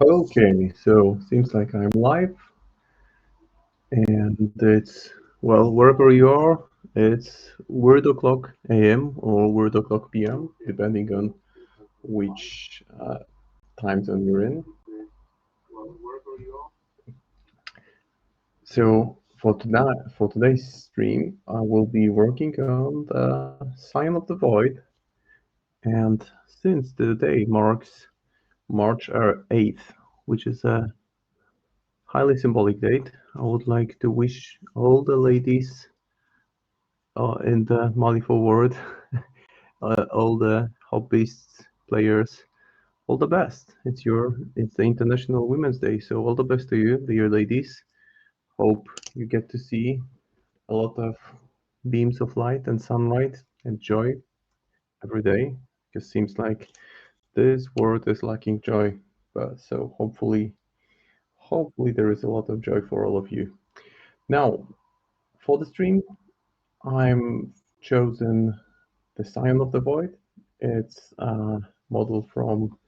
Okay, so seems like I'm live, and it's, well, wherever you are, it's weird o'clock AM or weird o'clock PM, depending on which time zone you're in. So for today's stream, I will be working on the Sign of the Void, and since the day marks March 8th, which is a highly symbolic date, I would like to wish all the ladies in the Malifaux world, all the hobbyists, players, all the best. It's the International Women's Day, so all the best to you, dear ladies. Hope you get to see a lot of beams of light and sunlight and joy every day. Because seems like this world is lacking joy, but so hopefully there is a lot of joy for all of you. Now, for the stream, I'm chosen the Sign of the Void. It's a model from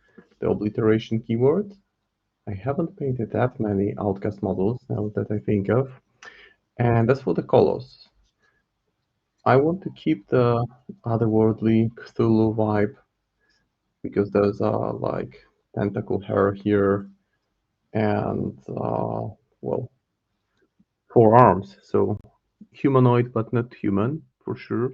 the Obliteration keyword. I haven't painted that many Outcast models now that I think of. And as for the colors, I want to keep the otherworldly Cthulhu vibe because those are like tentacle hair here and, well, 4 arms. So humanoid, but not human for sure.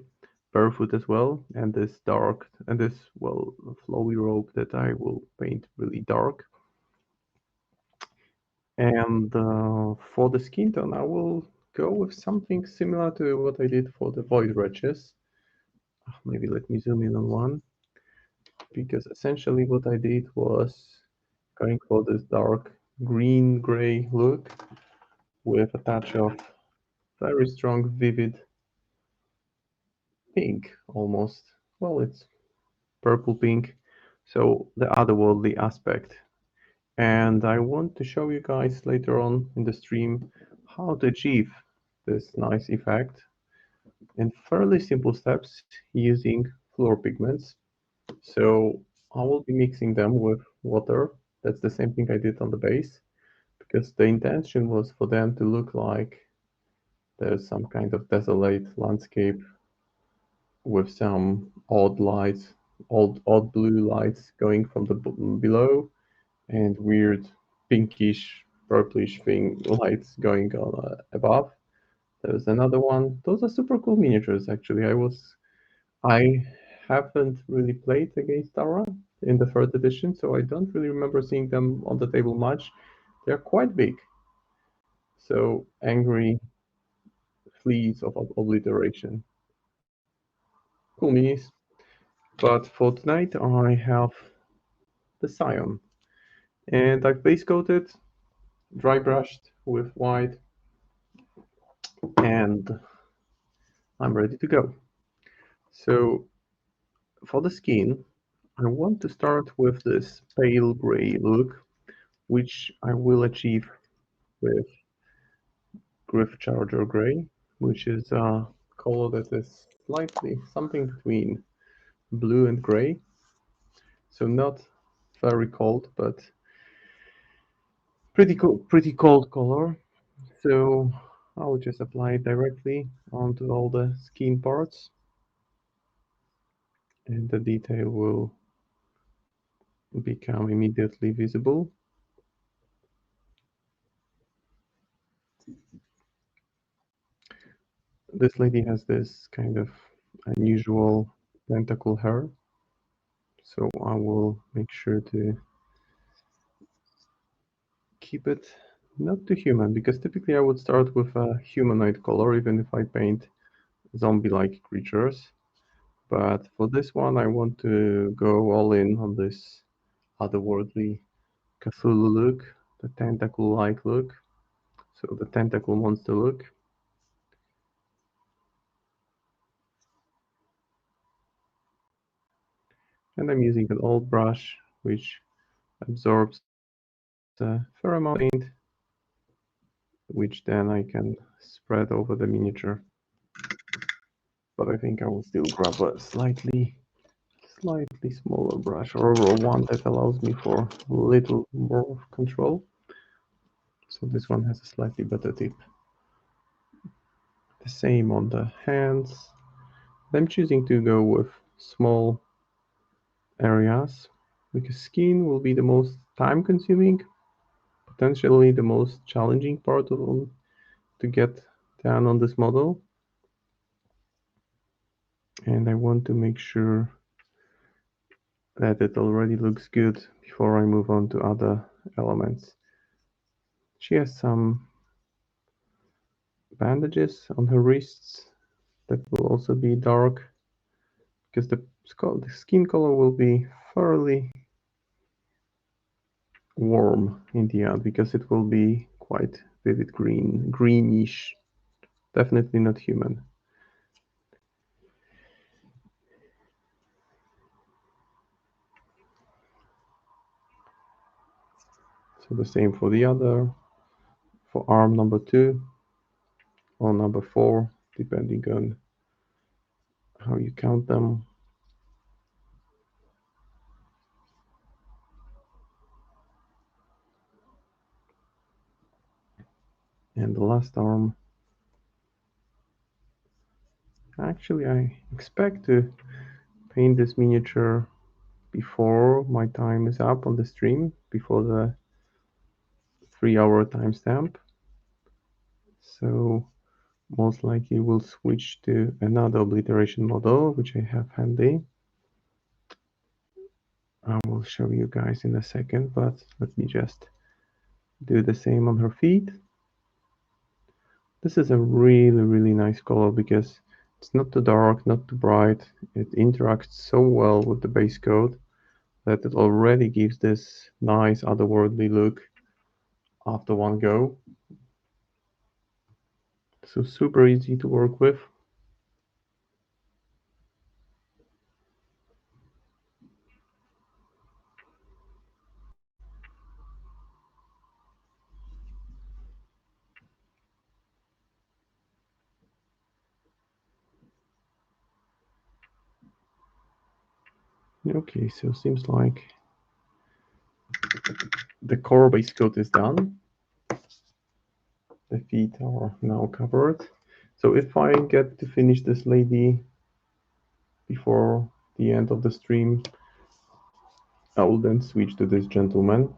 Barefoot as well, and this well flowy robe that I will paint really dark. And for the skin tone, I will go with something similar to what I did for the Void Wretches. Maybe let me zoom in on one, because essentially what I did was going for this dark green-gray look with a touch of very strong, vivid pink almost. Well, it's purple pink, so the otherworldly aspect. And I want to show you guys later on in the stream how to achieve this nice effect in fairly simple steps using fluor pigments. So I will be mixing them with water. That's the same thing I did on the base, because the intention was for them to look like there's some kind of desolate landscape with some odd lights, odd blue lights going from the below, and weird pinkish, purplish thing lights going on above. There's another one. Those are super cool miniatures, actually. I haven't really played against Tara in the third edition, so I don't really remember seeing them on the table much. They're quite big. So angry fleas of obliteration. Cool minis. But for tonight, I have the Scion. And I've base coated, dry brushed with white, and I'm ready to go. So for the skin, I want to start with this pale gray look, which I will achieve with Griff Charger Gray, which is a color that is slightly something between blue and gray. So not very cold, but pretty cold color. So I'll just apply it directly onto all the skin parts, and the detail will become immediately visible. This lady has this kind of unusual tentacle hair, so I will make sure to keep it not too human, because typically I would start with a humanoid color even if I paint zombie-like creatures. But for this one, I want to go all in on this otherworldly Cthulhu look, the tentacle-like look, so the tentacle monster look. And I'm using an old brush which absorbs a fair amount of paint, which then I can spread over the miniature. but I think I will still grab a slightly smaller brush, or one that allows me for a little more control. So this one has a slightly better tip. The same on the hands. I'm choosing to go with small areas because skin will be the most time consuming, potentially the most challenging part to get down on this model. And I want to make sure that it already looks good before I move on to other elements. She has some bandages on her wrists that will also be dark because the skin color will be fairly warm in the end because it will be quite vivid green, greenish, definitely not human. So the same for the other, for arm number 2 or number 4, depending on how you count them. And the last arm. Actually, I expect to paint this miniature before my time is up on the stream, before the 3-hour timestamp. So most likely we'll switch to another obliteration model, which I have handy. I will show you guys in a second, but let me just do the same on her feet. This is a really nice color because it's not too dark, not too bright. It interacts so well with the base coat that it already gives this nice otherworldly look after one go. So super easy to work with. Okay, so seems like the core base coat is done. The feet are now covered. So if I get to finish this lady before the end of the stream, I will then switch to this gentleman,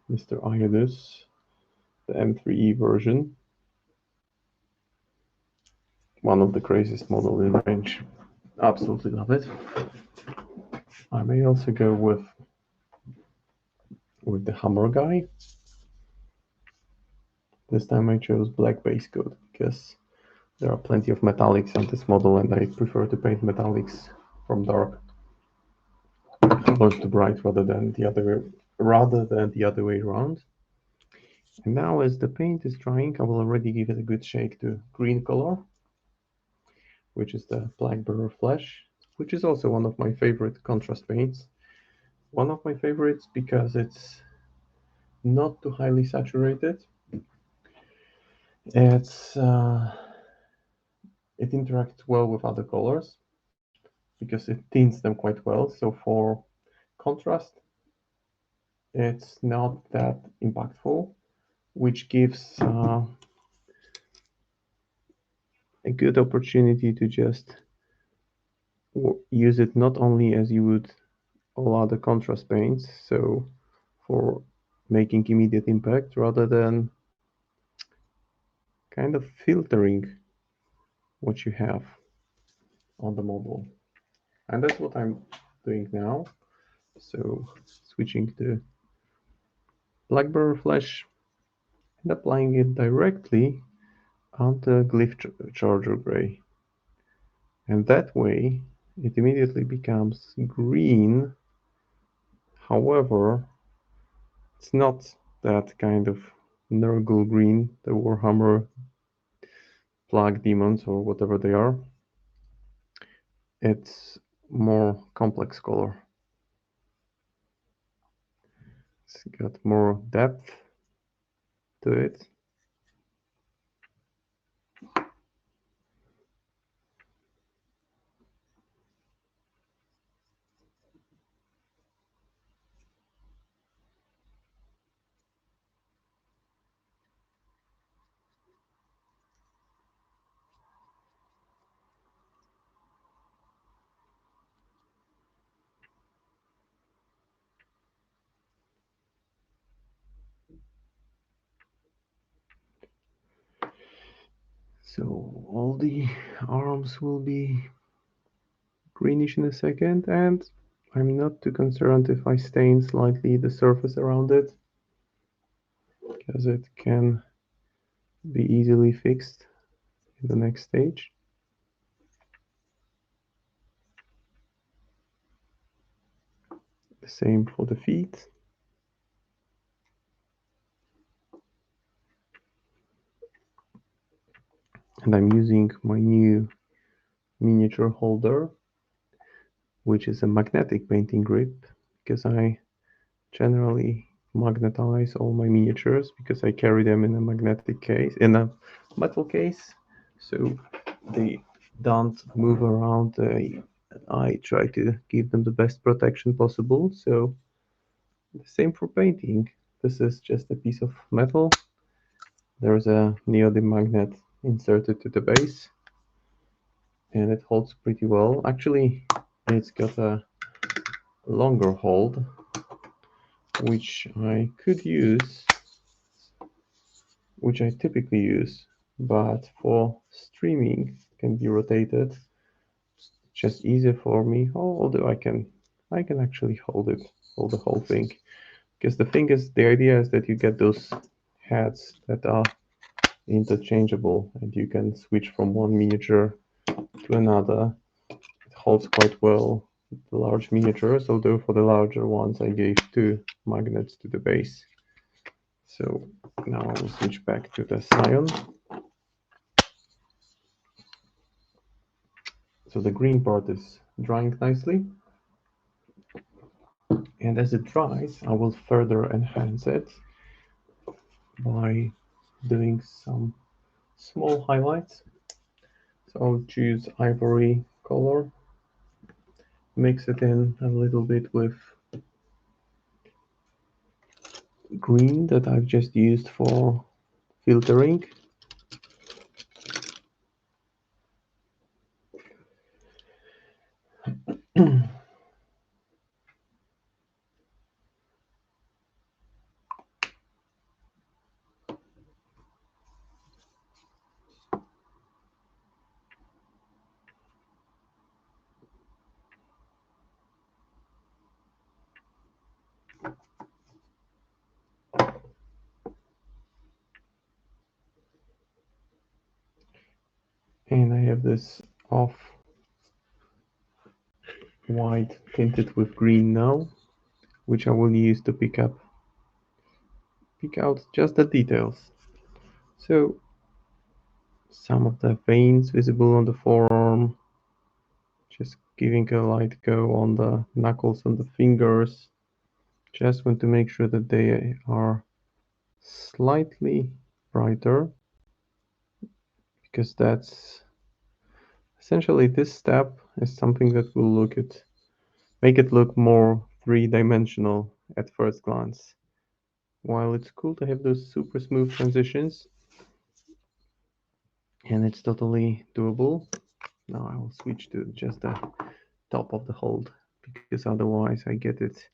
Mr. Iodus, the M3E version. One of the craziest models in range. Absolutely love it. I may also go with the hammer guy. This time I chose black base coat because there are plenty of metallics on this model and I prefer to paint metallics from dark colors to bright rather than the other way around. And now as the paint is drying, I will already give it a good shake to green color, which is the Blackberry Flesh, which is also one of my favorite contrast paints. One of my favorites because it's not too highly saturated. It interacts well with other colors because it tints them quite well. So for contrast, it's not that impactful, which gives a good opportunity to just use it not only as you would all other contrast paints, so for making immediate impact rather than kind of filtering what you have on the model. And that's what I'm doing now. So switching to Blackberry Flash and applying it directly on the Glyph Charger Gray. And that way it immediately becomes green. However, it's not that kind of Nurgle green, the Warhammer Plague Demons or whatever they are. It's more complex color. It's got more depth to it. So all the arms will be greenish in a second, and I'm not too concerned if I stain slightly the surface around it, because it can be easily fixed in the next stage. The same for the feet. And I'm using my new miniature holder, which is a magnetic painting grip, because I generally magnetize all my miniatures because I carry them in a magnetic case, in a metal case, so they don't move around. I try to give them the best protection possible. So the same for painting. This is just a piece of metal. There's a neodymium magnet inserted to the base, and it holds pretty well. Actually, it's got a longer hold, which I could use, which I typically use, but for streaming can be rotated. Just easier for me. Although I can actually hold the whole thing. Because the thing is, the idea is that you get those heads that are interchangeable, and you can switch from one miniature to another. It holds quite well the large miniatures, although for the larger ones I gave two magnets to the base. So now I will switch back to the Scion. So the green part is drying nicely, and as it dries I will further enhance it by doing some small highlights. So I'll choose ivory color, mix it in a little bit with green that I've just used for filtering. And I have this off white tinted with green now, which I will use to pick out just the details. So some of the veins visible on the forearm, just giving a light go on the knuckles and the fingers. Just want to make sure that they are slightly brighter, because that's essentially, this step is something that will make it look more three-dimensional at first glance. While it's cool to have those super smooth transitions, and it's totally doable, now I will switch to just the top of the hold, because otherwise I get it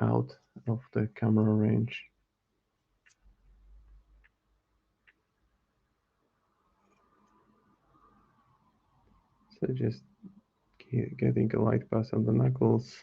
out of the camera range. So just getting a light pass on the knuckles.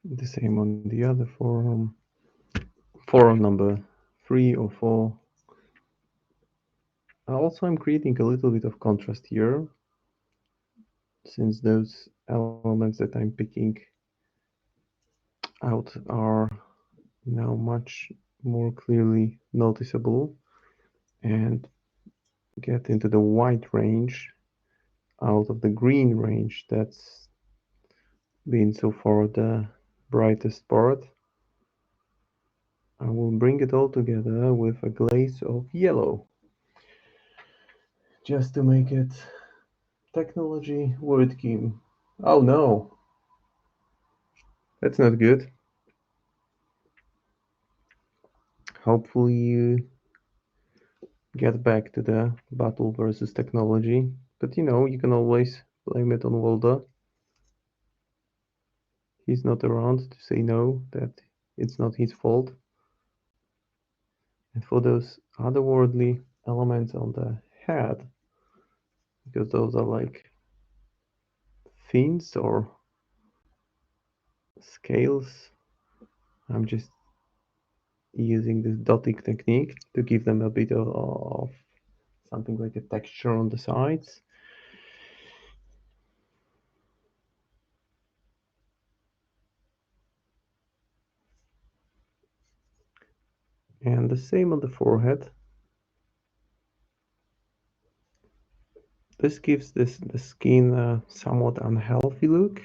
The same on the other forearm. for number 3 or 4. Also, I'm creating a little bit of contrast here, since those elements that I'm picking out are now much more clearly noticeable, and get into the white range out of the green range that's been so far the brightest part. I will bring it all together with a glaze of yellow, just to make it technology word game. Oh no, that's not good. Hopefully you get back to the battle versus technology. But you know, you can always blame it on Walda. He's not around to say no, that it's not his fault. And for those otherworldly elements on the head, because those are like fins or scales, I'm just using this dotting technique to give them a bit of something like a texture on the sides. And the same on the forehead. This gives the skin a somewhat unhealthy look.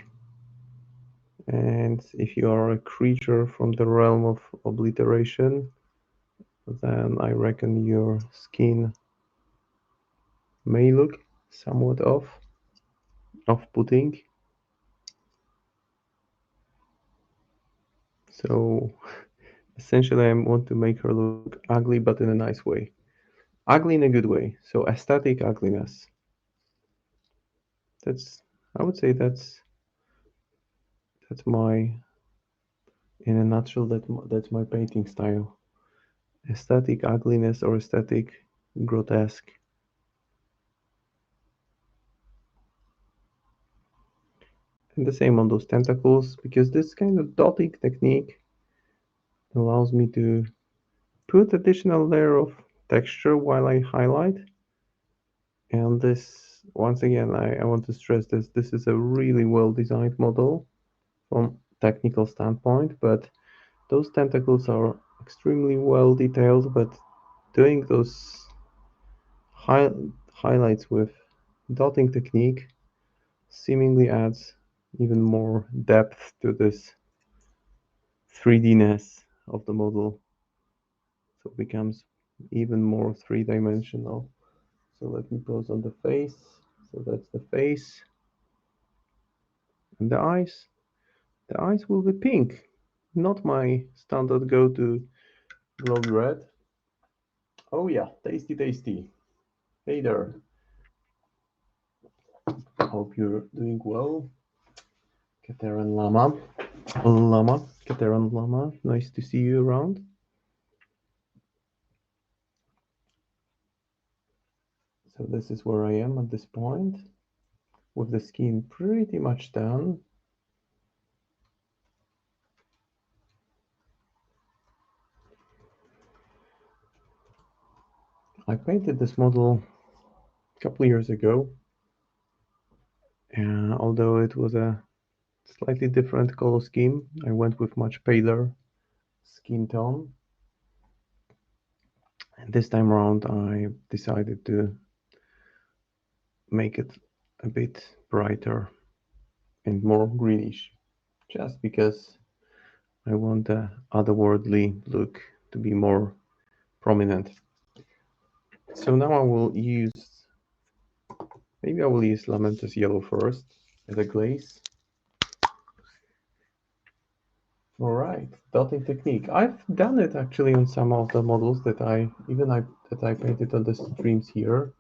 And if you are a creature from the realm of obliteration, then I reckon your skin may look somewhat off-putting. So essentially I want to make her look ugly, but in a nice way. Ugly in a good way. So aesthetic ugliness. That's, I would say that's my, in a nutshell, that's my painting style. Aesthetic ugliness or aesthetic grotesque. And the same on those tentacles, because this kind of dotting technique allows me to put additional layer of texture while I highlight. And this, once again, I want to stress this is a really well designed model from technical standpoint, but those tentacles are extremely well detailed, but doing those highlights with dotting technique seemingly adds even more depth to this 3D-ness of the model. So it becomes even more three-dimensional. So let me pose on the face. So that's the face. And the eyes. The eyes will be pink. Not my standard go-to glowy red. Oh yeah, tasty, tasty. Hey there. Hope you're doing well. Kateran Lama. Kateran Lama. Nice to see you around. So this is where I am at this point, with the skin pretty much done. I painted this model a couple of years ago, and although it was a slightly different color scheme, I went with much paler skin tone. And this time around, I decided to make it a bit brighter and more greenish, just because I want the otherworldly look to be more prominent. So now maybe I will use Lamentus Yellow first as a glaze. All right, dotting technique. I've done it actually on some of the models that I painted on the streams here.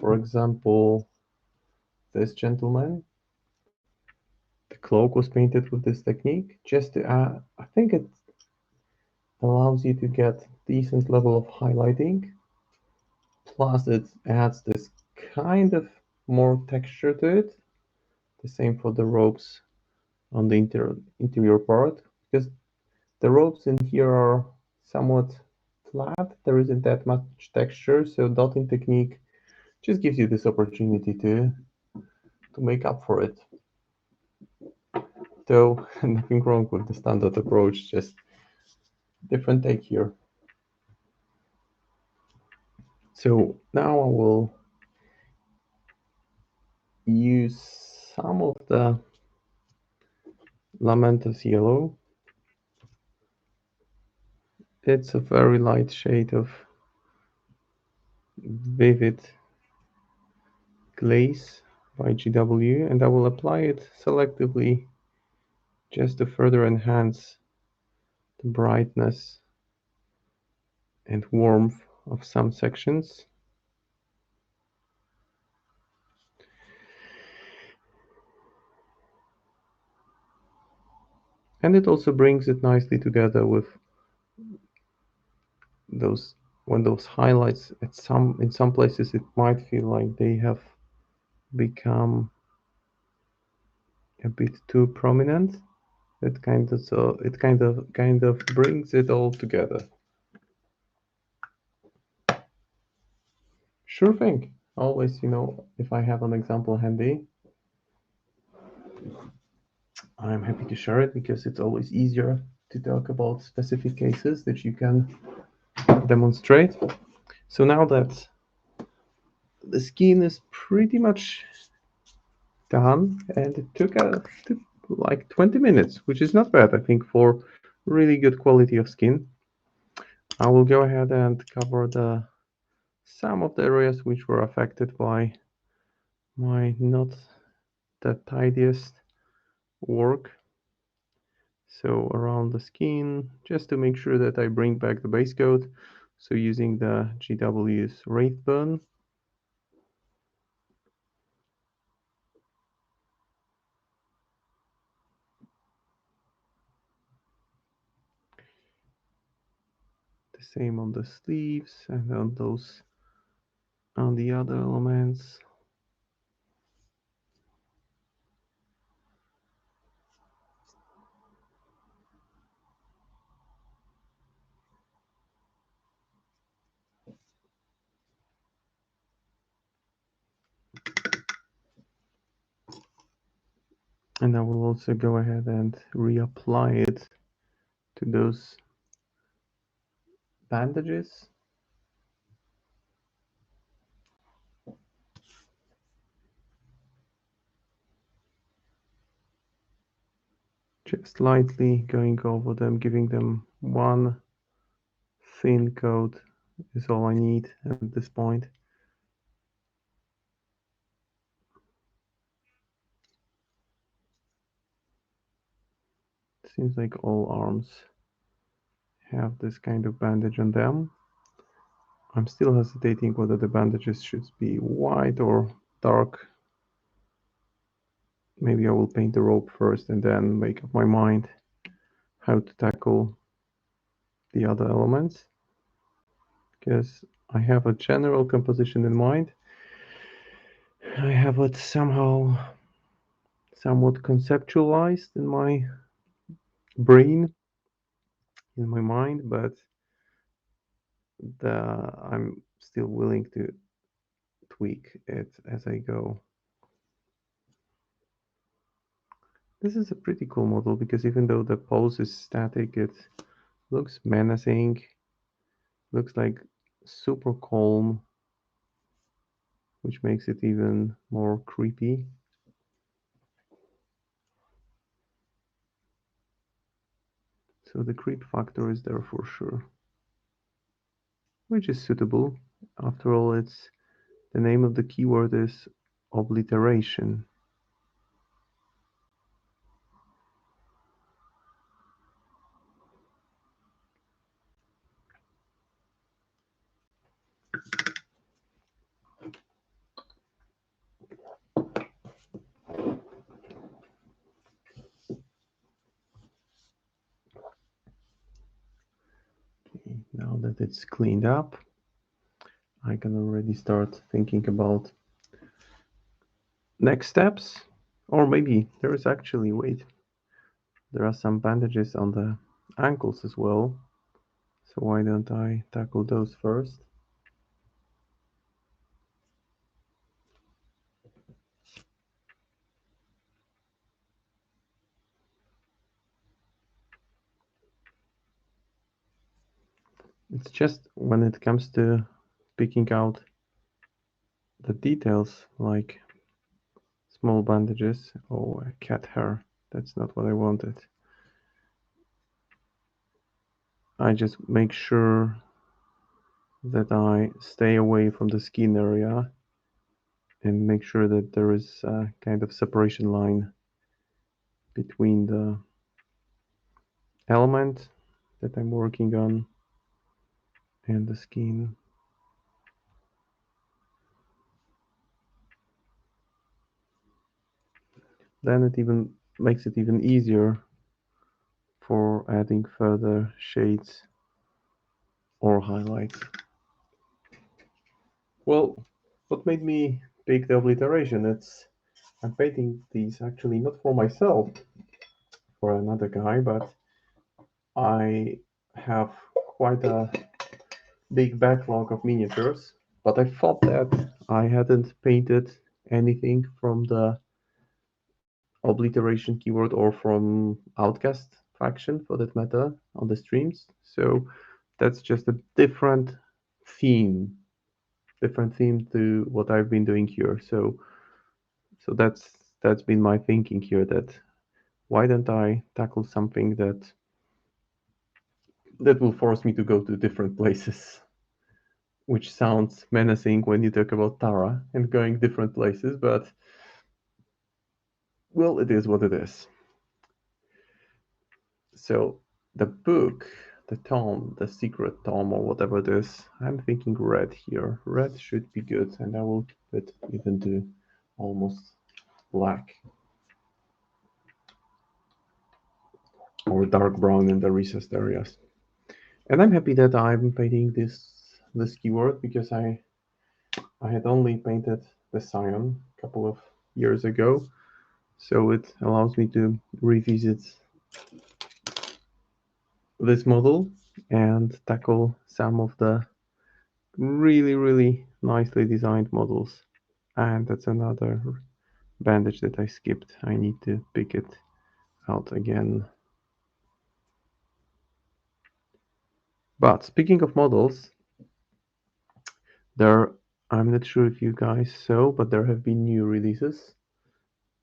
For example, this gentleman, the cloak was painted with this technique. Just to I think it allows you to get decent level of highlighting. Plus, it adds this kind of more texture to it. The same for the robes on the interior part, because the robes in here are somewhat flat. There isn't that much texture, so dotting technique just gives you this opportunity to make up for it. Though nothing wrong with the standard approach, just different take here. So now I will use some of the Lamentus yellow. It's a very light shade of Vivid Glaze by GW, and I will apply it selectively just to further enhance the brightness and warmth of some sections. And it also brings it nicely together with those highlights in some places it might feel like they have become a bit too prominent. It kind of brings it all together. Sure thing. Always, if I have an example handy, I'm happy to share it because it's always easier to talk about specific cases that you can demonstrate. So now that the skin is pretty much done, and it took like 20 minutes, which is not bad, I think, for really good quality of skin. I will go ahead and cover some of the areas which were affected by my not that tidiest work. So around the skin, just to make sure that I bring back the base coat. So using the GW's Wraith Burn. The same on the sleeves and on the other elements. And I will also go ahead and reapply it to those bandages. Just lightly going over them, giving them one thin coat is all I need at this point. Seems like all arms have this kind of bandage on them. I'm still hesitating whether the bandages should be white or dark. Maybe I will paint the rope first and then make up my mind how to tackle the other elements, because I have a general composition in mind. I have it somewhat conceptualized in my brain, in my mind, but I'm still willing to tweak it as I go. This is a pretty cool model because even though the pose is static, it looks menacing, looks like super calm, which makes it even more creepy. So the creep factor is there for sure, which is suitable. After all, it's the name of the keyword is obliteration. Okay, now that it's cleaned up, I can already start thinking about next steps. Or maybe there is actually, wait, there are some bandages on the ankles as well. So why don't I tackle those first? It's just when it comes to picking out the details, like small bandages. Oh, a cat hair. That's not what I wanted. I just make sure that I stay away from the skin area and make sure that there is a kind of separation line between the element that I'm working on and the skin. Then it even makes it even easier for adding further shades or highlights. Well, what made me pick the obliteration? I'm painting these actually not for myself, for another guy, but I have quite a big backlog of miniatures. But I thought that I hadn't painted anything from the obliteration keyword or from Outcast faction for that matter on the streams. So that's just a theme, different theme to what I've been doing here. So that's been my thinking here, that why don't I tackle something that will force me to go to different places, which sounds menacing when you talk about Tara and going different places, but well, it is what it is. So the book, the tome, the secret tome, or whatever it is, I'm thinking red here. Red should be good, and I will keep it even to almost black or dark brown in the recessed areas. And I'm happy that I'm painting this keyword because I had only painted the Scion a couple of years ago, so it allows me to revisit this model and tackle some of the really nicely designed models. And that's another bandage that I skipped. I need to pick it out again. But speaking of models, there I'm not sure if you guys saw, but there have been new releases.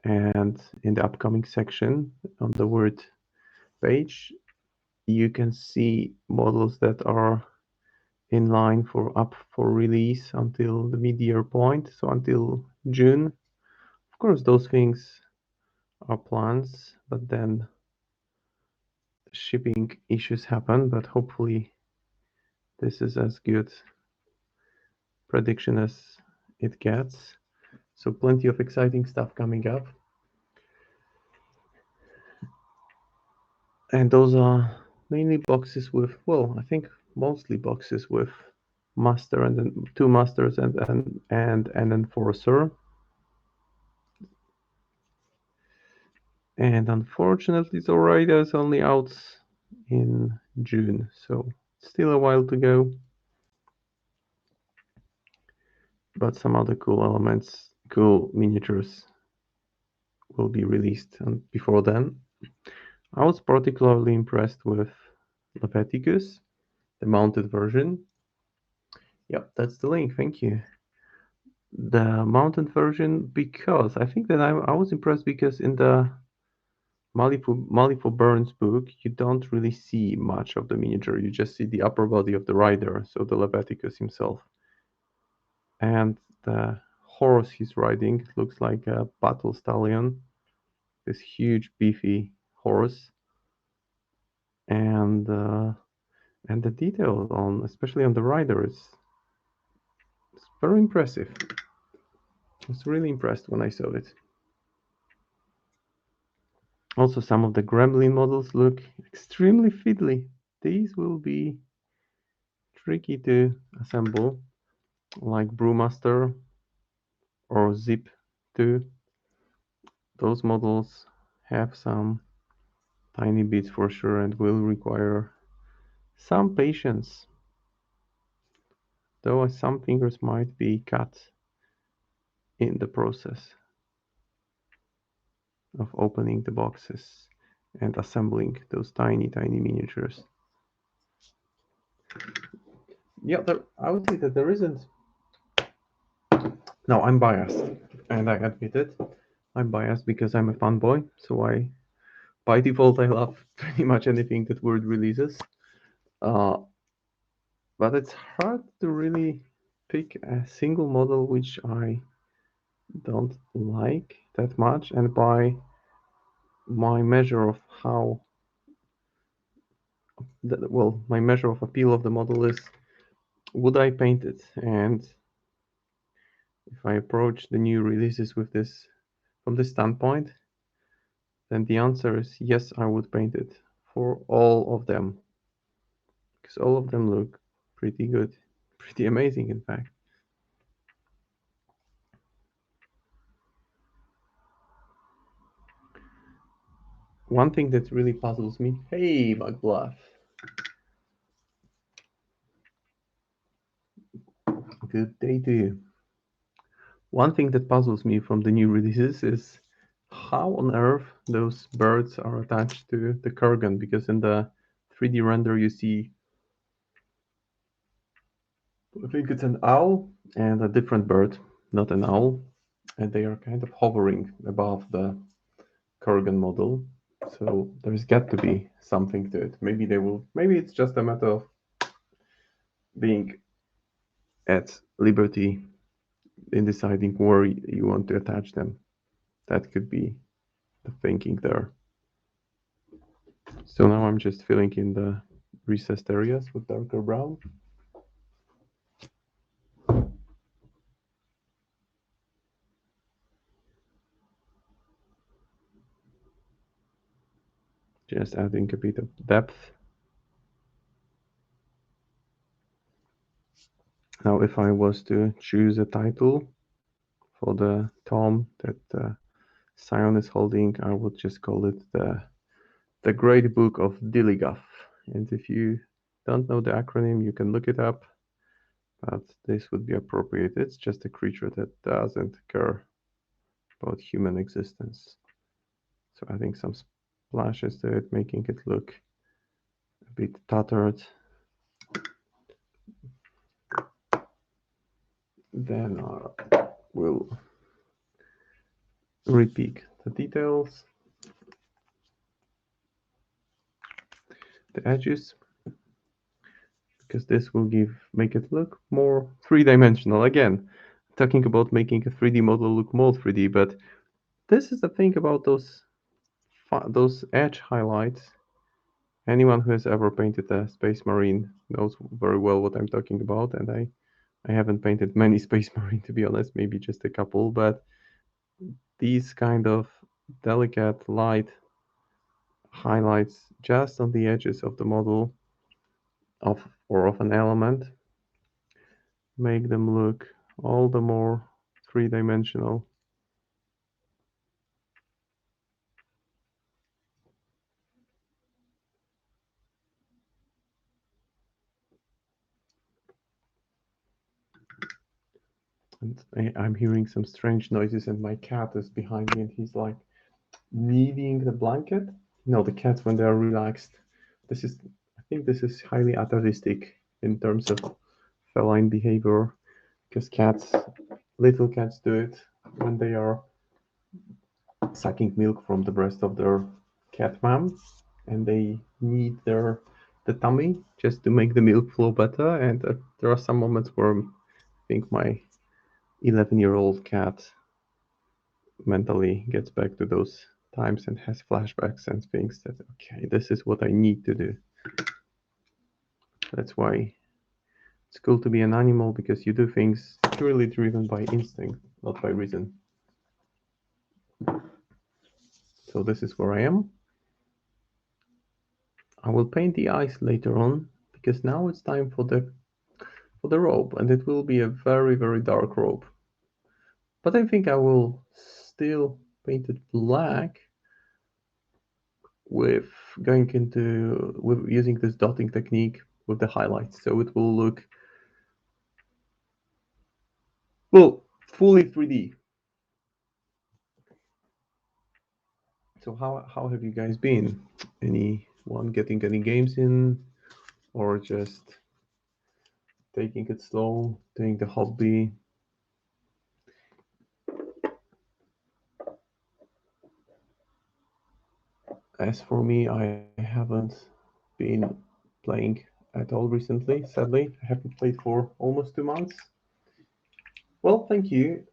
And in the upcoming section on the word page, you can see models that are in line for up for release until the mid-year point, so until June. Of course, those things are plans, but then shipping issues happen. But hopefully, this is as good prediction as it gets. So plenty of exciting stuff coming up. And those are mainly boxes with, well, I think mostly boxes with master and then two masters and an enforcer. And unfortunately, Zoraida is only out in June, so still a while to go. But some other cool elements, cool miniatures will be released before then. I was particularly impressed with Leviticus, the mounted version. Yep, that's the link. Thank you. The mounted version, because I think that I was impressed because in the Malifu Burns book, you don't really see much of the miniature. You just see the upper body of the rider, so the Leviticus himself. And the horse he's riding looks like a battle stallion, this huge beefy horse. And the detail on, especially on the rider, is very impressive. I was really impressed when I saw it. Also, some of the Gremlin models look extremely fiddly. These will be tricky to assemble, like Brewmaster or Zip 2. Those models have some tiny bits for sure and will require some patience, though some fingers might be cut in the process of opening the boxes and assembling those tiny, tiny miniatures. Yeah, I would say that there isn't. No, I'm biased, and I admit it. I'm biased because I'm a fanboy, so by default, I love pretty much anything that Word releases. Uh, but it's hard to really pick a single model which I don't like that much, and by my measure of how, well, my measure of appeal of the model is, would I paint it? And if I approach the new releases with this from this standpoint, then the answer is yes, I would paint it for all of them because all of them look pretty good, pretty amazing, in fact. One thing that really puzzles me, hey, Bluff, good day to you. One thing that puzzles me from the new releases is how on earth those birds are attached to the Kurgan, because in the 3D render you see, I think it's an owl and a different bird, not an owl, and they are kind of hovering above the Kurgan model. So there's got to be something to it. Maybe they will. Maybe it's just a matter of being at liberty in deciding where you want to attach them. That could be the thinking there. So now I'm just filling in the recessed areas with darker brown. Just adding a bit of depth. Now if I was to choose a title for the tome that Sion is holding, I would just call it the Great Book of Diligath. And if you don't know the acronym, you can look it up, but this would be appropriate. It's just a creature that doesn't care about human existence. So adding some splashes to it, making it look a bit tattered. Then we'll repeat the details, the edges, because this will make it look more three-dimensional. Again, talking about making a 3D model look more 3D, but this is the thing about those edge highlights. Anyone who has ever painted a Space Marine knows very well what I'm talking about, and I haven't painted many Space Marine, to be honest, maybe just a couple, but these kind of delicate light highlights just on the edges of the model of an element make them look all the more three-dimensional. And I'm hearing some strange noises, and my cat is behind me, and he's like kneading the blanket. The cats when they are relaxed. I think this is highly atavistic in terms of feline behavior, because little cats do it when they are sucking milk from the breast of their cat mom, and they knead the tummy just to make the milk flow better. And there are some moments where I think my 11-year-old cat mentally gets back to those times and has flashbacks and thinks that, okay, this is what I need to do. That's why it's cool to be an animal, because you do things purely driven by instinct, not by reason. So this is where I am. I will paint the eyes later on, because now it's time for the robe, and it will be a very, very dark robe. But I think I will still paint it black with using this dotting technique with the highlights, so it will look well fully 3D. So how have you guys been? Anyone getting any games in, or just taking it slow, doing the hobby? As for me, I haven't been playing at all recently. Sadly, I haven't played for almost 2 months. Well, thank you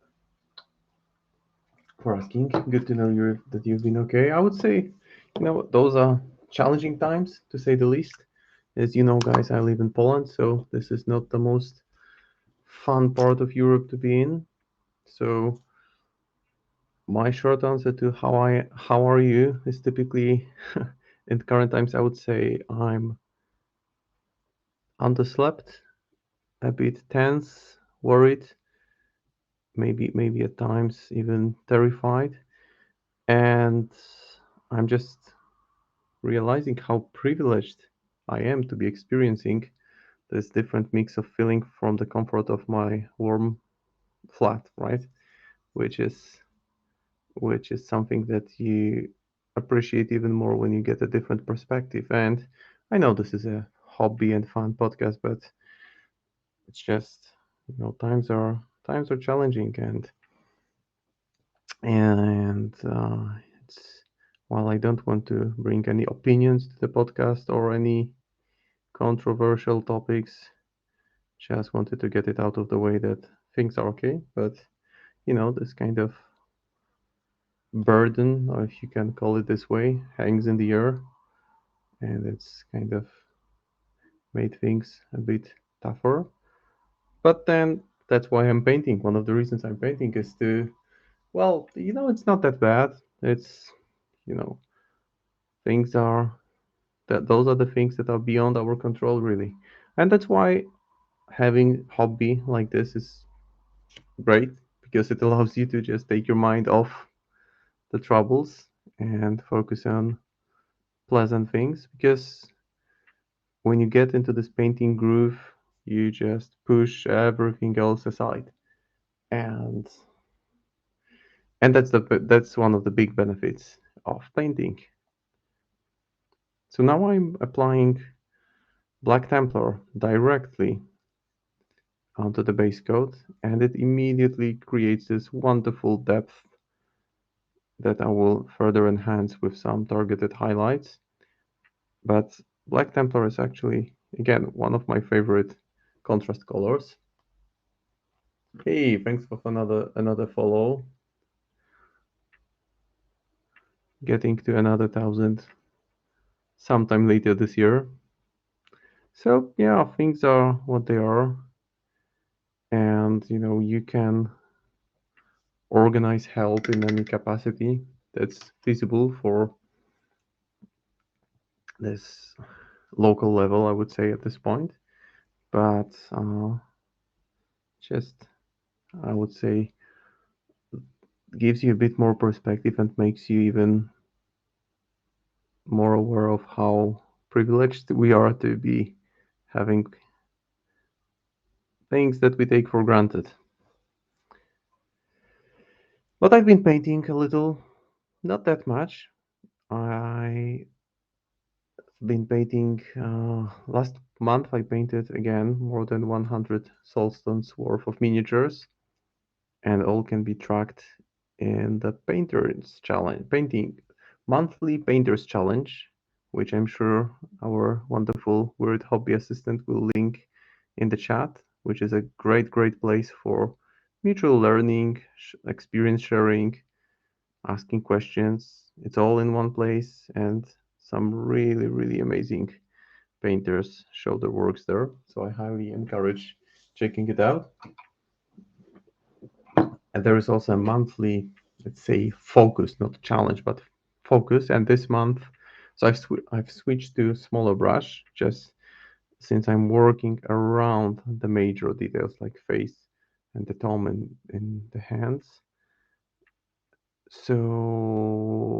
for asking. Good to know that you've been okay. I would say, those are challenging times to say the least. As you know, guys, I live in Poland, so this is not the most fun part of Europe to be in. So my short answer to how are you is typically in current times I would say I'm underslept, a bit tense, worried, maybe at times even terrified, and I'm just realizing how privileged I am to be experiencing this different mix of feeling from the comfort of my warm flat, right? Which is which is something that you appreciate even more when you get a different perspective. And I know this is a hobby and fun podcast, but it's just times are challenging, and it's while I don't want to bring any opinions to the podcast or any controversial topics, just wanted to get it out of the way that things are okay. But this kind of burden, or if you can call it this way, hangs in the air, and it's kind of made things a bit tougher. But then that's why I'm painting. One of the reasons I'm painting is to, well, it's not that bad. It's, you know, things are that those are the things that are beyond our control, really. And that's why having hobby like this is great because it allows you to just take your mind off the troubles and focus on pleasant things. Because when you get into this painting groove, you just push everything else aside, and that's one of the big benefits of painting. So now I'm applying Black Templar directly onto the base coat, and it immediately creates this wonderful depth that I will further enhance with some targeted highlights. But Black Templar is actually, again, one of my favorite contrast colors. Hey, thanks for another follow. Getting to another 1,000 sometime later this year. So yeah, things are what they are, and you can organize help in any capacity that's feasible for this local level, I would say at this point. But just I would say gives you a bit more perspective and makes you even more aware of how privileged we are to be having things that we take for granted. But I've been painting a little, not that much. I've been painting. Last month, I painted again more than 100 soulstones worth of miniatures, and all can be tracked in the Painters Challenge, painting monthly Painters Challenge, which I'm sure our wonderful Weird Hobby Assistant will link in the chat, which is a great place for mutual learning, experience sharing, asking questions. It's all in one place, and some really amazing painters show their works there. So I highly encourage checking it out. And there is also a monthly, let's say, focus, not challenge, but focus. And this month, so I've switched to smaller brush just since I'm working around the major details like face and the tone in the hands. So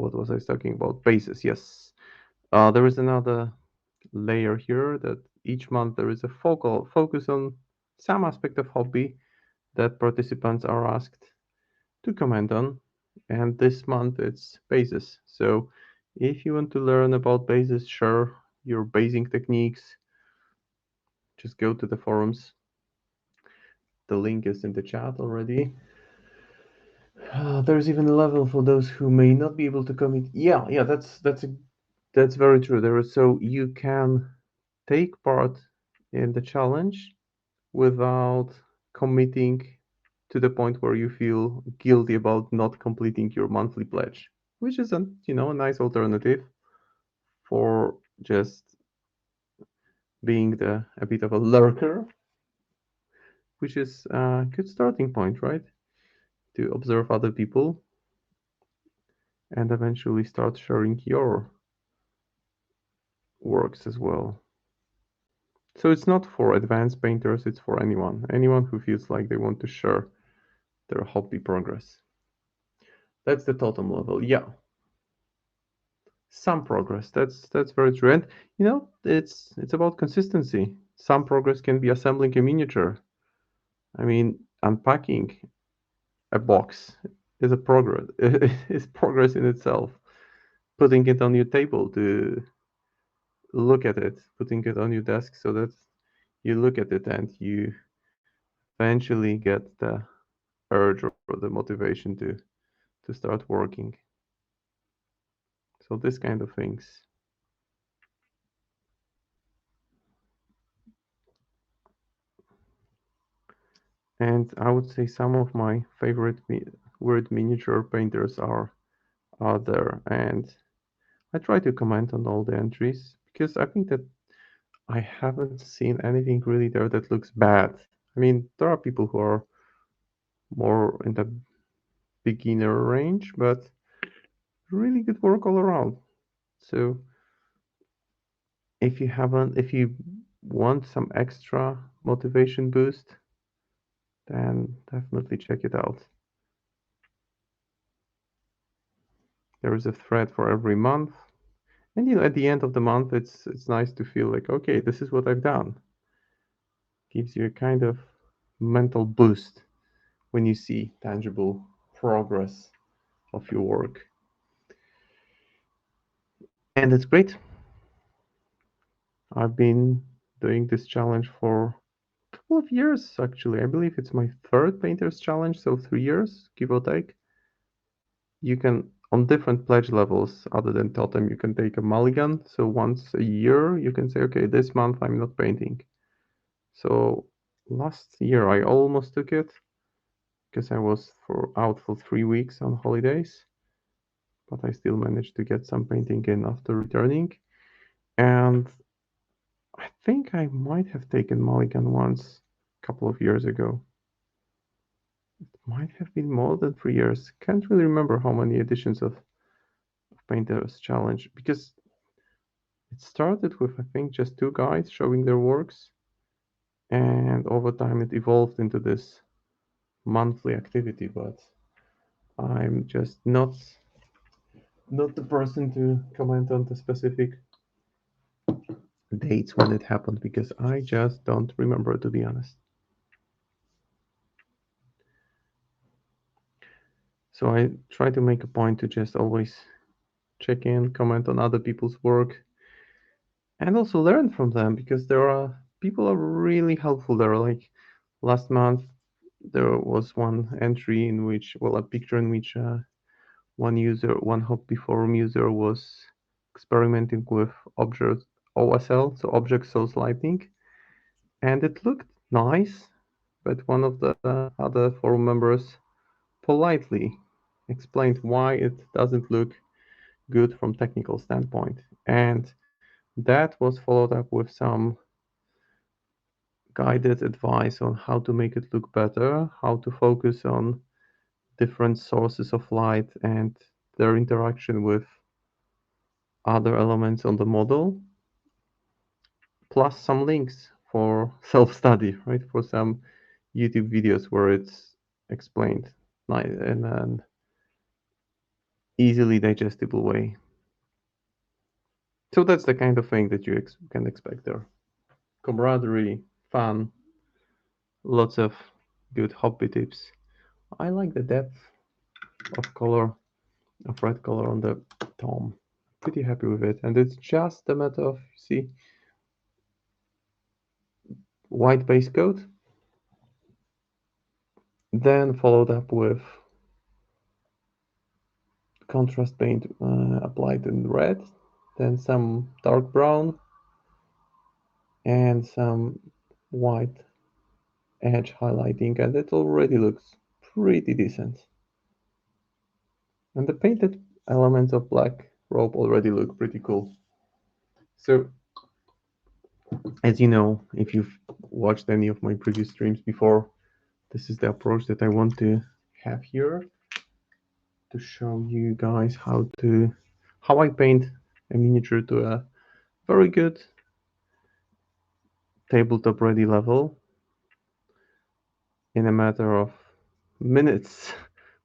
what was I talking about? Bases, yes. There is another layer here that each month there is a focal focus on some aspect of hobby that participants are asked to comment on. And this month it's bases. So if you want to learn about bases, share your basing techniques, just go to the forums. The link is in the chat already. There's even a level for those who may not be able to commit. Yeah, that's very true. There is, so you can take part in the challenge without committing to the point where you feel guilty about not completing your monthly pledge, which is a nice alternative for just being a bit of a lurker, which is a good starting point, right? To observe other people and eventually start sharing your works as well. So it's not for advanced painters, it's for anyone who feels like they want to share their hobby progress. That's the totem level. Yeah, some progress. That's very true. And it's about consistency. Some progress can be assembling a miniature. I mean, unpacking a box is a progress. Is progress in itself. Putting it on your table to look at it, putting it on your desk so that you look at it and you eventually get the urge or the motivation to start working. So this kind of things. And I would say some of my favorite word miniature painters are there, and I try to comment on all the entries because I think that I haven't seen anything really there that looks bad. I mean, there are people who are more in the beginner range, but really good work all around. So if you want some extra motivation boost, then definitely check it out. There is a thread for every month, and at the end of the month, it's nice to feel like, okay, this is what I've done. Gives you a kind of mental boost when you see tangible progress of your work, and it's great. I've been doing this challenge for a couple of years actually. I believe it's my third painters challenge, so 3 years, give or take. You can, on different pledge levels other than totem, you can take a mulligan. So once a year, you can say, okay, this month I'm not painting. So last year I almost took it because I was out for 3 weeks on holidays, but I still managed to get some painting in after returning. And I think I might have taken mulligan once a couple of years ago. It might have been more than 3 years. Can't really remember how many editions of Painters Challenge because it started with, I think, just two guys showing their works, and over time it evolved into this monthly activity. But I'm just not the person to comment on the specific dates when it happened because I just don't remember, to be honest. So I try to make a point to just always check in, comment on other people's work, and also learn from them because there are people are really helpful there. Like last month, there was one entry in which, well, a picture in which one hobby forum user was experimenting with object OSL, so object source lighting, and it looked nice, but one of the other forum members politely explained why it doesn't look good from technical standpoint, and that was followed up with some guided advice on how to make it look better, how to focus on different sources of light and their interaction with other elements on the model, plus some links for self-study, right? For some YouTube videos where it's explained in an easily digestible way. So that's the kind of thing that you can expect there. camaraderie, fun, lots of good hobby tips. I like the depth of color, of red color on the tome. Pretty happy with it, and it's just a matter of, see, white base coat, then followed up with contrast paint applied in red, then some dark brown, and some white edge highlighting, and it already looks pretty decent. And the painted elements of black robe already look pretty cool. So, as you know, if you've watched any of my previous streams before, this is the approach that I want to have here to show you guys how I paint a miniature to a very good tabletop ready level in a matter of minutes.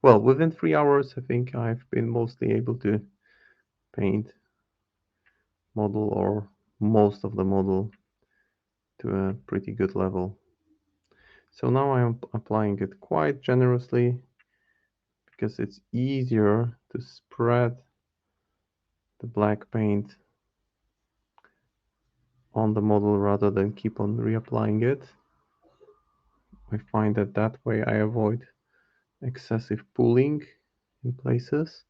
Well, within 3 hours, I think I've been mostly able to paint model or most of the model to a pretty good level. So now I'm applying it quite generously because it's easier to spread the black paint on the model rather than keep on reapplying it. I find that way I avoid excessive pooling in places.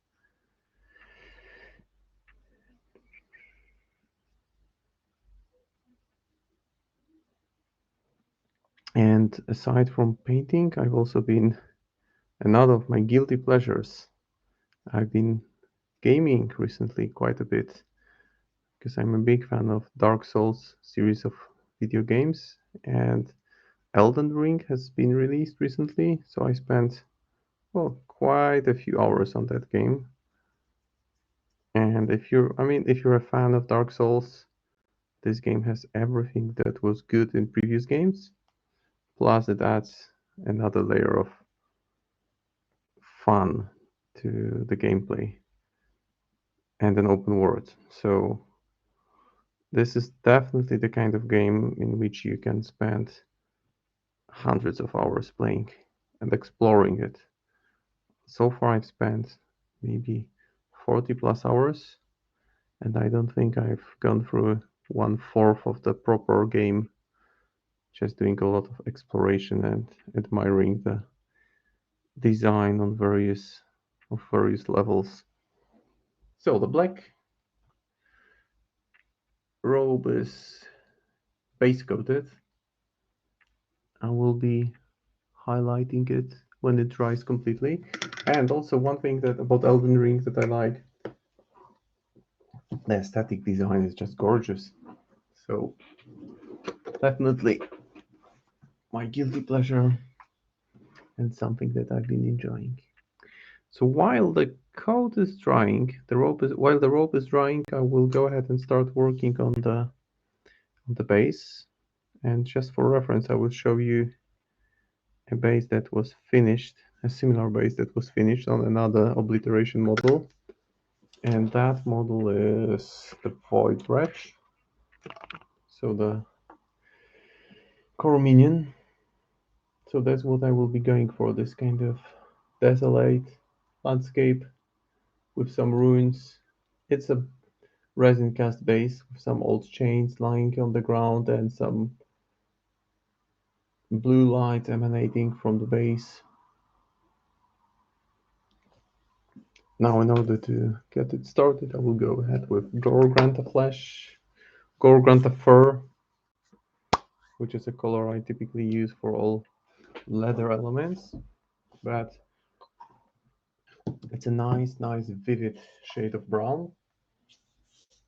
And aside from painting, I've also been another of my guilty pleasures. I've been gaming recently quite a bit because I'm a big fan of Dark Souls series of video games, and Elden Ring has been released recently, so I spent, well, quite a few hours on that game. And if you're a fan of Dark Souls, this game has everything that was good in previous games, plus it adds another layer of fun to the gameplay and an open world. So this is definitely the kind of game in which you can spend hundreds of hours playing and exploring it. So far, I've spent maybe 40 plus hours, and I don't think I've gone through 1/4 of the proper game, just doing a lot of exploration and admiring the design on various levels. So the black robe is base coated. I will be highlighting it when it dries completely. And also one thing that about Elden Ring that I like, the aesthetic design is just gorgeous. So definitely my guilty pleasure and something that I've been enjoying. So while the coat is drying, while the rope is drying, I will go ahead and start working on the base. And just for reference, I will show you a base that was finished, a similar base that was finished on another Obliteration model. And that model is the Void Wretch. So the core minion. So that's what I will be going for, this kind of desolate landscape with some ruins. It's a resin cast base with some old chains lying on the ground and some blue light emanating from the base. Now in order to get it started, I will go ahead with Flesh, Fur, which is a color I typically use for all leather elements, but it's a nice vivid shade of brown,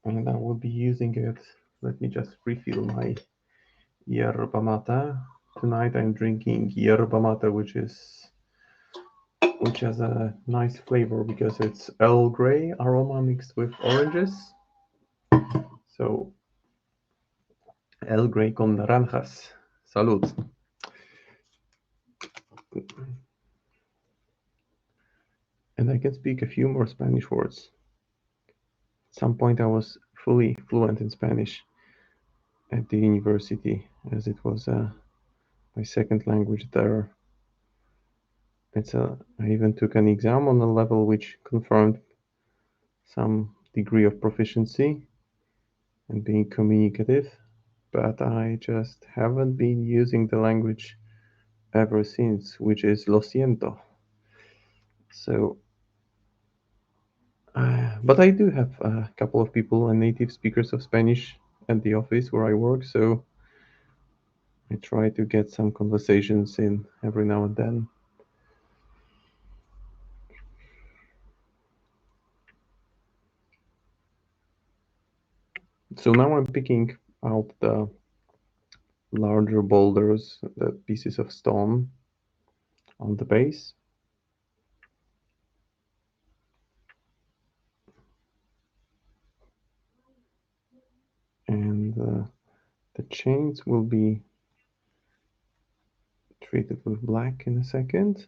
and I will be using it. Let me just refill my yerba mate. Tonight I'm drinking yerba mate, which has a nice flavor because it's Earl Grey aroma mixed with oranges. So Earl Grey con naranjas. Salud. And I can speak a few more Spanish words. At some point I was fully fluent in Spanish. at the university, as it was my second language there. I even took an exam on a level which confirmed some degree of proficiency and being communicative, but I just haven't been using the language ever since, which is lo siento. So, but I do have a couple of people and native speakers of Spanish at the office where I work, so I try to get some conversations in every now and then. So now I'm picking out the larger boulders, the pieces of stone on the base. And the chains will be treated with black in a second.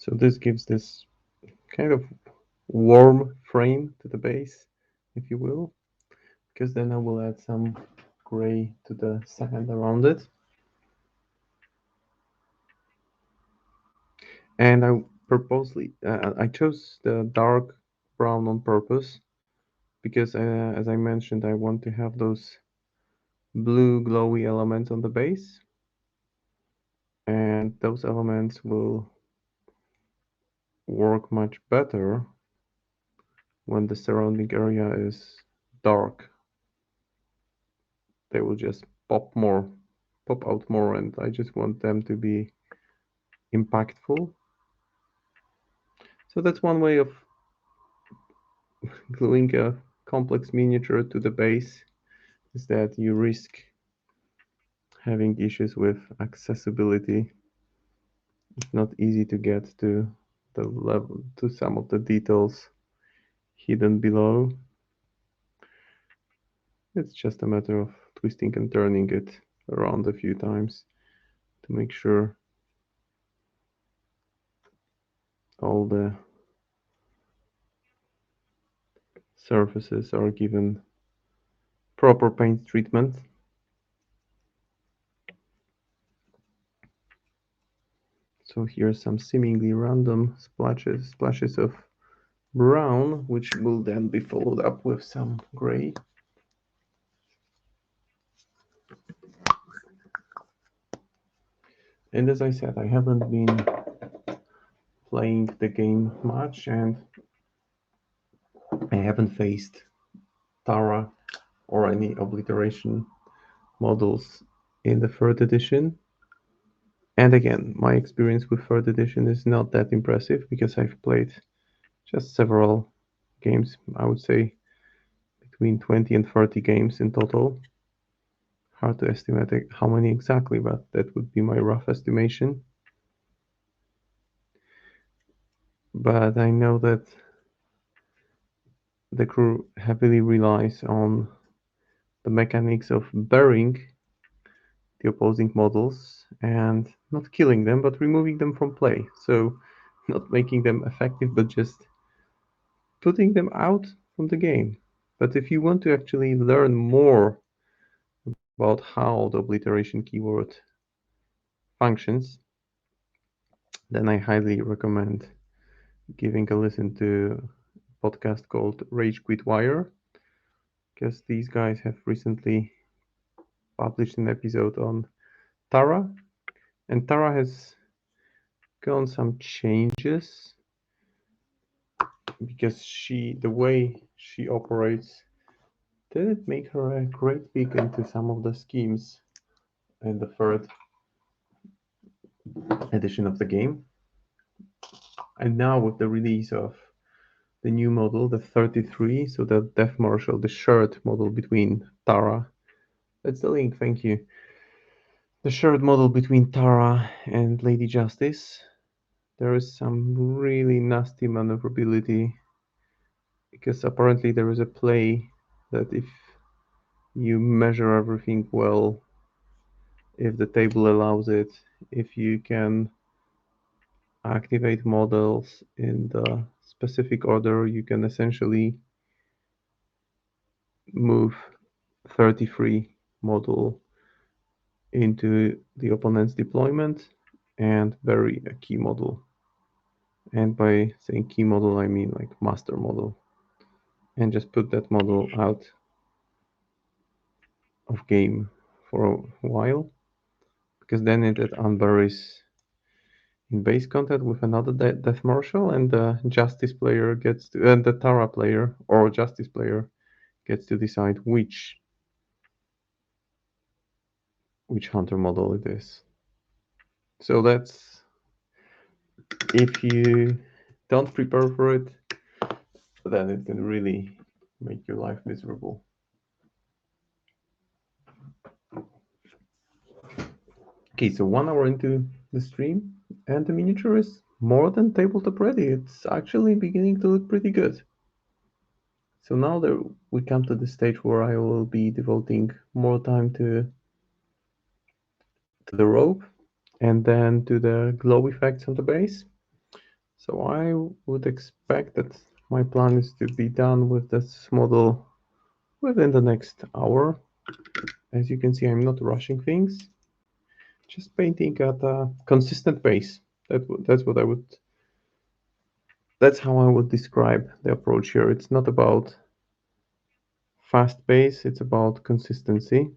So this gives this kind of warm frame to the base, if you will, because then I will add some gray to the sand around it. And I chose the dark brown on purpose because, as I mentioned, I want to have those blue glowy elements on the base, and those elements will work much better when the surrounding area is dark. They will just pop out more, and I just want them to be impactful. So that's one way of gluing a complex miniature to the base, is that you risk having issues with accessibility. It's not easy to get to the level, to some of the details hidden below. It's just a matter of twisting and turning it around a few times to make sure all the surfaces are given proper paint treatment. So here's some seemingly random splashes of brown, which will then be followed up with some gray. And as I said, I haven't been playing the game much, and I haven't faced Tara or any Obliteration models in the third edition. And again, my experience with third edition is not that impressive because I've played just several games, I would say between 20 and 30 games in total. Hard to estimate how many exactly, but that would be my rough estimation. But I know that the crew heavily relies on the mechanics of burying the opposing models and not killing them, but removing them from play. So, not making them effective, but just putting them out from the game. But if you want to actually learn more about how the obliteration keyword functions, then I highly recommend giving a listen to a podcast called Rage Quit Wire, because these guys have recently published an episode on Tara, and Tara has gone some changes because the way she operates didn't make her a great pick into some of the schemes in the third edition of the game. And now with the release of the new model, the 33, so the Death Marshal, the shared model between Tara. That's the link, thank you. The shared model between Tara and Lady Justice. There is some really nasty maneuverability because apparently there is a play that if you measure everything well, if the table allows it, if you can activate models in the specific order, you can essentially move 33 model into the opponent's deployment and bury a key model. And by saying key model, I mean like master model. And just put that model out of game for a while, because then it unburies in base contact with another Death Marshal, and the Justice player gets to, and the Tara player or Justice player gets to decide which Hunter model it is. So that's, if you don't prepare for it, then it can really make your life miserable. Okay, so 1 hour into the stream, and the miniature is more than tabletop ready. It's actually beginning to look pretty good. So now that we come to the stage where I will be devoting more time to the rope and then to the glow effects on the base. So I would expect that my plan is to be done with this model within the next hour. As you can see, I'm not rushing things, just painting at a consistent pace. That's what I would. That's how I would describe the approach here. It's not about fast pace, it's about consistency.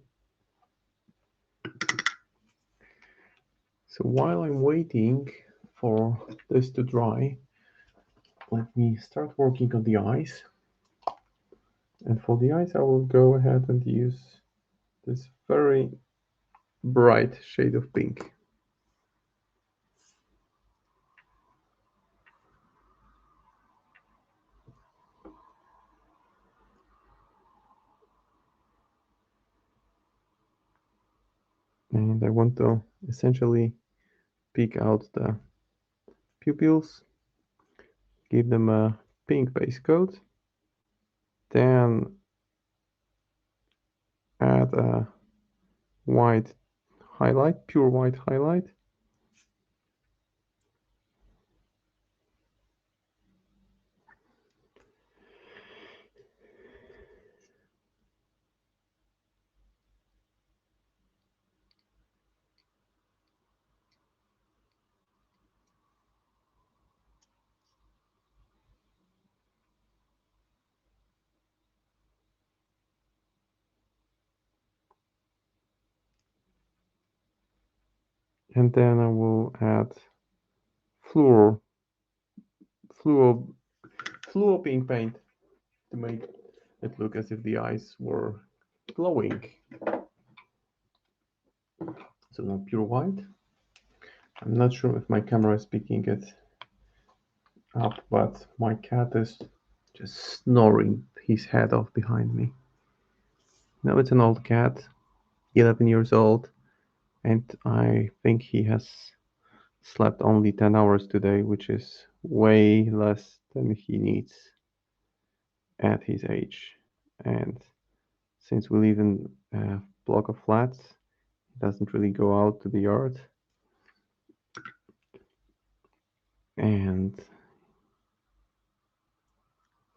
So while I'm waiting for this to dry, let me start working on the eyes. And for the eyes, I will go ahead and use this very bright shade of pink. And I want to essentially pick out the pupils, give them a pink base coat, then add a white highlight, pure white highlight. And then I will add fluor, fluo, fluo pink paint to make it look as if the eyes were glowing. So now pure white. I'm not sure if my camera is picking it up, but my cat is just snoring his head off behind me. Now it's an old cat, 11 years old, and I think he has slept only 10 hours today, which is way less than he needs at his age. And since we live in a block of flats, he doesn't really go out to the yard. And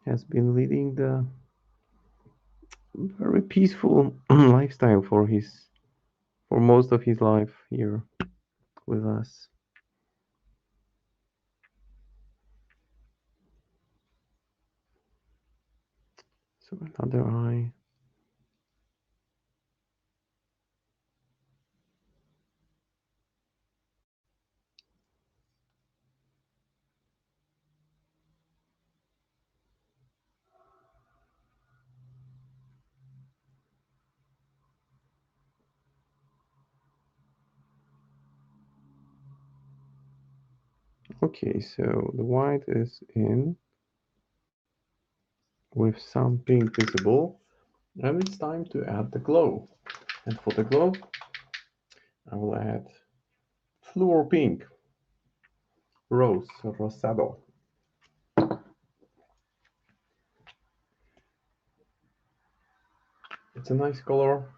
has been leading the very peaceful lifestyle for most of his life here with us. So another eye. Okay, so the white is in with some pink visible, and it's time to add the glow. And for the glow, I will add fluor pink, rose, rosado. It's a nice color,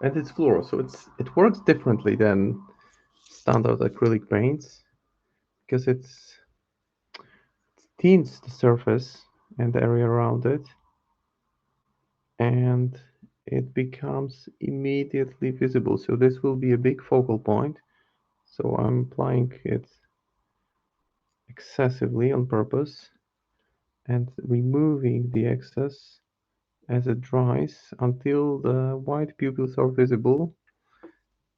and it's fluor, so it works differently than standard acrylic paints because it tints the surface and the area around it, and it becomes immediately visible. So this will be a big focal point. So I'm applying it excessively on purpose and removing the excess as it dries until the white pupils are visible.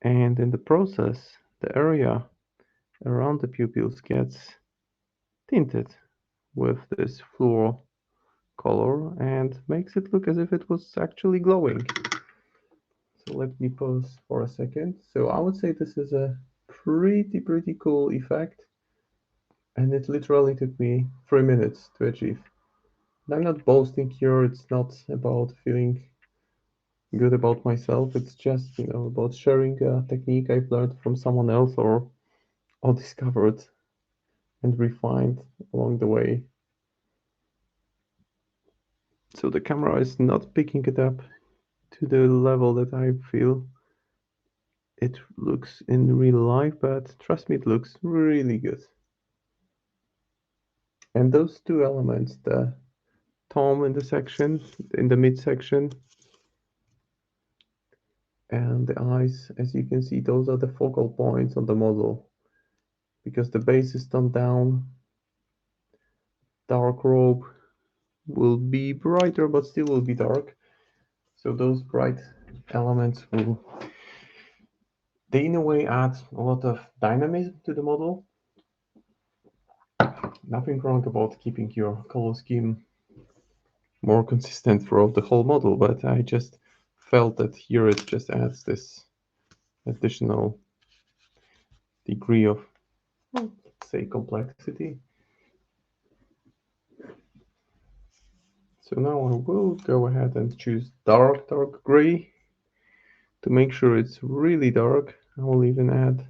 And in the process, the area around the pupils gets tinted with this fluor color and makes it look as if it was actually glowing. So let me pause for a second. So I would say this is a pretty cool effect, and it literally took me 3 minutes to achieve. And I'm not boasting here, it's not about feeling good about myself, it's just, about sharing a technique I've learned from someone else or discovered and refined along the way. So the camera is not picking it up to the level that I feel it looks in real life, but trust me, it looks really good. And those two elements, the tom in the section, in the midsection, and the eyes, as you can see, those are the focal points on the model. Because the base is toned down, dark robe will be brighter, but still will be dark. So those bright elements will, they in a way add a lot of dynamism to the model. Nothing wrong about keeping your color scheme more consistent throughout the whole model, but I just felt that here it just adds this additional degree of, well, say, complexity. So now I will go ahead and choose dark gray. To make sure it's really dark, I will even add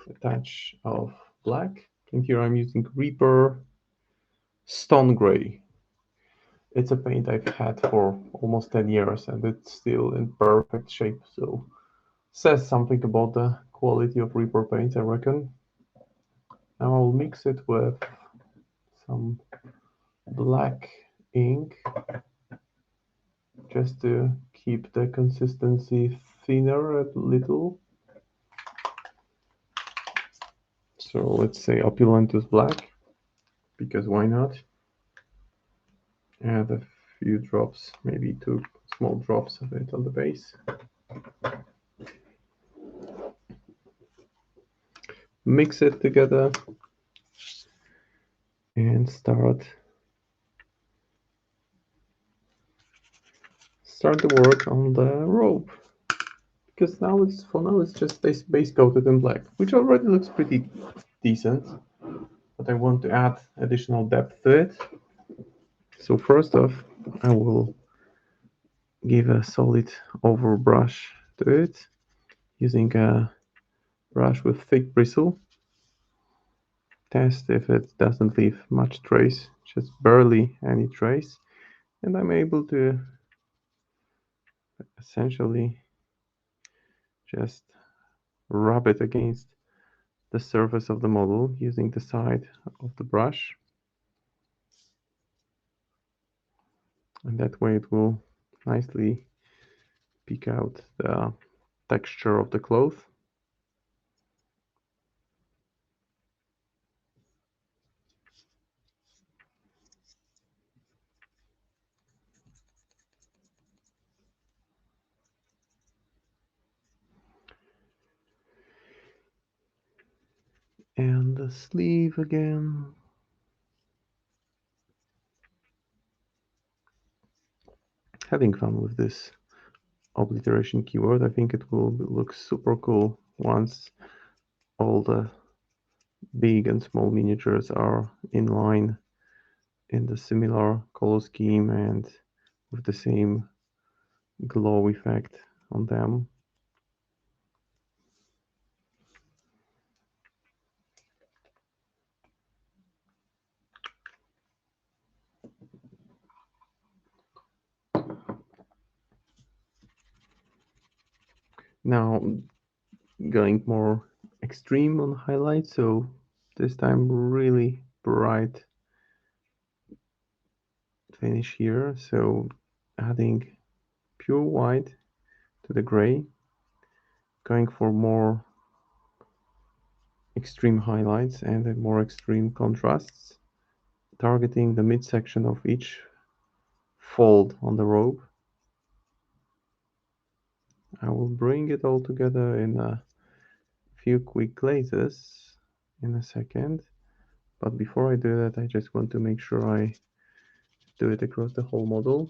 a touch of black. And here I'm using Reaper Stone Gray. It's a paint I've had for almost 10 years and it's still in perfect shape. So says something about the quality of Reaper paint, I reckon. Now I'll mix it with some black ink just to keep the consistency thinner a little. So let's say Opulentus black, because why not? Add a few drops, maybe 2 small drops of it on the base. Mix it together and start the work on the rope. Because for now it's just base coated in black, which already looks pretty decent. But I want to add additional depth to it. So first off, I will give a solid overbrush to it using a brush with thick bristle. Test if it doesn't leave much trace, just barely any trace, and I'm able to essentially just rub it against the surface of the model using the side of the brush, and that way it will nicely pick out the texture of the cloth. And the sleeve again. Having fun with this obliteration keyword. I think it will look super cool once all the big and small miniatures are in line in the similar color scheme and with the same glow effect on them. Now going more extreme on highlights, so this time really bright finish here. So adding pure white to the gray, going for more extreme highlights and more extreme contrasts, targeting the midsection of each fold on the robe. I will bring it all together in a few quick glazes in a second, but before I do that, I just want to make sure I do it across the whole model.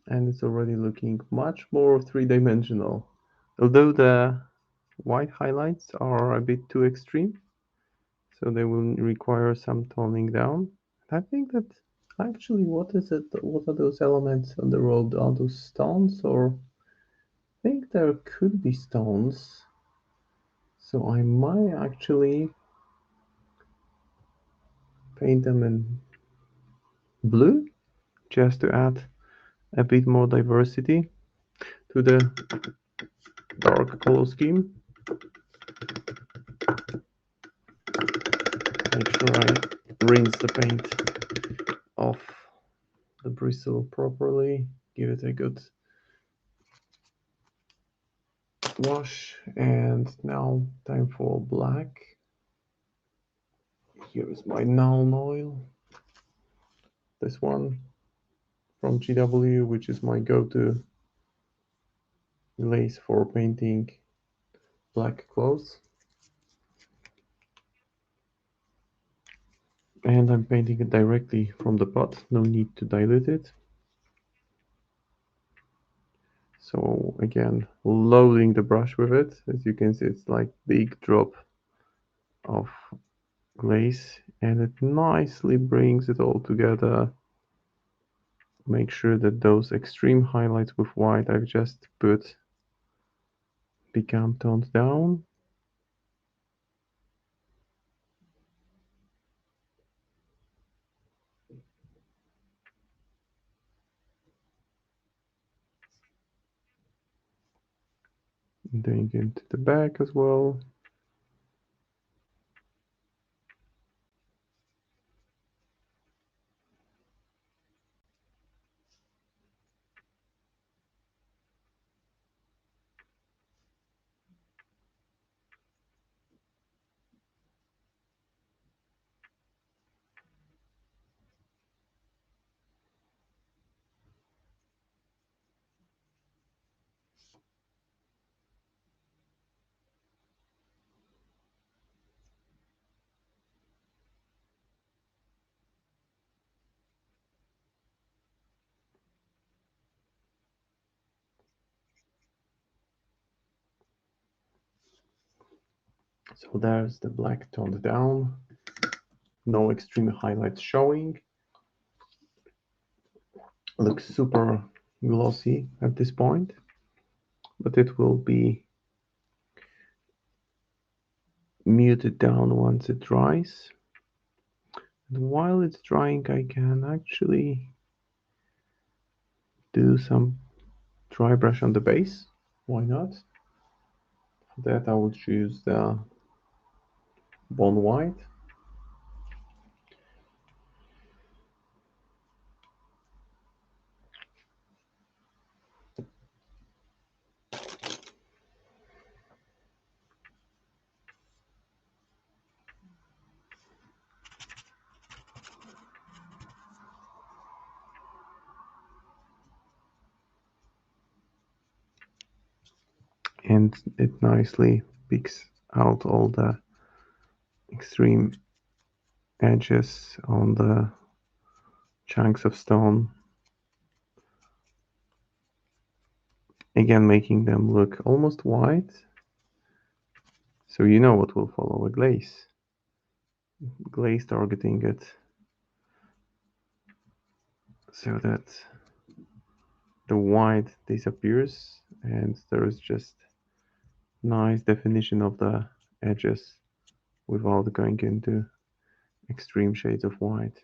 And it's already looking much more three-dimensional. Although the white highlights are a bit too extreme, so they will require some toning down. I think that actually, what is it? What are those elements on the road? Are those stones or? I think there could be stones. So I might actually paint them in blue just to add a bit more diversity to the dark color scheme. Make sure I rinse the paint off the bristle properly. Give it a good wash. And now time for black. Here is my Nuln oil. This one from GW, which is my go-to glaze for painting black clothes. And I'm painting it directly from the pot, no need to dilute it. So again, loading the brush with it. As you can see, it's like big drop of glaze, and it nicely brings it all together. Make sure that those extreme highlights with white I've just put become toned down. Doing into the back as well. So there's the black toned down. No extreme highlights showing. Looks super glossy at this point, but it will be muted down once it dries. And while it's drying, I can actually do some dry brush on the base. Why not? For that, I will choose the Bone White. and it nicely picks out all the extreme edges on the chunks of stone, again making them look almost white. So you know what will follow: a glaze. Glaze targeting it so that the white disappears and there is just nice definition of the edges without going into extreme shades of white.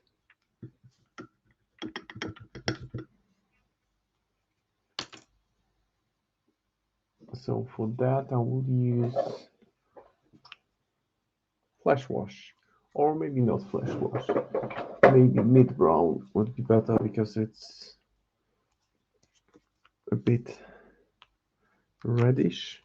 So for that I will use flash wash, or maybe not flash wash. Maybe mid brown would be better because it's a bit reddish.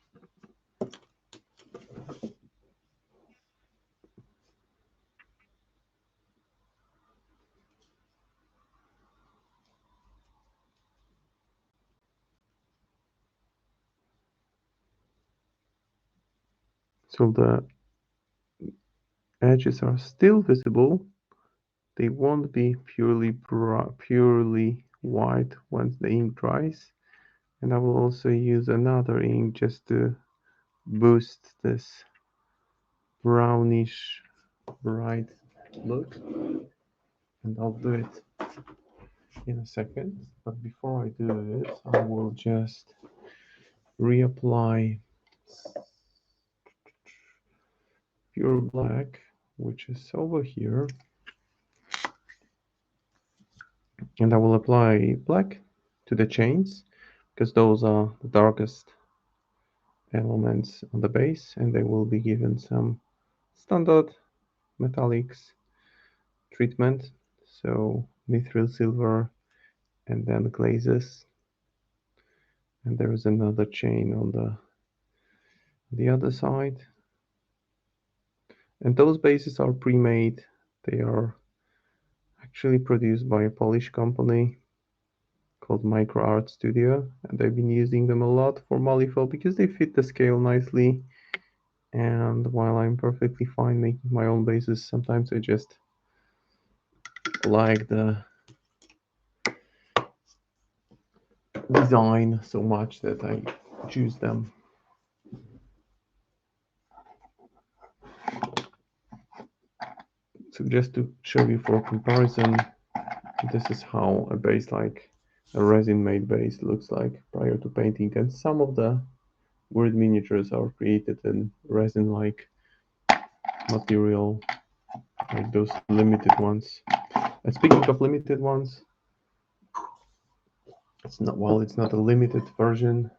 So the edges are still visible. They won't be purely white once the ink dries. And I will also use another ink just to boost this brownish bright look. And I'll do it in a second. But before I do it, I will just reapply pure black, which is over here. And I will apply black to the chains because those are the darkest elements on the base, and they will be given some standard metallics treatment. So mithril silver and then glazes. And there is another chain on the other side. And those bases are pre-made. They are actually produced by a Polish company called Micro Art Studio, and I've been using them a lot for Malifaux because they fit the scale nicely. And while I'm perfectly fine making my own bases, sometimes I just like the design so much that I choose them. So just to show you for comparison, this is how a base like a resin-made base looks like prior to painting, and some of the weird miniatures are created in resin-like material, like those limited ones. And speaking of limited ones, it's not a limited version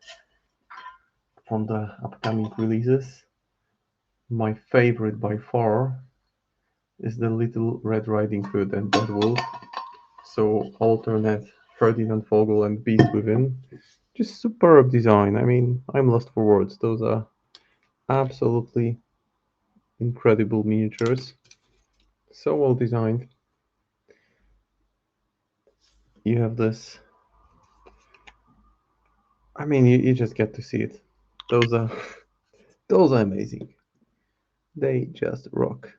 from the upcoming releases. My favorite by far is the Little Red Riding Hood and Dead Wolf. So alternate Ferdinand Vogel and Beast Within. Just superb design. I mean, I'm lost for words. Those are absolutely incredible miniatures. So well designed. You have this. I mean, you just get to see it. Those are those are amazing. They just rock.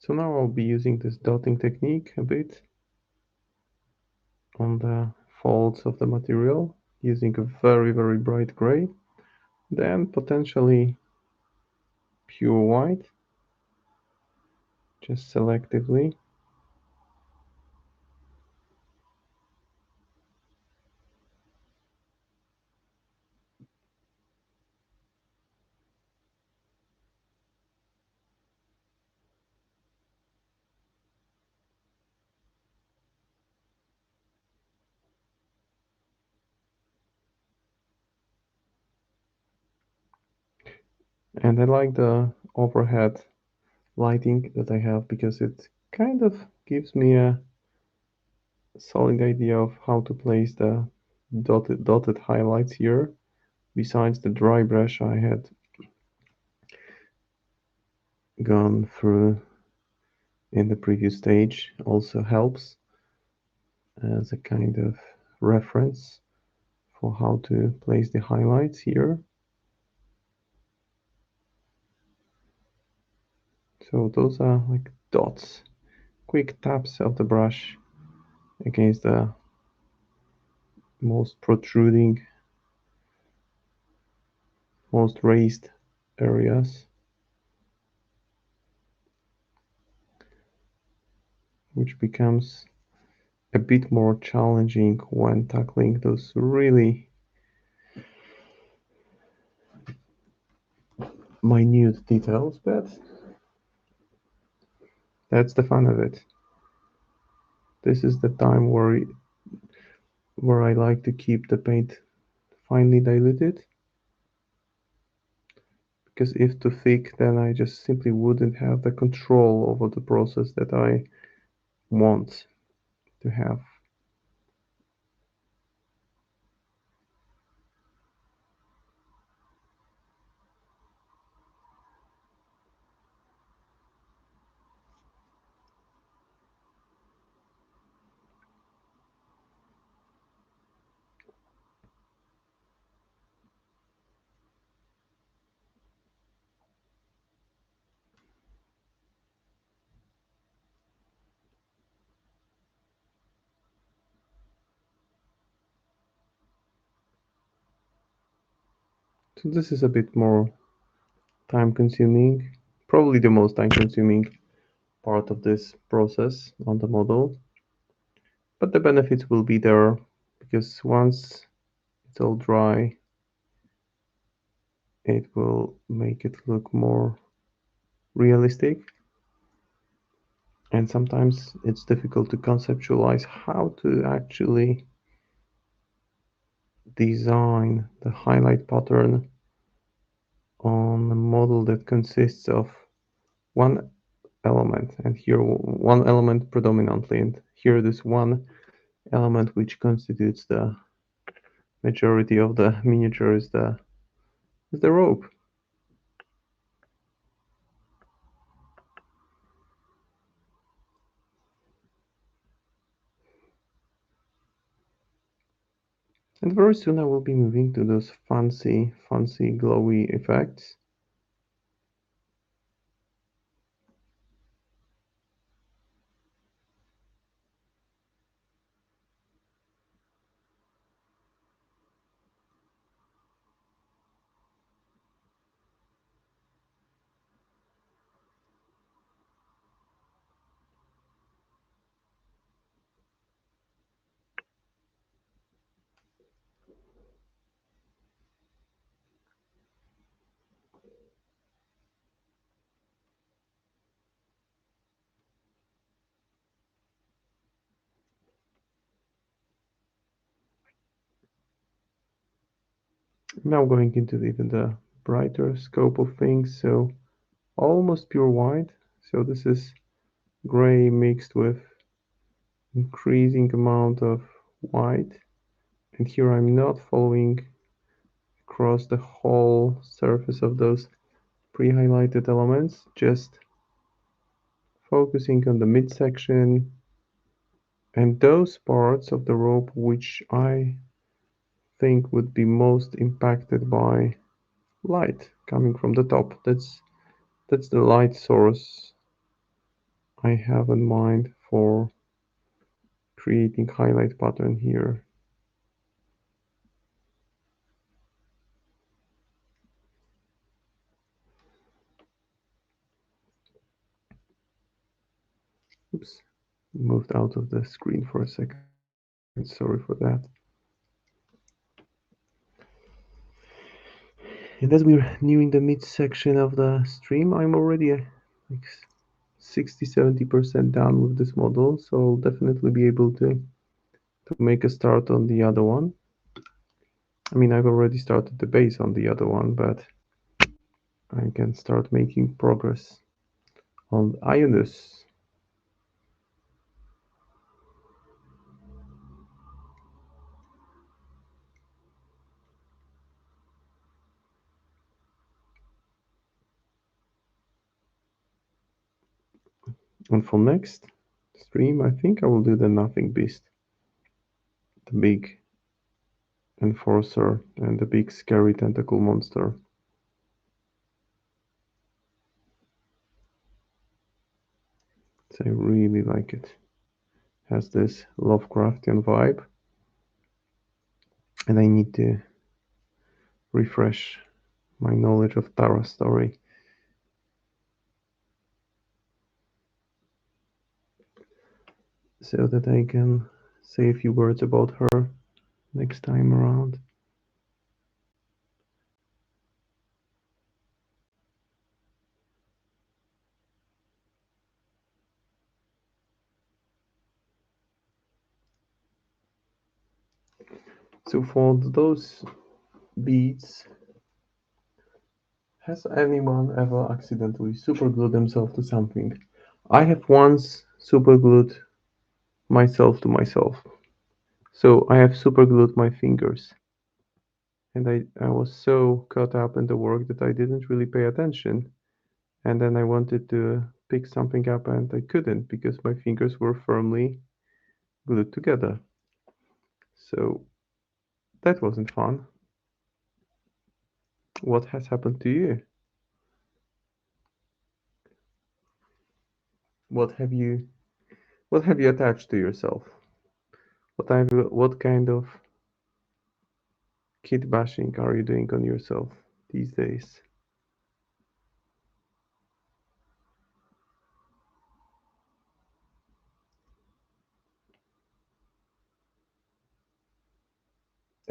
So now I'll be using this dotting technique a bit on the folds of the material using a very bright gray, then potentially pure white, just selectively. And I like the overhead lighting that I have because it kind of gives me a solid idea of how to place the dotted highlights here. Besides the dry brush, I had gone through in the previous stage also helps as a kind of reference for how to place the highlights here. So those are like dots, quick taps of the brush against the most protruding, most raised areas, which becomes a bit more challenging when tackling those really minute details, but that's the fun of it. This is the time where I like to keep the paint finely diluted, because if too thick, then I just simply wouldn't have the control over the process that I want to have. So this is a bit more time consuming, probably the most time consuming part of this process on the model, but the benefits will be there because once it's all dry, it will make it look more realistic. And sometimes it's difficult to conceptualize how to actually design the highlight pattern on a model that consists of one element, and here one element predominantly, and here this one element which constitutes the majority of the miniature is the rope. And very soon I will be moving to those fancy glowy effects. Now going into even the brighter scope of things, so almost pure white. So this is gray mixed with increasing amount of white. And here I'm not following across the whole surface of those pre-highlighted elements, just focusing on the midsection and those parts of the rope which I think would be most impacted by light coming from the top. That's the light source I have in mind for creating highlight pattern here. Oops, moved out of the screen for a second. Sorry for that. And as we're nearing the midsection of the stream, I'm already like 60-70% done with this model, so I'll definitely be able to make a start on the other one. I mean, I've already started the base on the other one, but I can start making progress on Ionus. And for next stream, I think I will do the Nothing Beast, the big enforcer and the big scary tentacle monster. So I really like it. Has this Lovecraftian vibe, and I need to refresh my knowledge of Tara's story so that I can say a few words about her next time around. So for those beats, has anyone ever accidentally superglued themselves to something? I have once superglued myself to myself. So I have superglued my fingers. And I was so caught up in the work that I didn't really pay attention. And then I wanted to pick something up and I couldn't because my fingers were firmly glued together. So that wasn't fun. What has happened to you? What have you what have you attached to yourself? What kind of kid bashing are you doing on yourself these days?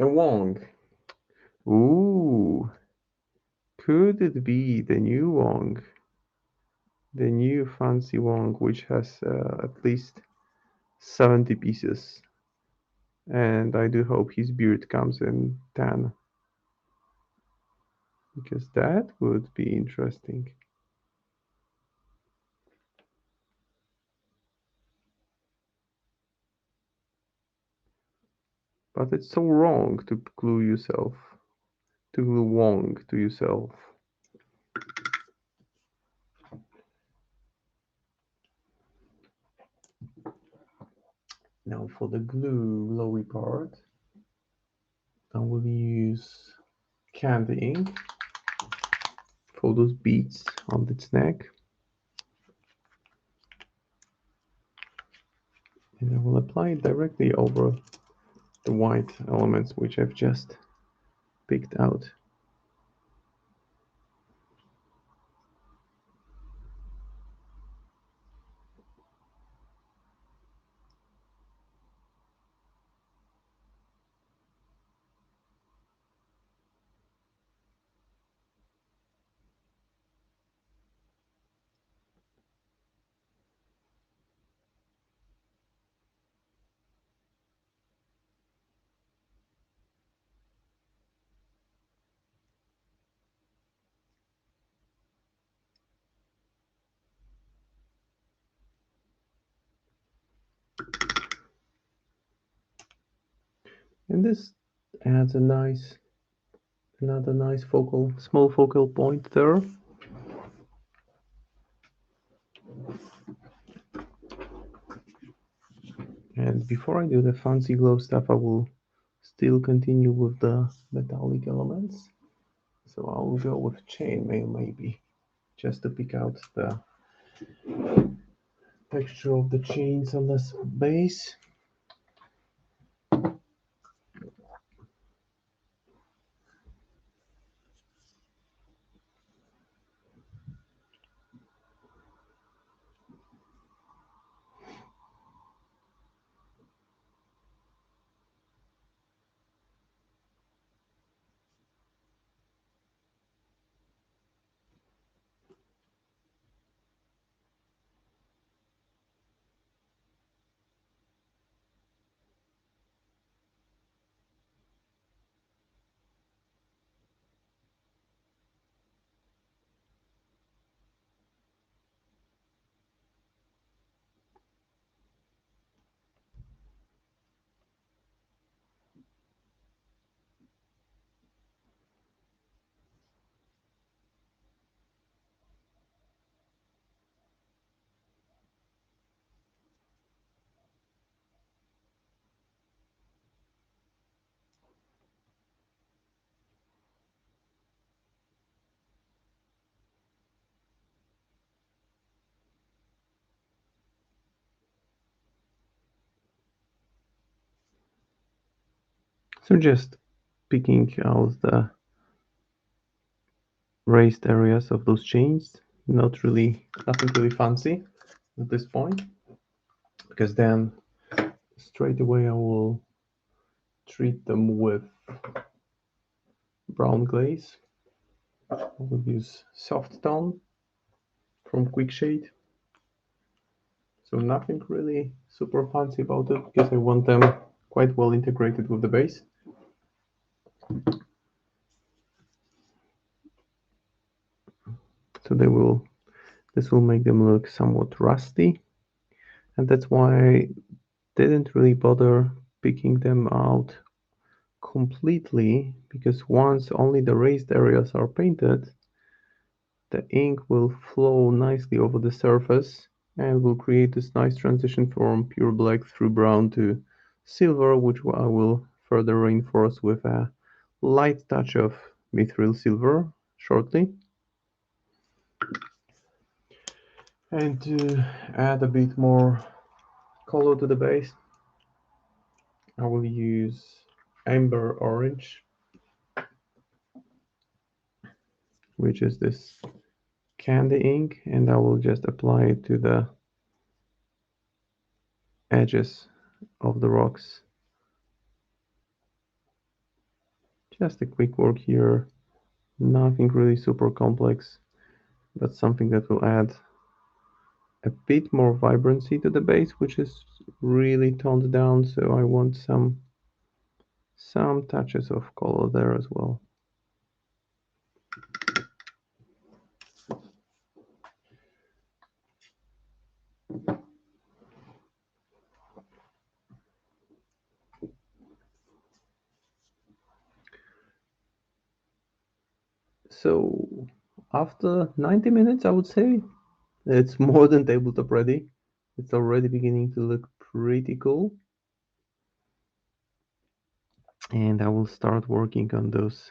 A Wong. Ooh, could it be the new Wong? The new fancy Wong, which has at least 70 pieces. And I do hope his beard comes in tan, because that would be interesting. But it's so wrong to glue yourself, to glue Wong to yourself. Now for the glowy part, I will use candy ink for those beads on its neck. And I will apply it directly over the white elements which I've just picked out. And this adds another nice small focal point there. And before I do the fancy glow stuff, I will still continue with the metallic elements. So I will go with chainmail maybe, just to pick out the texture of the chains on this base. So just picking out the raised areas of those chains, nothing really fancy at this point, because then straight away I will treat them with brown glaze. I will use soft tone from Quick Shade. So nothing really super fancy about it, because I want them quite well integrated with the base. So this will make them look somewhat rusty, and that's why I didn't really bother picking them out completely, because once only the raised areas are painted, the ink will flow nicely over the surface and will create this nice transition from pure black through brown to silver, which I will further reinforce with a light touch of mithril silver shortly. And to add a bit more color to the base, I will use amber orange, which is this candy ink, and I will just apply it to the edges of the rocks. Just a quick work here, nothing really super complex, but something that will add a bit more vibrancy to the base, which is really toned down, so I want some touches of color there as well. So after 90 minutes, I would say it's more than tabletop ready. It's already beginning to look pretty cool. And I will start working on those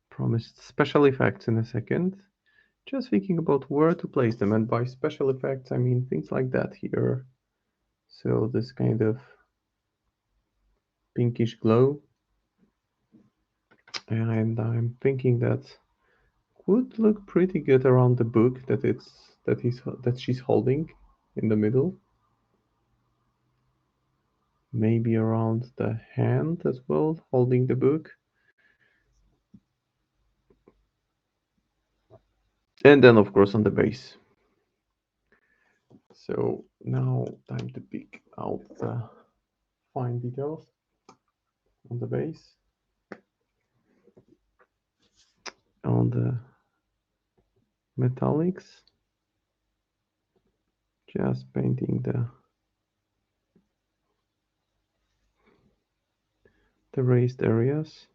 promised special effects in a second. Just thinking about where to place them, and by special effects I mean things like that here. So this kind of pinkish glow, and I'm thinking that would look pretty good around the book that she's holding in the middle. Maybe around the hand as well, holding the book. And then of course on the base. So now time to pick out the fine details on the base, on the metallics, just painting the raised areas.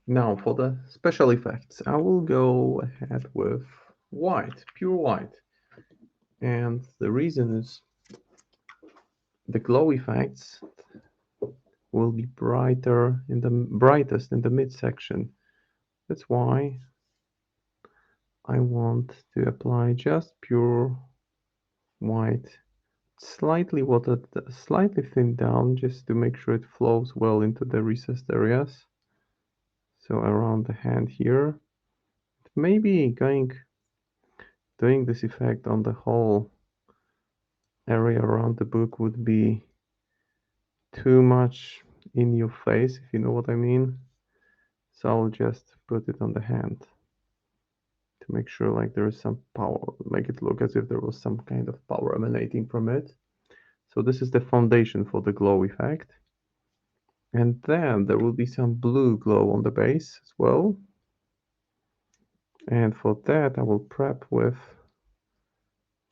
Now for the special effects, I will go ahead with white, pure white. And the reason is the glow effects will be brightest in the midsection. That's why I want to apply just pure white, slightly watered, slightly thinned down, just to make sure it flows well into the recessed areas. So around the hand here, maybe doing this effect on the whole area around the book would be too much in your face, if you know what I mean. So I'll just put it on the hand to make sure like there is some power, make it look as if there was some kind of power emanating from it. So this is the foundation for the glow effect. And then there will be some blue glow on the base as well. And for that I will prep with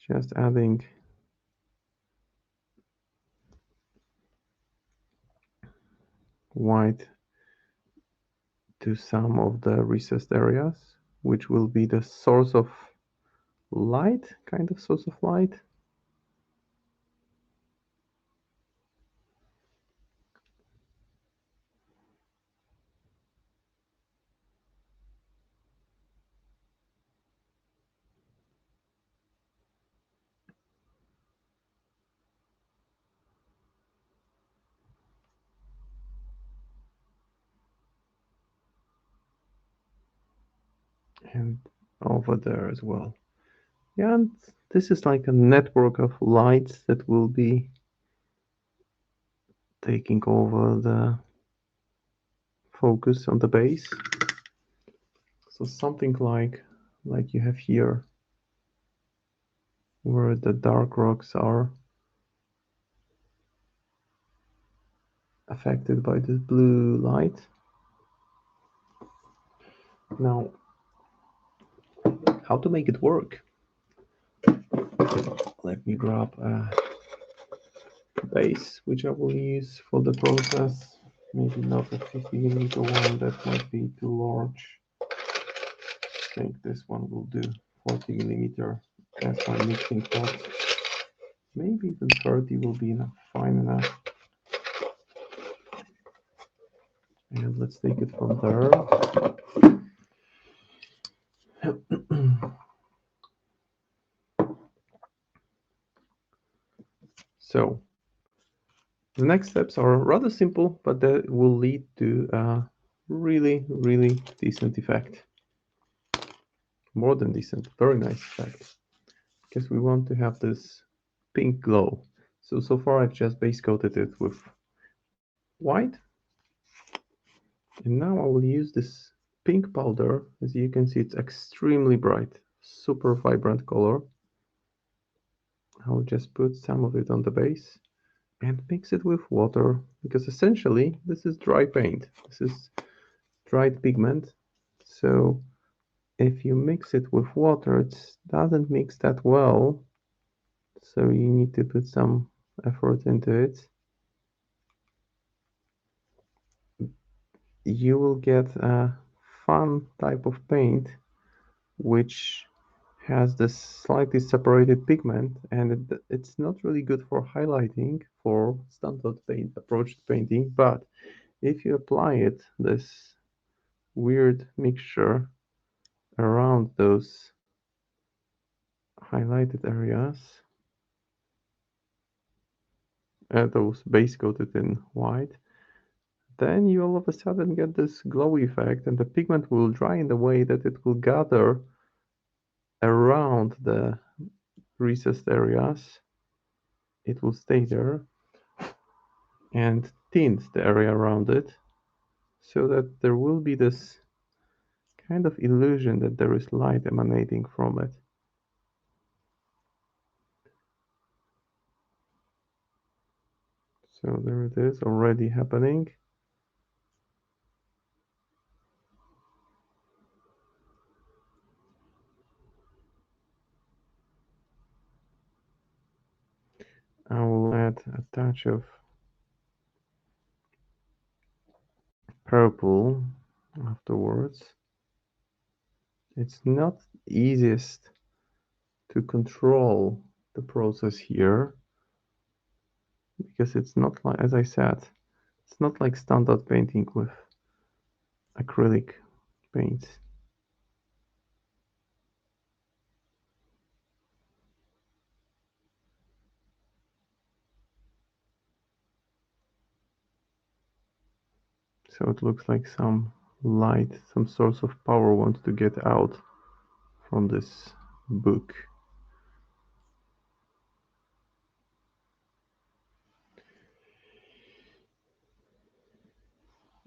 just adding white to some of the recessed areas, which will be the source of light, kind of source of light. And over there as well. Yeah, and this is like a network of lights that will be taking over the focus on the base. So something like you have here, where the dark rocks are affected by this blue light. Now, how to make it work? Let me grab a base, which I will use for the process. Maybe not a 50mm one, that might be too large. I think this one will do, 40mm as my mixing pot. Maybe even 30 will be enough, fine enough. And let's take it from there. So the next steps are rather simple, but that will lead to a really, really decent effect. More than decent, very nice effect. Because we want to have this pink glow. So far I've just base coated it with white. And now I will use this pink powder. As you can see, it's extremely bright, super vibrant color. I'll just put some of it on the base and mix it with water, because essentially this is dry paint. This is dried pigment. So if you mix it with water, it doesn't mix that well. So you need to put some effort into it. You will get a fun type of paint which has this slightly separated pigment, and it's not really good for highlighting for standard paint approach to painting. But if you apply it, this weird mixture around those highlighted areas, those base coated in white, then you all of a sudden get this glowy effect, and the pigment will dry in the way that it will gather around the recessed areas. It will stay there and tint the area around it, so that there will be this kind of illusion that there is light emanating from it. So there it is, already happening. I will add a touch of purple afterwards. It's not easiest to control the process here, because it's not like, as I said, it's not like standard painting with acrylic paints. So it looks like some light, some source of power wants to get out from this book.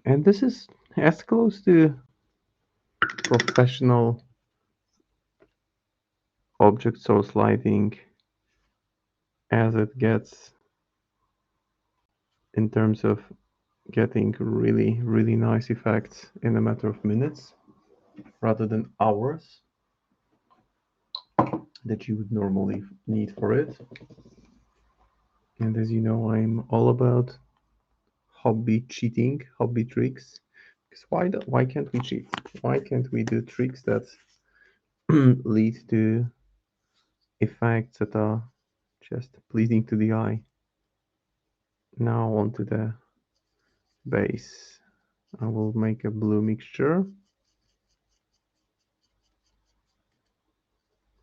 And this is as close to professional object source lighting as it gets in terms of getting really, really nice effects in a matter of minutes rather than hours that you would normally need for it. And as you know, I'm all about hobby cheating, hobby tricks. Because why can't we cheat? Why can't we do tricks that lead to effects that are just pleasing to the eye? Now onto the base. I will make a blue mixture.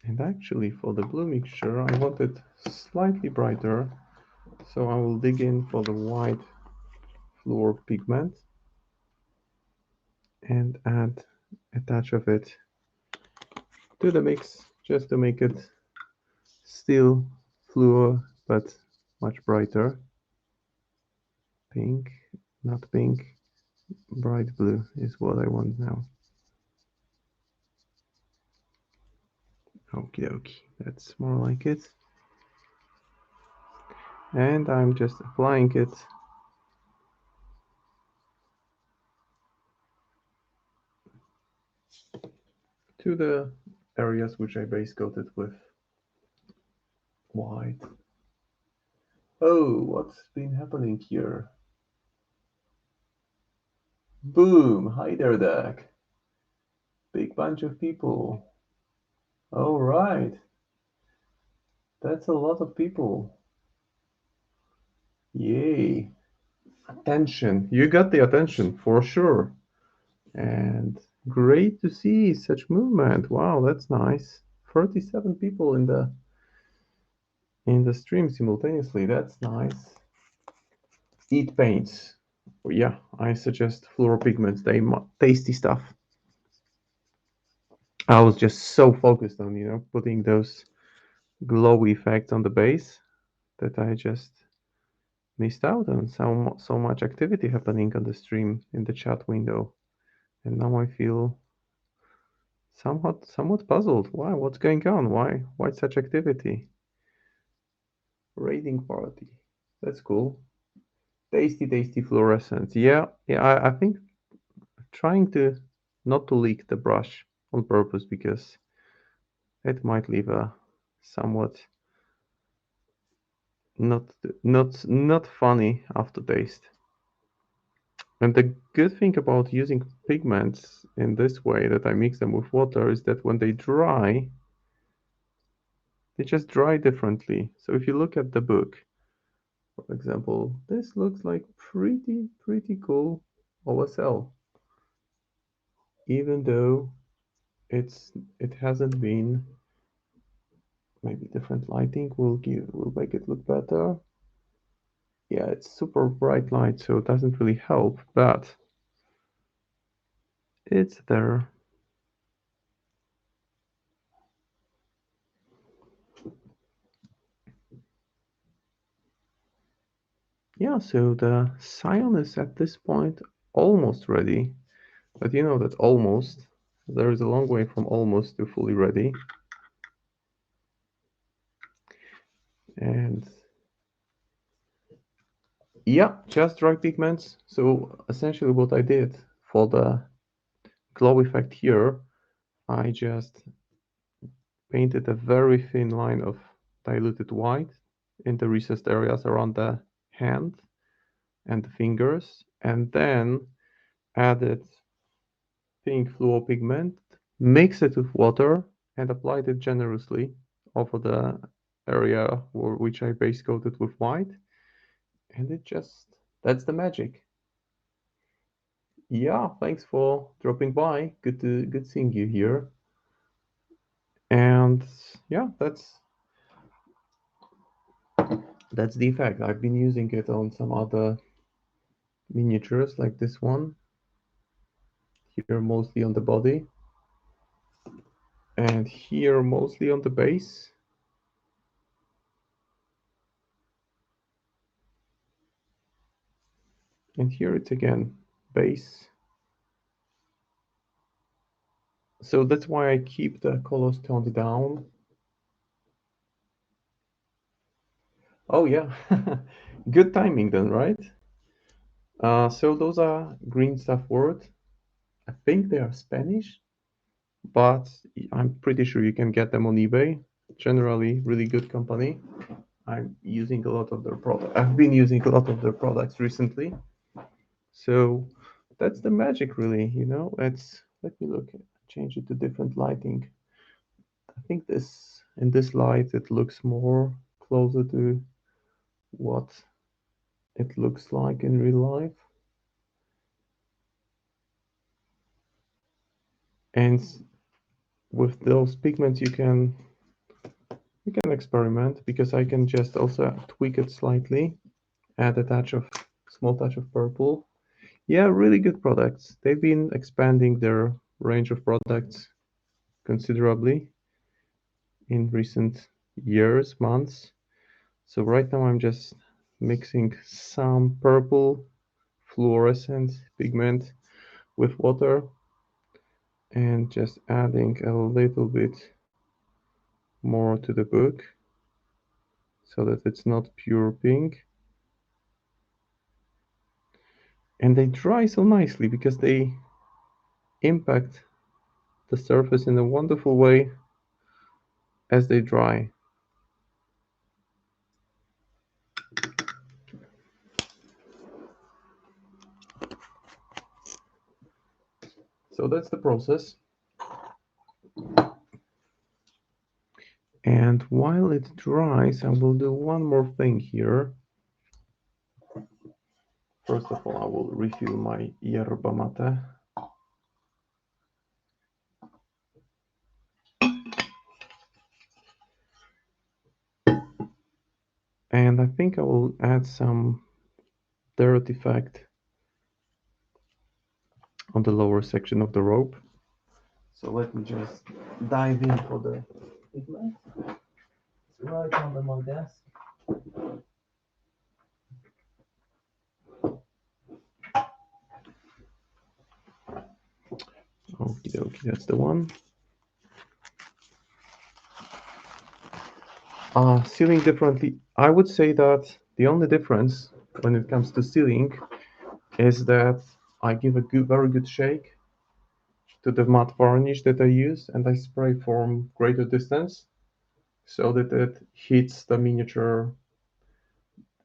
And actually for the blue mixture, I want it slightly brighter. So I will dig in for the white fluor pigment and add a touch of it to the mix just to make it still fluor but much brighter. Pink, not pink, bright blue is what I want now. Okie dokie, that's more like it. And I'm just applying it to the areas which I base coated with white. Oh, what's been happening here? Boom! Hi there, Dak. Big bunch of people. All right. That's a lot of people. Yay. Attention. You got the attention for sure. And great to see such movement. Wow, that's nice. 37 people in the stream simultaneously. That's nice. Eat paints. Yeah, I suggest fluoropigments. They tasty stuff. I was just so focused on, putting those glow effects on the base that I just missed out on so much activity happening on the stream in the chat window. And now I feel somewhat puzzled. Why? What's going on? Why such activity? Raiding party. That's cool. Tasty fluorescence. Yeah. I think trying to not to leak the brush on purpose because it might leave a somewhat not funny aftertaste. And the good thing about using pigments in this way that I mix them with water is that when they dry, they just dry differently. So if you look at the book, for example, this looks like pretty cool OSL, even though it hasn't been. Maybe different lighting will make it look better. Yeah, it's super bright light, so it doesn't really help, but it's there. Yeah, so the cyan is at this point almost ready, but you know that almost, there is a long way from almost to fully ready. And yeah, just dry pigments. So essentially what I did for the glow effect here, I just painted a very thin line of diluted white in the recessed areas around the hand and the fingers, and then added pink fluo pigment, mixed it with water, and applied it generously over the area which I base coated with white. And that's the magic. Yeah, thanks for dropping by. Good seeing you here. And yeah, that's the effect. I've been using it on some other miniatures like this one. Here mostly on the body. And here mostly on the base. And here it's again base. So that's why I keep the colors toned down. Oh yeah, good timing then, right? So those are green stuff word. I think they are Spanish, but I'm pretty sure you can get them on eBay. Generally, really good company. I'm using a lot of their product. I've been using a lot of their products recently. So that's the magic, really. Let me look, change it to different lighting. I think this in this light it looks more closer to what it looks like in real life. And with those pigments you can experiment, because I can just also tweak it slightly, add a small touch of purple. Yeah, really good products. They've been expanding their range of products considerably in recent years, months. So right now I'm just mixing some purple fluorescent pigment with water and just adding a little bit more to the book so that it's not pure pink. And they dry so nicely because they impact the surface in a wonderful way as they dry. So that's the process. And while it dries, I will do one more thing here. First of all, I will refill my yerba mate. And I think I will add some dirt effect on the lower section of the rope. So let me just dive in for the pigment. It's right under my desk. Okie dokie, that's the one. Sealing differently. I would say that the only difference when it comes to sealing is that I give a very good shake to the matte varnish that I use, and I spray from greater distance so that it hits the miniature.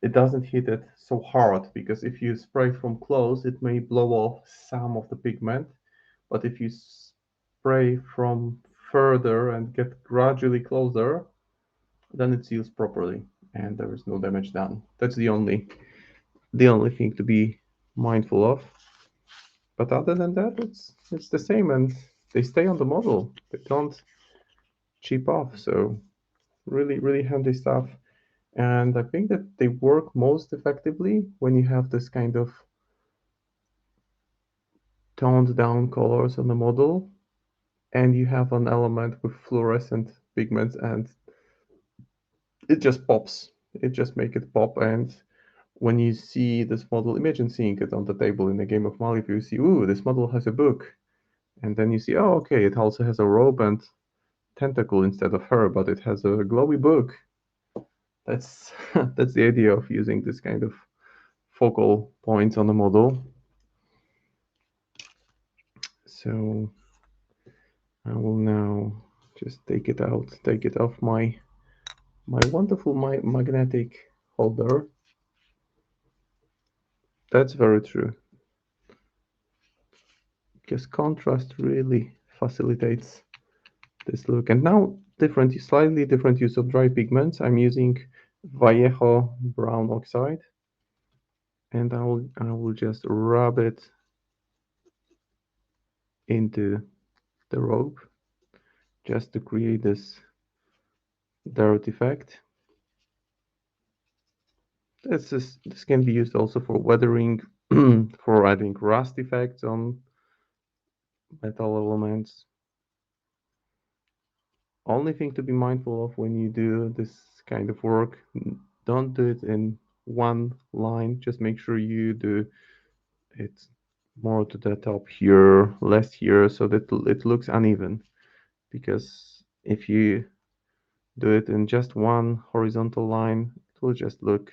It doesn't hit it so hard, because if you spray from close, it may blow off some of the pigment. But if you spray from further and get gradually closer, then it seals properly and there is no damage done. That's the only thing to be mindful of. But other than that, it's the same, and they stay on the model. They don't chip off. So really, really handy stuff. And I think that they work most effectively when you have this kind of toned down colors on the model, and you have an element with fluorescent pigments, and it just pops. It just make it pop. And when you see this model, imagine seeing it on the table in a game of Malif. You see, ooh, this model has a book, and then you see, oh, okay, it also has a robe and tentacle instead of her, but it has a glowy book. That's that's the idea of using this kind of focal points on the model. So I will now just take it out, take it off my wonderful magnetic holder. That's very true, because contrast really facilitates this look. And now slightly different use of dry pigments. I'm using Vallejo brown oxide, and I will just rub it into the rope just to create this dirt effect. This can be used also for weathering, for adding rust effects on metal elements. Only thing to be mindful of when you do this kind of work, don't do it in one line. Just make sure you do it more to the top here, less here, so that it looks uneven. Because if you do it in just one horizontal line, it will just look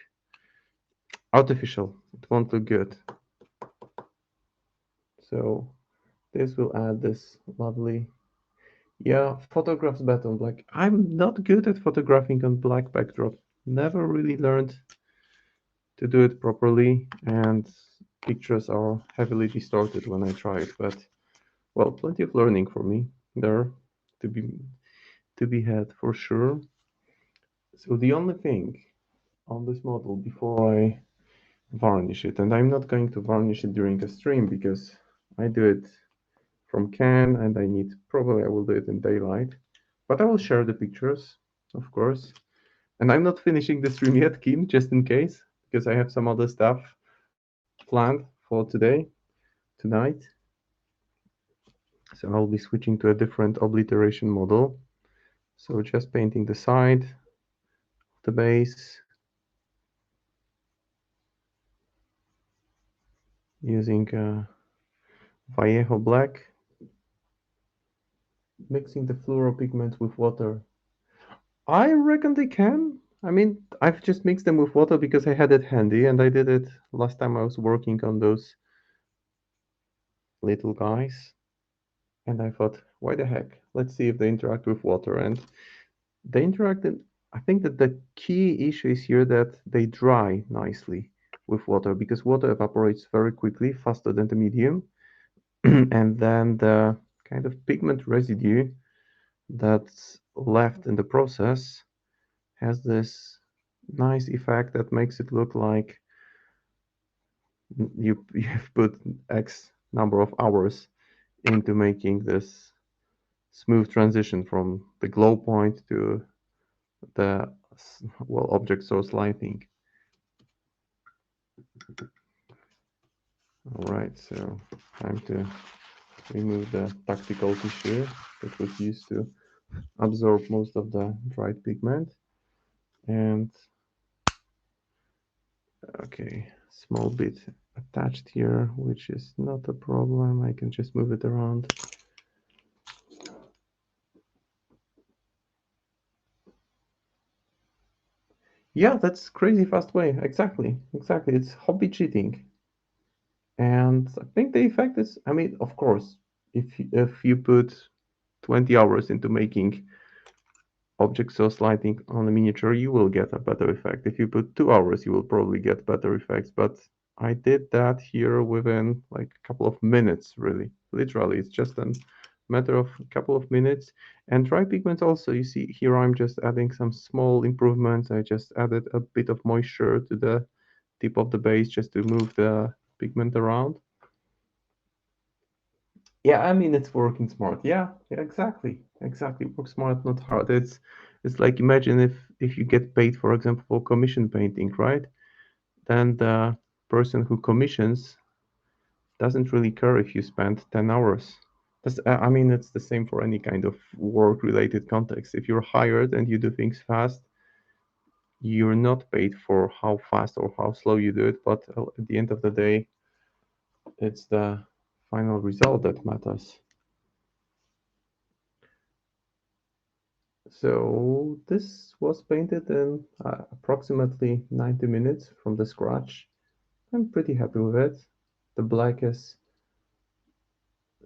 artificial. It won't look good. So this will add this lovely. Yeah, photographs better on black. I'm not good at photographing on black backdrop. Never really learned to do it properly, and pictures are heavily distorted when I try it, but well, plenty of learning for me there to be to be had for sure. So the only thing on this model before I varnish it, and I'm not going to varnish it during a stream because I do it from can and I need probably I will do it in daylight, but I will share the pictures, of course. And I'm not finishing the stream yet, Kim, just in case, because I have some other stuff planned for today, tonight. So I'll be switching to a different obliteration model. So just painting the side of the base using Vallejo black, mixing the fluoro pigment with water. I reckon they can. I mean, I've just mixed them with water because I had it handy, and I did it last time I was working on those little guys. And I thought, why the heck? Let's see if they interact with water. And they interacted. I think that the key issue is here that they dry nicely with water because water evaporates very quickly, faster than the medium. And then the kind of pigment residue that's left in the process has this nice effect that makes it look like you've put X number of hours into making this smooth transition from the glow point to the well object source lighting. All right, so time to remove the tactical tissue that was used to absorb most of the dried pigment. And okay, small bit attached here, which is not a problem. I can just move it around. Yeah, that's crazy fast way. Exactly, exactly. It's hobby cheating. And I think the effect is, I mean, of course, if you put 20 hours into making object source lighting on a miniature, you will get a better effect. If you put 2 hours, you will probably get better effects. But I did that here within like a couple of minutes, really. Literally, it's just a matter of a couple of minutes. And dry pigments also, you see here I'm just adding some small improvements. I just added a bit of moisture to the tip of the base just to move the pigment around. Yeah, I mean it's working smart. Yeah, yeah, exactly, exactly. Work smart, not hard. It's like imagine if you get paid, for example, for commission painting, right? Then the person who commissions doesn't really care if you spend 10 hours. I mean, it's the same for any kind of work-related context. If you're hired and you do things fast, you're not paid for how fast or how slow you do it, but at the end of the day, it's the final result that matters. So this was painted in approximately 90 minutes from the scratch. I'm pretty happy with it. The black is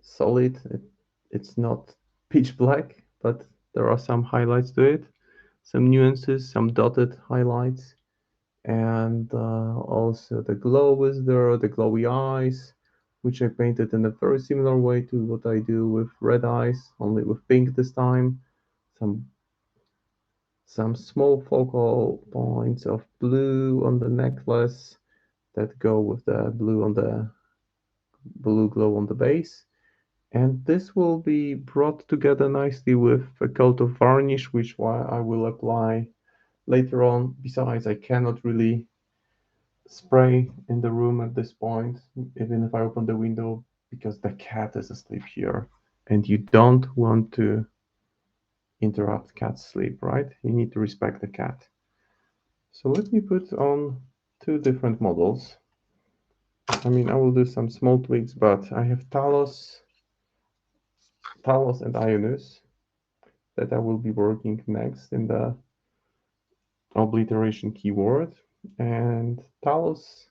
solid. It's not pitch black, but there are some highlights to it, some nuances, some dotted highlights, and also the glow is there, the glowy eyes, which I painted in a very similar way to what I do with red eyes, only with pink this time. Some some small focal points of blue on the necklace that go with the blue glow on the base. And this will be brought together nicely with a coat of varnish, which I will apply later on. Besides, I cannot really spray in the room at this point, even if I open the window, because the cat is asleep here. And you don't want to interrupt cat's sleep, right? You need to respect the cat. So let me put on two different models. I mean, I will do some small tweaks, but I have Talos and Ionus that I will be working next in the obliteration keyword. And Talos,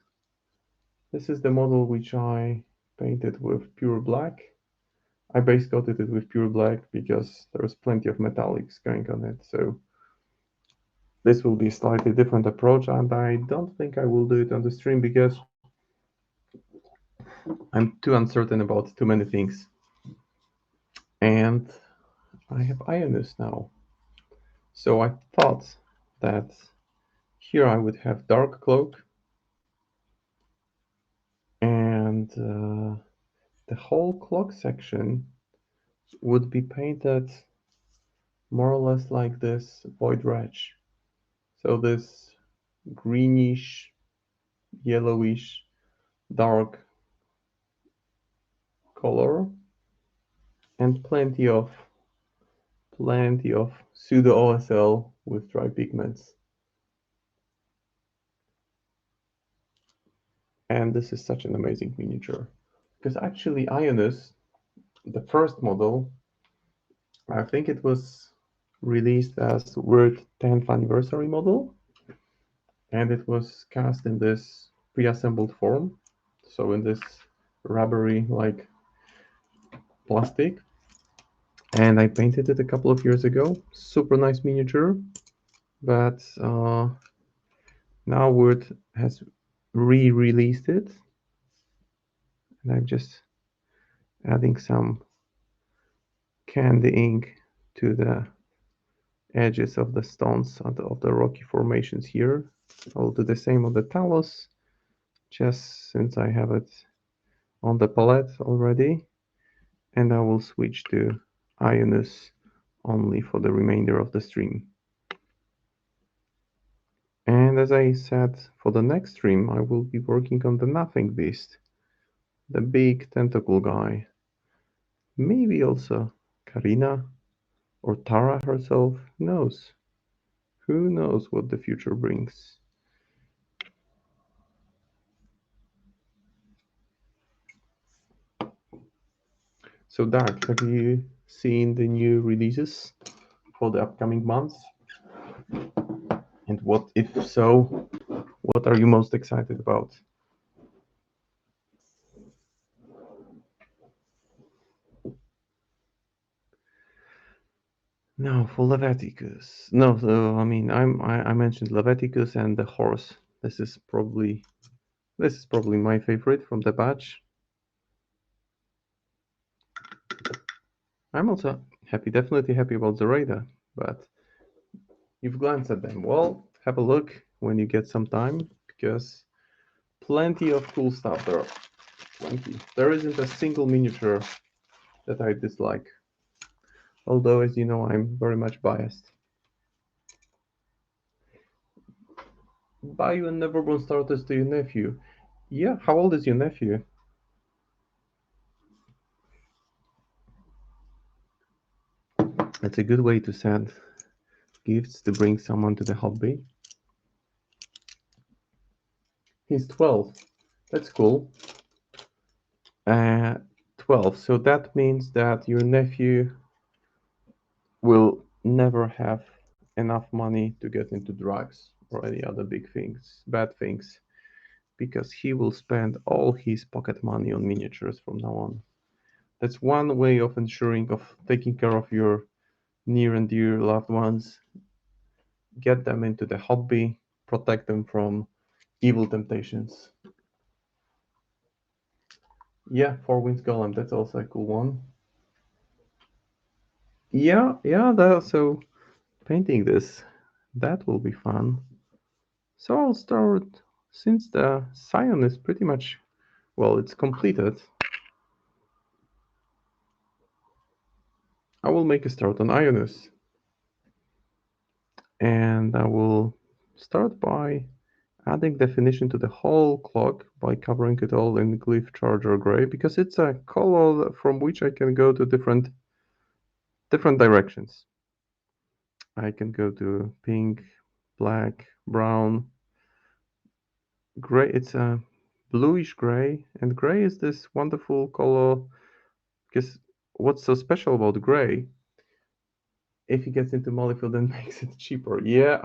this is the model which I painted with pure black. I base coated it with pure black because there's plenty of metallics going on it. So this will be a slightly different approach, and I don't think I will do it on the stream because I'm too uncertain about too many things. And I have Ionus now. So I thought that here I would have Dark Cloak and the whole clock section would be painted more or less like this Void Wretch. So this greenish, yellowish, dark color and plenty of pseudo OSL with dry pigments. And this is such an amazing miniature. Because actually Ionus, the first model, I think it was released as World 10th anniversary model, and it was cast in this pre-assembled form, so in this rubbery like plastic. And I painted it a couple of years ago. Super nice miniature, but now Word has re-released it, and I'm just adding some candy ink to the edges of the stones of the rocky formations here. I'll do the same on the talus, just since I have it on the palette already, and I will switch to Ionus only for the remainder of the stream. And as I said, for the next stream I will be working on the Nothing Beast, the big tentacle guy. Maybe also Karina or Tara herself, who knows? Who knows what the future brings? So Dark, have you seen the new releases for the upcoming months? And what, if so, what are you most excited about? No, for Leviticus. No, so I mean, I mentioned Leviticus and the horse. This is probably my favorite from the batch. I'm also happy, definitely happy about the radar, but you've glanced at them. Well, have a look when you get some time, because plenty of cool stuff there. Plenty. There isn't a single miniature that I dislike. Although, as you know, I'm very much biased. Buy you a Neverborn starters to your nephew. Yeah, how old is your nephew? That's a good way to send gifts to bring someone to the hobby. He's 12. That's cool. 12. So that means that your nephew will never have enough money to get into drugs or any other big things, bad things, because he will spend all his pocket money on miniatures from now on. That's one way of ensuring of taking care of your near and dear loved ones. Get them into the hobby, protect them from evil temptations. Yeah, Four Winds Golem, that's also a cool one. Yeah, so painting this, that will be fun. So I'll start, since the Scion is pretty much, well, it's completed. I will make a start on Ionus. And I will start by adding definition to the whole clock by covering it all in Glyph Charger Gray, because it's a color from which I can go to different directions. I can go to pink, black, brown, gray. It's a bluish gray, and gray is this wonderful color because what's so special about gray? If it gets into molecule, then makes it cheaper. Yeah.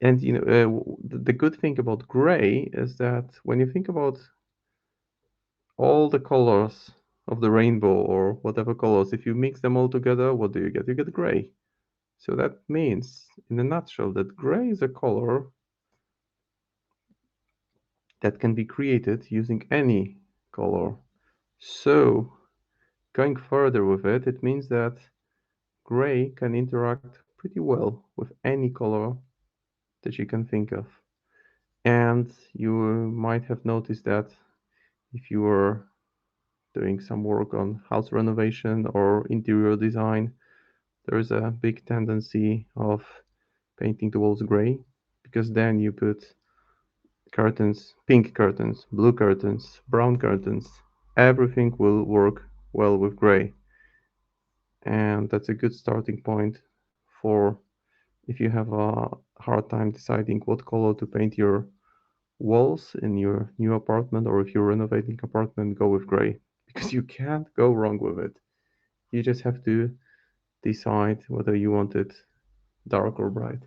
And you know, the good thing about gray is that when you think about all the colors of the rainbow or whatever colors, if you mix them all together, what do you get? You get gray. So that means, in a nutshell, that gray is a color that can be created using any color. So, going further with it, it means that gray can interact pretty well with any color that you can think of. And you might have noticed that if you were doing some work on house renovation or interior design, there is a big tendency of painting the walls gray because then you put curtains, pink curtains, blue curtains, brown curtains. Everything will work well with gray. And that's a good starting point for if you have a hard time deciding what color to paint your walls in your new apartment, or if you're renovating apartment, go with gray because you can't go wrong with it. You just have to decide whether you want it dark or bright.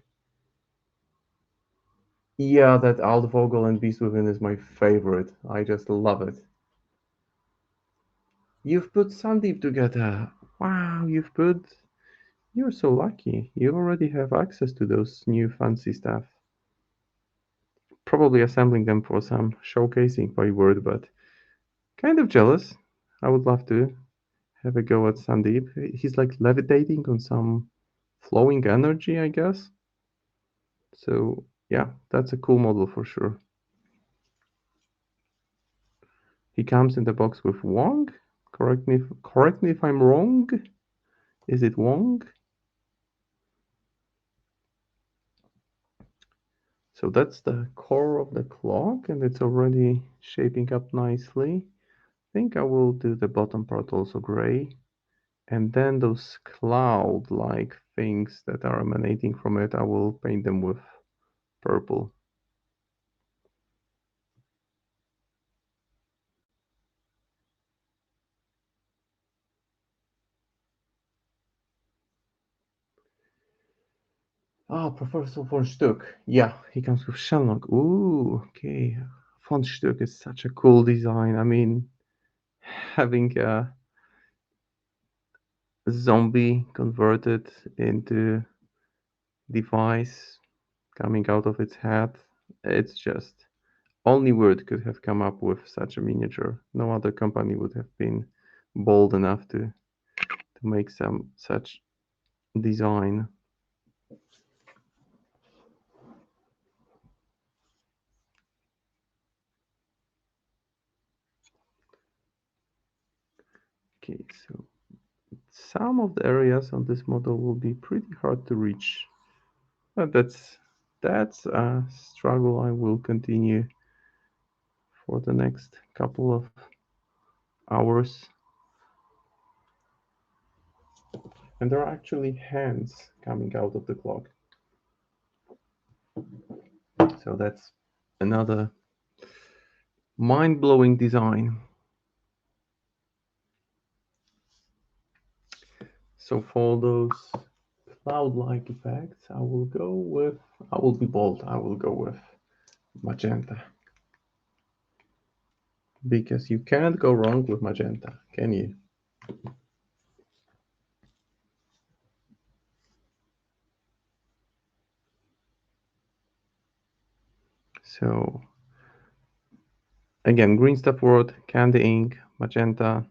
Yeah, that Alt Vogel and Beast Within is my favorite. I just love it. You've put Sandeep together. Wow, you're so lucky. You already have access to those new fancy stuff. Probably assembling them for some showcasing by word, but kind of jealous. I would love to have a go at Sandeep. He's like levitating on some flowing energy, I guess. So yeah, that's a cool model for sure. He comes in the box with Wong. Correct me if I'm wrong. Is it Wong? So that's the core of the clock, and it's already shaping up nicely. I think I will do the bottom part also gray. And then those cloud-like things that are emanating from it, I will paint them with purple. Ah, Professor von Stuck. Yeah, he comes with Shenlong. Ooh, okay. Von Stuck is such a cool design. I mean, having a zombie converted into device coming out of its head, it's just only Word could have come up with such a miniature. No other company would have been bold enough to make some such design. Okay, so some of the areas on this model will be pretty hard to reach. But that's a struggle I will continue for the next couple of hours. And there are actually hands coming out of the clock. So that's another mind-blowing design. So for those cloud-like effects, I will be bold, I will go with magenta. Because you can't go wrong with magenta, can you? So again, green stuff word, candy ink, magenta,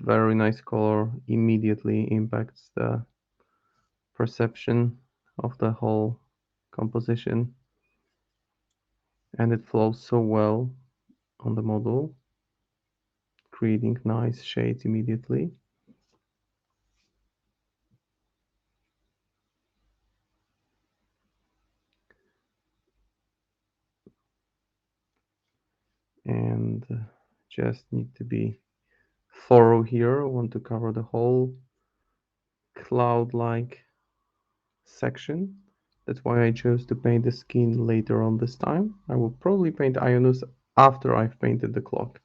very nice color, immediately impacts the perception of the whole composition, and it flows so well on the model, creating nice shades immediately. And just need to be thorough here. I want to cover the whole cloud-like section. That's why I chose to paint the skin later on this time. I will probably paint Ionus after I've painted the clock.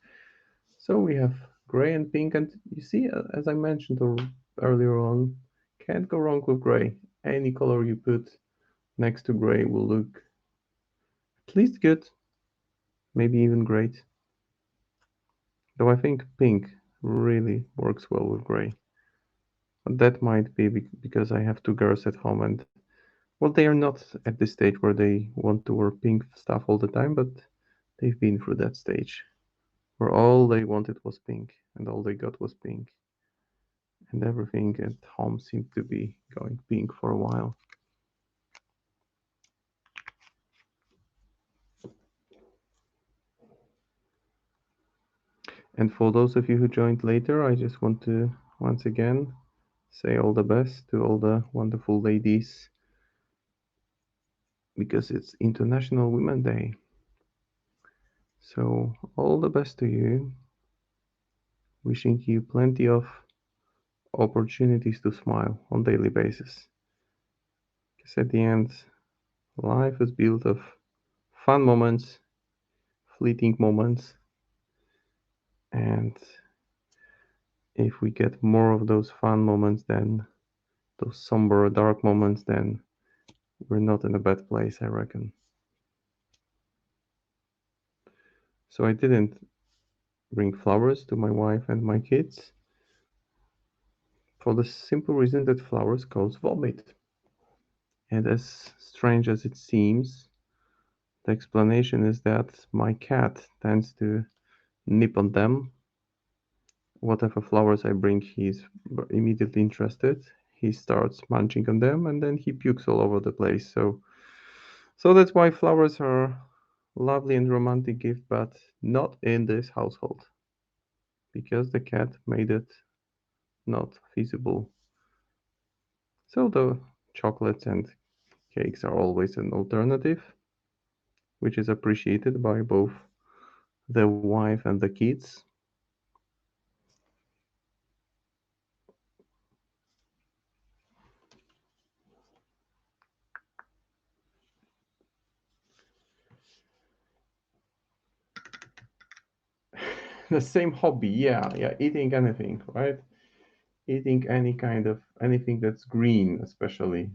So we have gray and pink, and you see, as I mentioned earlier on, can't go wrong with gray. Any color you put next to gray will look at least good, maybe even great. Though I think pink really works well with gray. But that might be because I have two girls at home and Well, they are not at the stage where they want to wear pink stuff all the time, but they've been through that stage where all they wanted was pink and all they got was pink. And everything at home seemed to be going pink for a while. And for those of you who joined later, I just want to once again say all the best to all the wonderful ladies because it's International Women's Day. So, all the best to you. Wishing you plenty of opportunities to smile on daily basis. Because at the end, life is built of fun moments, fleeting moments, and if we get more of those fun moments than those somber, dark moments, then we're not in a bad place, I reckon. So I didn't bring flowers to my wife and my kids for the simple reason that flowers cause vomit. And as strange as it seems, the explanation is that my cat tends to nip on them. Whatever flowers I bring, he's immediately interested. He starts munching on them and then he pukes all over the place. So that's why flowers are lovely and romantic gift, but not in this household because the cat made it not feasible. So the chocolates and cakes are always an alternative, which is appreciated by both the wife and the kids. The same hobby, yeah, eating anything, right? Eating any kind of anything that's green, especially.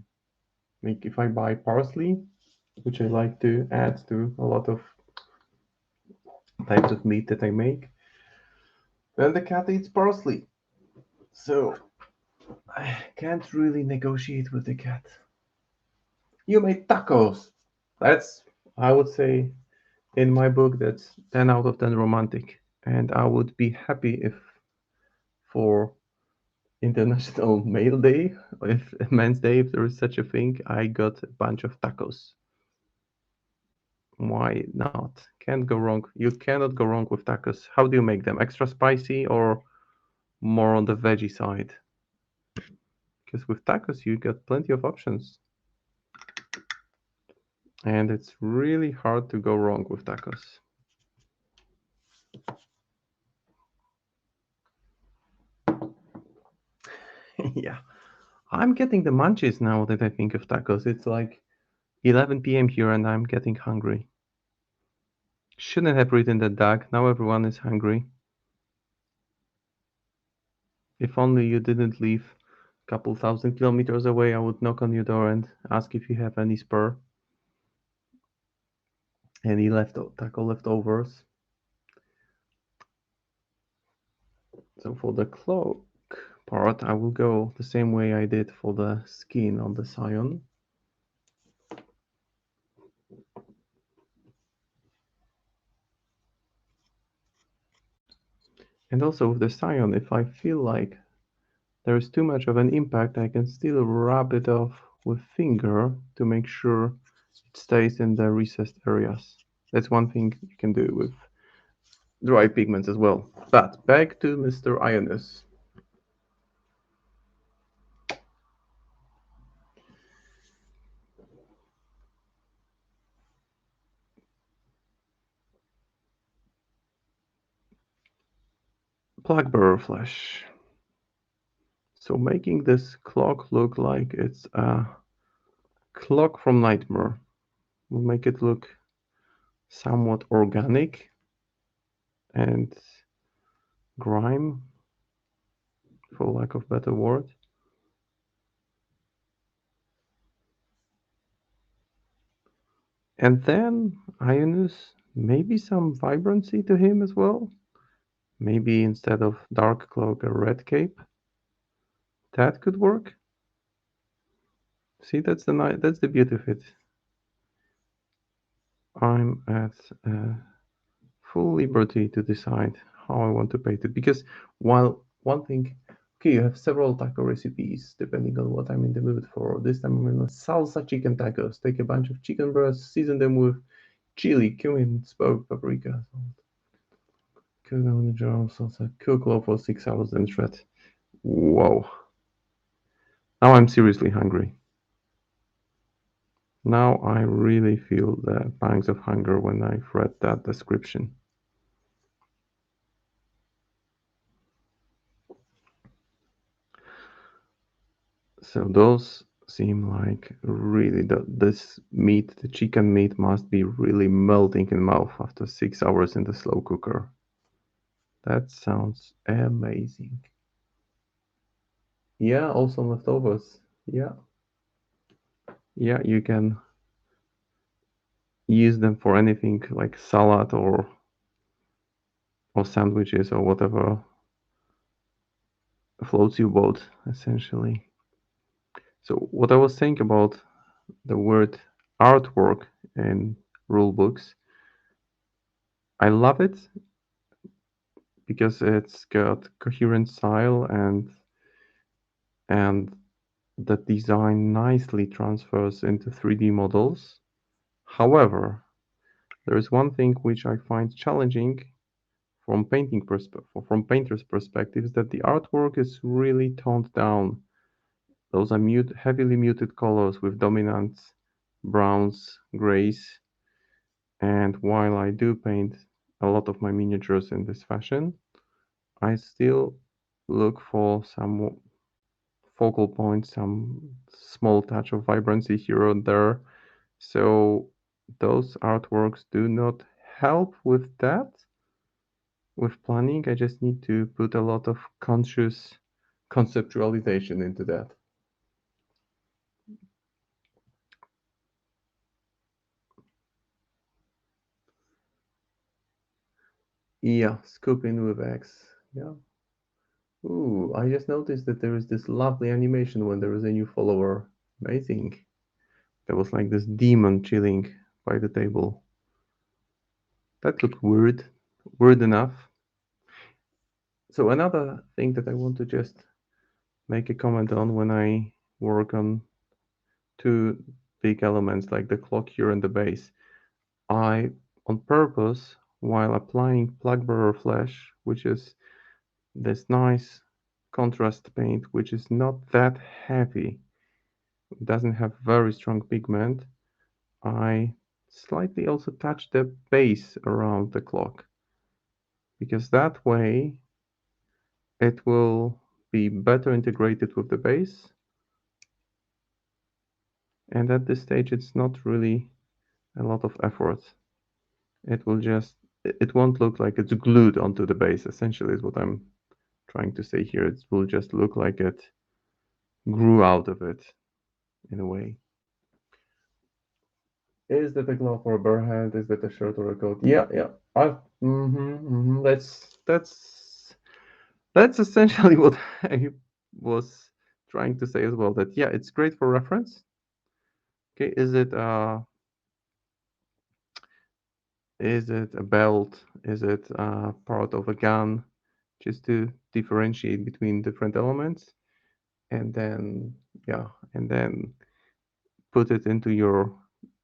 Like if I buy parsley, which I like to add to a lot of types of meat that I make, then the cat eats parsley. So I can't really negotiate with the cat. You made tacos. That's, I would say, in my book, that's 10 out of 10 romantic. And I would be happy if for International Male Day, if Men's Day, if there is such a thing, I got a bunch of tacos. Why not? Can't go wrong. You cannot go wrong with tacos. How do you make them? Extra spicy or more on the veggie side? Because with tacos, you got plenty of options. And it's really hard to go wrong with tacos. Yeah. I'm getting the munchies now that I think of tacos. It's like 11 p.m. here and I'm getting hungry. Shouldn't have written that, Doug. Now everyone is hungry. If only you didn't live a couple thousand kilometers away, I would knock on your door and ask if you have any spur, any taco leftovers. So for the cloak part, I will go the same way I did for the skin on the Scion. And also with the Scion, if I feel like there is too much of an impact, I can still rub it off with finger to make sure it stays in the recessed areas. That's one thing you can do with dry pigments as well. But back to Mr. Ionus. Blackberry Flesh. So making this clock look like it's a clock from Nightmare will make it look somewhat organic and grime, for lack of better word. And then Ionus, maybe some vibrancy to him as well. Maybe instead of dark cloak, a red cape. That could work. See, that's the beauty of it. I'm at full liberty to decide how I want to paint it, because while one thing, okay, you have several taco recipes depending on what I'm in the mood for. This time I'm in a salsa chicken tacos. Take a bunch of chicken breasts, season them with chili, cumin, smoked paprika, cook them in the jar of salsa, cook low for 6 hours, then shred. Whoa. Now I'm seriously hungry. Now I really feel the pangs of hunger when I've read that description. So those seem like really this meat, the chicken meat, must be really melting in mouth after 6 hours in the slow cooker. That sounds amazing. Yeah, also leftovers. Yeah, yeah, you can use them for anything like salad or sandwiches or whatever floats your boat, essentially. So what I was saying about the word artwork in rule books, I love it because it's got coherent style and the design nicely transfers into 3D models. However, there is one thing which I find challenging from painter's perspective, is that the artwork is really toned down. Those are heavily muted colors with dominant browns, grays, and while I do paint a lot of my miniatures in this fashion, I still look for some focal points, some small touch of vibrancy here and there. So those artworks do not help with that. With planning, I just need to put a lot of conscious conceptualization into that. Yeah, scoop in with X. Yeah. Ooh, I just noticed that there is this lovely animation when there is a new follower. Amazing. There was like this demon chilling by the table. That looked weird. Weird enough. So another thing that I want to just make a comment on when I work on two big elements like the clock here and the base, I, on purpose, while applying Blackberry Flesh, which is this nice contrast paint, which is not that heavy, doesn't have very strong pigment, I slightly also touch the base around the clock, because that way it will be better integrated with the base. And at this stage, it's not really a lot of effort. It will just, it won't look like it's glued onto the base, essentially, is what I'm trying to say here. It will just look like it grew out of it in a way. Is that a glove or a bare hand? Is that a shirt or a coat? Yeah, yeah. That's essentially what I was trying to say as well. That yeah, it's great for reference. Okay, is it a belt? Is it part of a gun? Just to differentiate between different elements, and then yeah, and then put it into your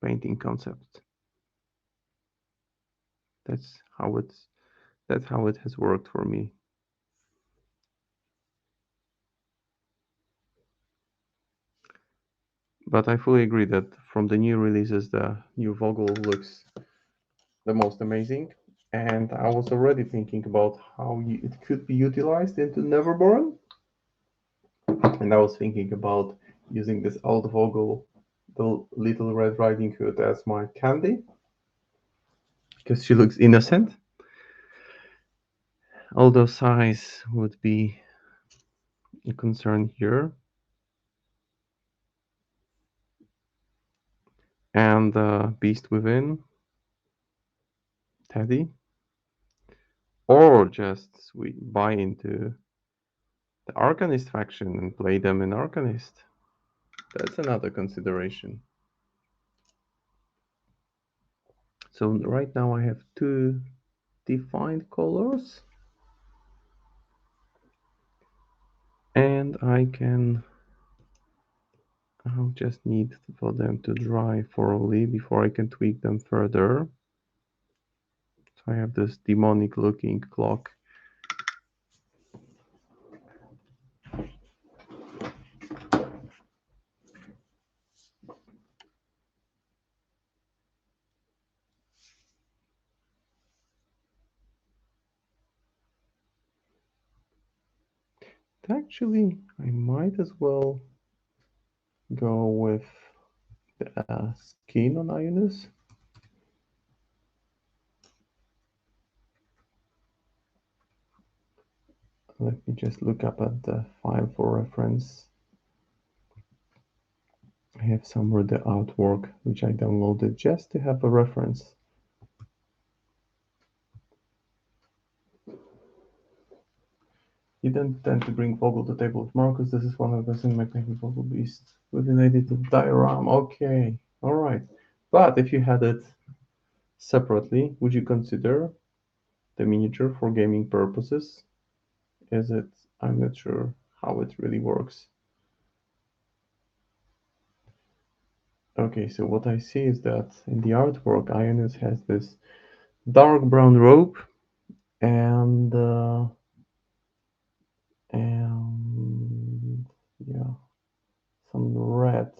painting concept. That's how it's that's how it has worked for me. But I fully agree that from the new releases, the new Vogel looks the most amazing. And I was already thinking about how it could be utilized into Neverborn. And I was thinking about using this old Vogel, the Little Red Riding Hood, as my candy, because she looks innocent. Although size would be a concern here. And Beast Within, Teddy, or just we buy into the Arcanist faction and play them in Arcanist. That's another consideration. So right now I have two defined colors, and I'll just need for them to dry thoroughly before I can tweak them further. So I have this demonic looking clock. Actually, I might as well go with the skin on Ionis. Let me just look up at the file for reference. I have somewhere the artwork, which I downloaded just to have a reference. You don't tend to bring Vogel to the table with Marcus. This is one of the things making Vogel Beast with an edited diorama. Okay, all right. But if you had it separately, would you consider the miniature for gaming purposes? Is it? I'm not sure how it really works. Okay, so what I see is that in the artwork, Ionis has this dark brown robe and yeah, some red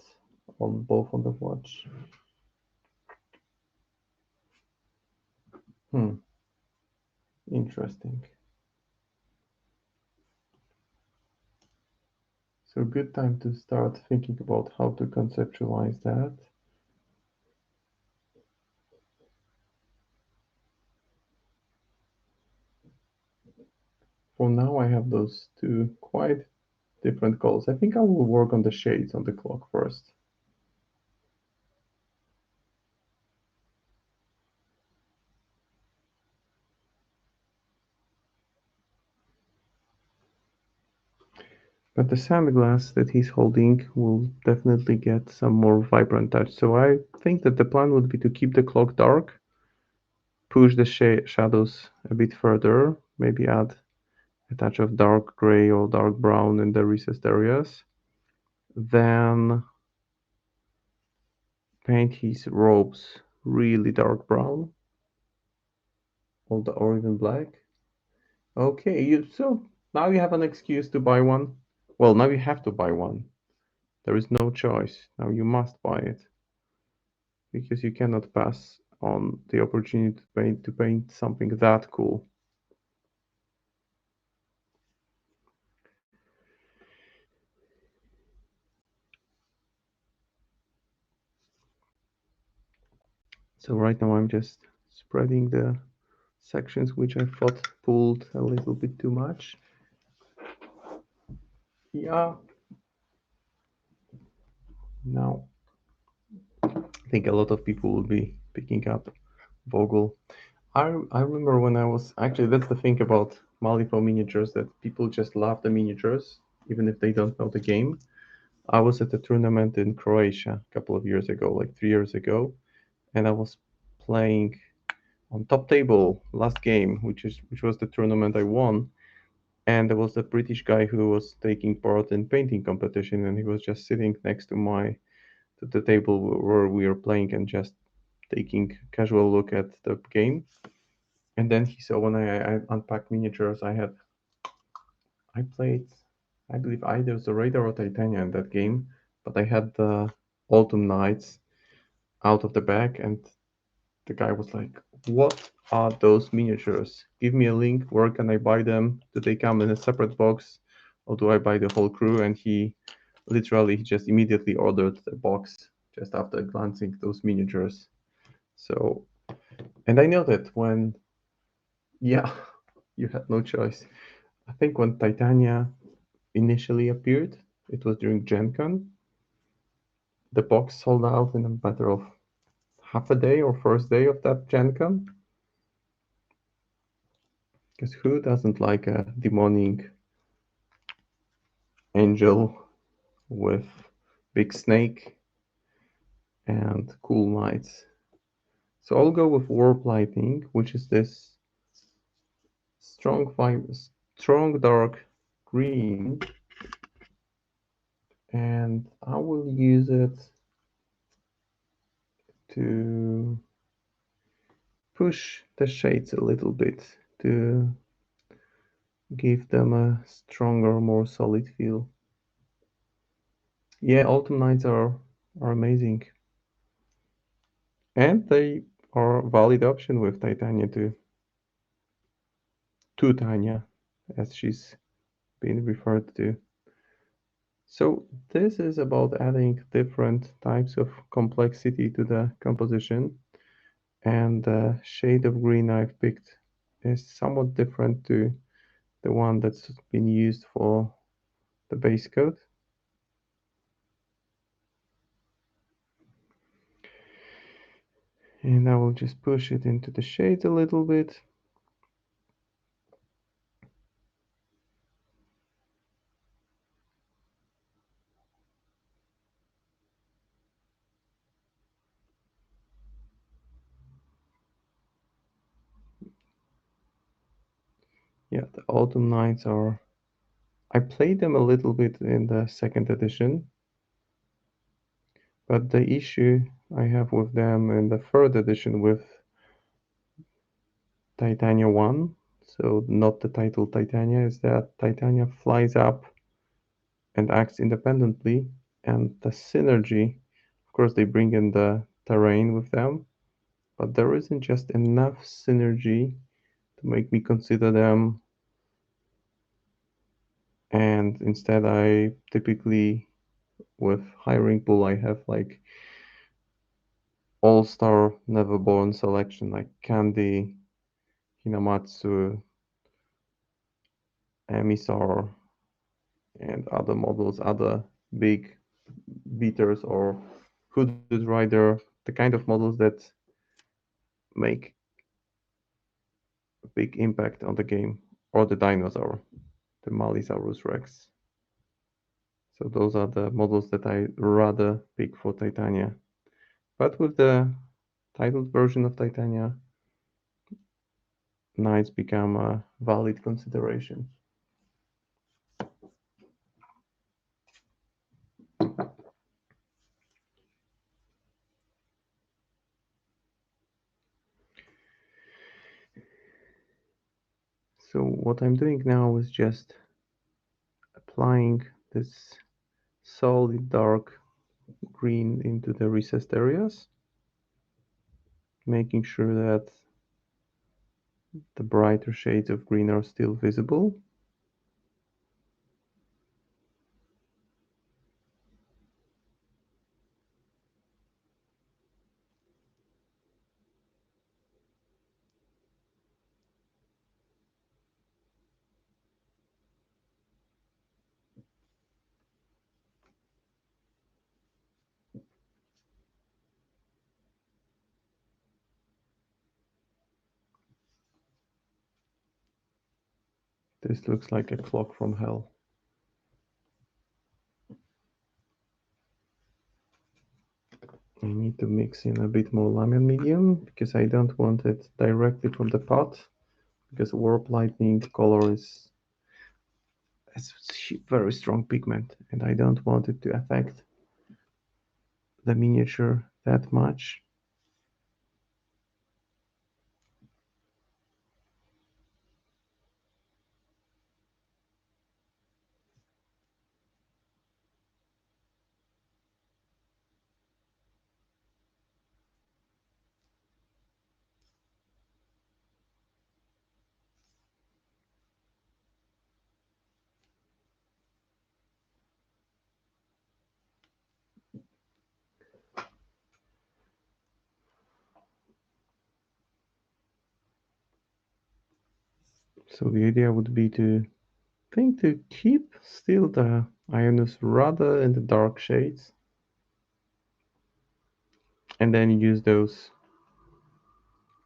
on both on the watch. Interesting. So good time to start thinking about how to conceptualize that. For now, I have those two quite different colors. I think I will work on the shades on the clock first. But the sandglass that he's holding will definitely get some more vibrant touch. So I think that the plan would be to keep the clock dark, push the shadows a bit further, maybe add a touch of dark gray or dark brown in the recessed areas. Then paint his robes really dark brown or even black. Okay, so now you have an excuse to buy one. Well, now you have to buy one. There is no choice. Now you must buy it because you cannot pass on the opportunity to paint something that cool. So right now I'm just spreading the sections which I thought pulled a little bit too much. Yeah. Now I think a lot of people will be picking up Vogel. I remember when I was actually that's the thing about Malifaux miniatures that people just love the miniatures even if they don't know the game. I was at a tournament in Croatia a couple of years ago, like 3 years ago, and I was playing on top table last game, which was the tournament I won. And there was a British guy who was taking part in painting competition, and he was just sitting next to the table where we were playing and just taking casual look at the game. And then he saw when I unpacked miniatures, I played, I believe either Zoraida or Titania in that game, but I had the Autumn Nights out of the bag, and the guy was like, "What are those miniatures? Give me a link. Where can I buy them? Do they come in a separate box, or do I buy the whole crew?" And he literally just immediately ordered the box just after glancing those miniatures. So, and I know that when, yeah, you had no choice. I think when Titania initially appeared, it was during Gen Con. The box sold out in a matter of half a day or first day of that Gen Con. Because who doesn't like a demonic angel with big snake, and cool lights. So I'll go with warp lightning, which is this strong dark green, and I will use it to push the shades a little bit to give them a stronger, more solid feel. Yeah, autumn nights are amazing, and they are a valid option with Titania too. Titania, as she's been referred to. So this is about adding different types of complexity to the composition, and the shade of green I've picked is somewhat different to the one that's been used for the base coat. And I will just push it into the shades a little bit. Yeah, the autumn nights are... I played them a little bit in the second edition, but the issue I have with them in the third edition with Titania 1, so not the title Titania, is that Titania flies up and acts independently, and the synergy, of course, they bring in the terrain with them, but there isn't just enough synergy to make me consider them. And instead, I typically, with hiring pool, I have like all-star Neverborn selection, like Candy, Hinamatsu, Emisar, and other models, other big beaters or hooded rider, the kind of models that make a big impact on the game, or the dinosaur, the Malisaurus Rex. So those are the models that I rather pick for Titania. But with the titled version of Titania, knights become a valid consideration. So what I'm doing now is just applying this solid dark green into the recessed areas, making sure that the brighter shades of green are still visible. This looks like a clock from hell. I need to mix in a bit more lemon medium because I don't want it directly from the pot, because warp lightning color is it's very strong pigment and I don't want it to affect the miniature that much. So the idea would be to keep still the Ionus rather in the dark shades, and then use those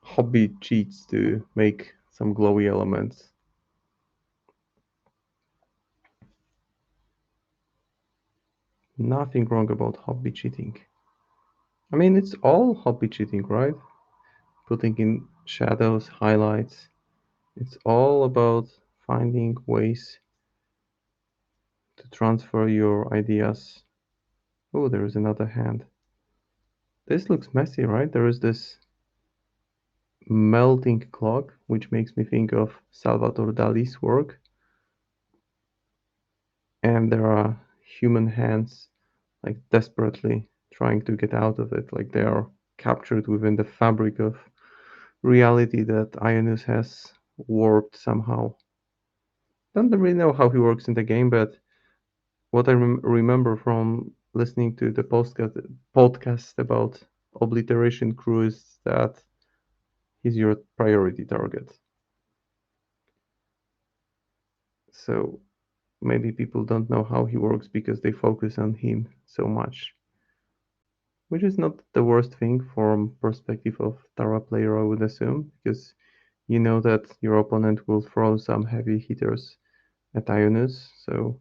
hobby cheats to make some glowy elements. Nothing wrong about hobby cheating. I mean, it's all hobby cheating, right? Putting in shadows, highlights. It's all about finding ways to transfer your ideas. Oh, there is another hand. This looks messy, right? There is this melting clock, which makes me think of Salvador Dali's work. And there are human hands, like desperately trying to get out of it, like they are captured within the fabric of reality that Ionis has warped somehow. Don't really know how he works in the game, but what I remember from listening to the podcast about Obliteration crew is that he's your priority target. So maybe people don't know how he works because they focus on him so much, which is not the worst thing from perspective of Tara player, I would assume, because you know that your opponent will throw some heavy hitters at Ionis, so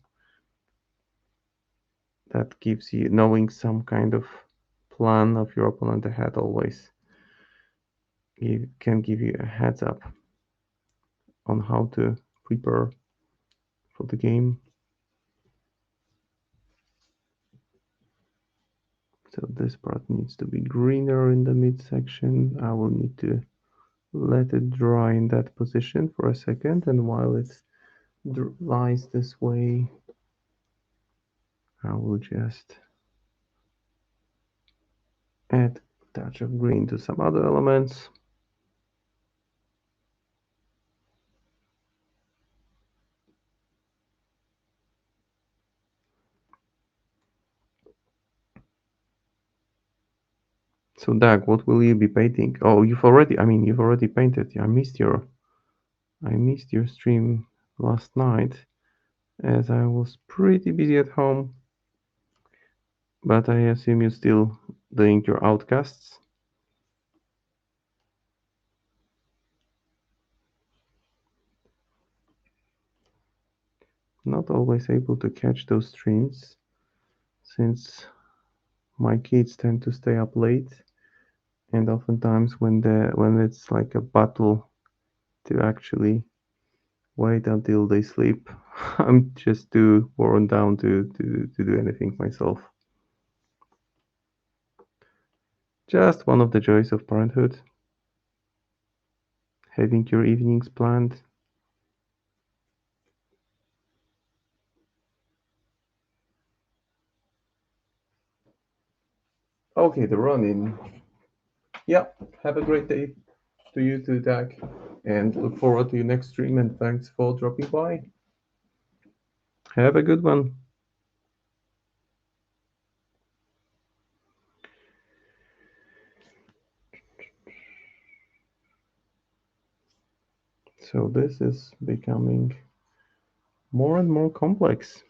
that gives you knowing some kind of plan of your opponent ahead always can give you a heads up on how to prepare for the game. So this part needs to be greener in the midsection. I will need to let it dry in that position for a second, and while it lies this way, I will just add a touch of green to some other elements. So Doug, what will you be painting? Oh, you've already painted. I missed your stream last night as I was pretty busy at home, but I assume you're still doing your outcasts. Not always able to catch those streams since my kids tend to stay up late, and oftentimes when it's like a battle to actually wait until they sleep, I'm just too worn down to do anything myself. Just one of the joys of parenthood, having your evenings planned. Okay, the run-in. Yeah, have a great day to you too, Dak, and look forward to your next stream, and thanks for dropping by. Have a good one. So this is becoming more and more complex.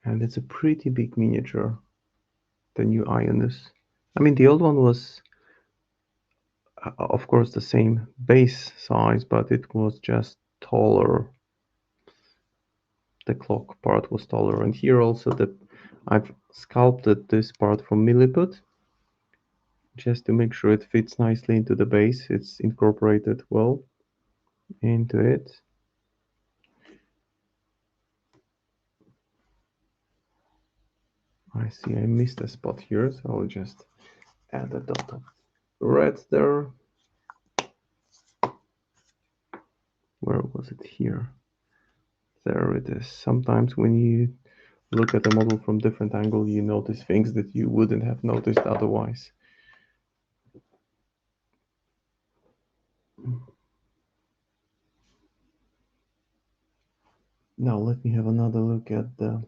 And it's a pretty big miniature, the new Ionis. I mean, the old one was, of course, the same base size, but it was just taller. The clock part was taller, and here also I've sculpted this part from milliput just to make sure it fits nicely into the base. It's incorporated well into it. I see I missed a spot here, so I'll just add a dot of red there. Where was it here? There it is. Sometimes when you look at a model from different angle, you notice things that you wouldn't have noticed otherwise. Now let me have another look at the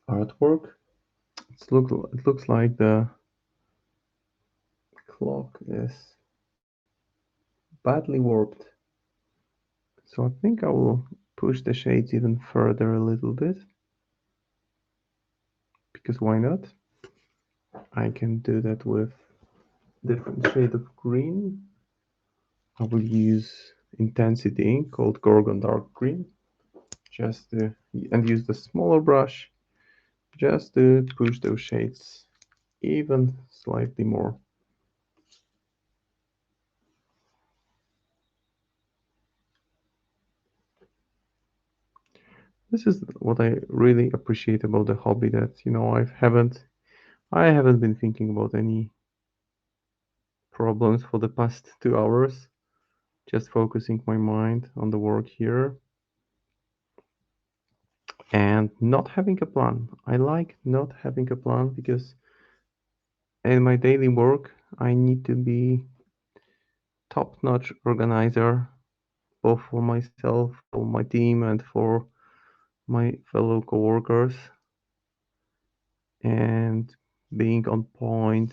artwork. It looks like the clock is badly warped. So I think I will push the shades even further a little bit. because why not? I can do that with different shade of green. I will use intensity ink called Gorgon Dark Green, and use the smaller brush just to push those shades even slightly more. This is what I really appreciate about the hobby, that I haven't been thinking about any problems for the past 2 hours, just focusing my mind on the work here and not having a plan. I like not having a plan because in my daily work I need to be top-notch organizer, both for myself, for my team, and for my fellow coworkers, and being on point,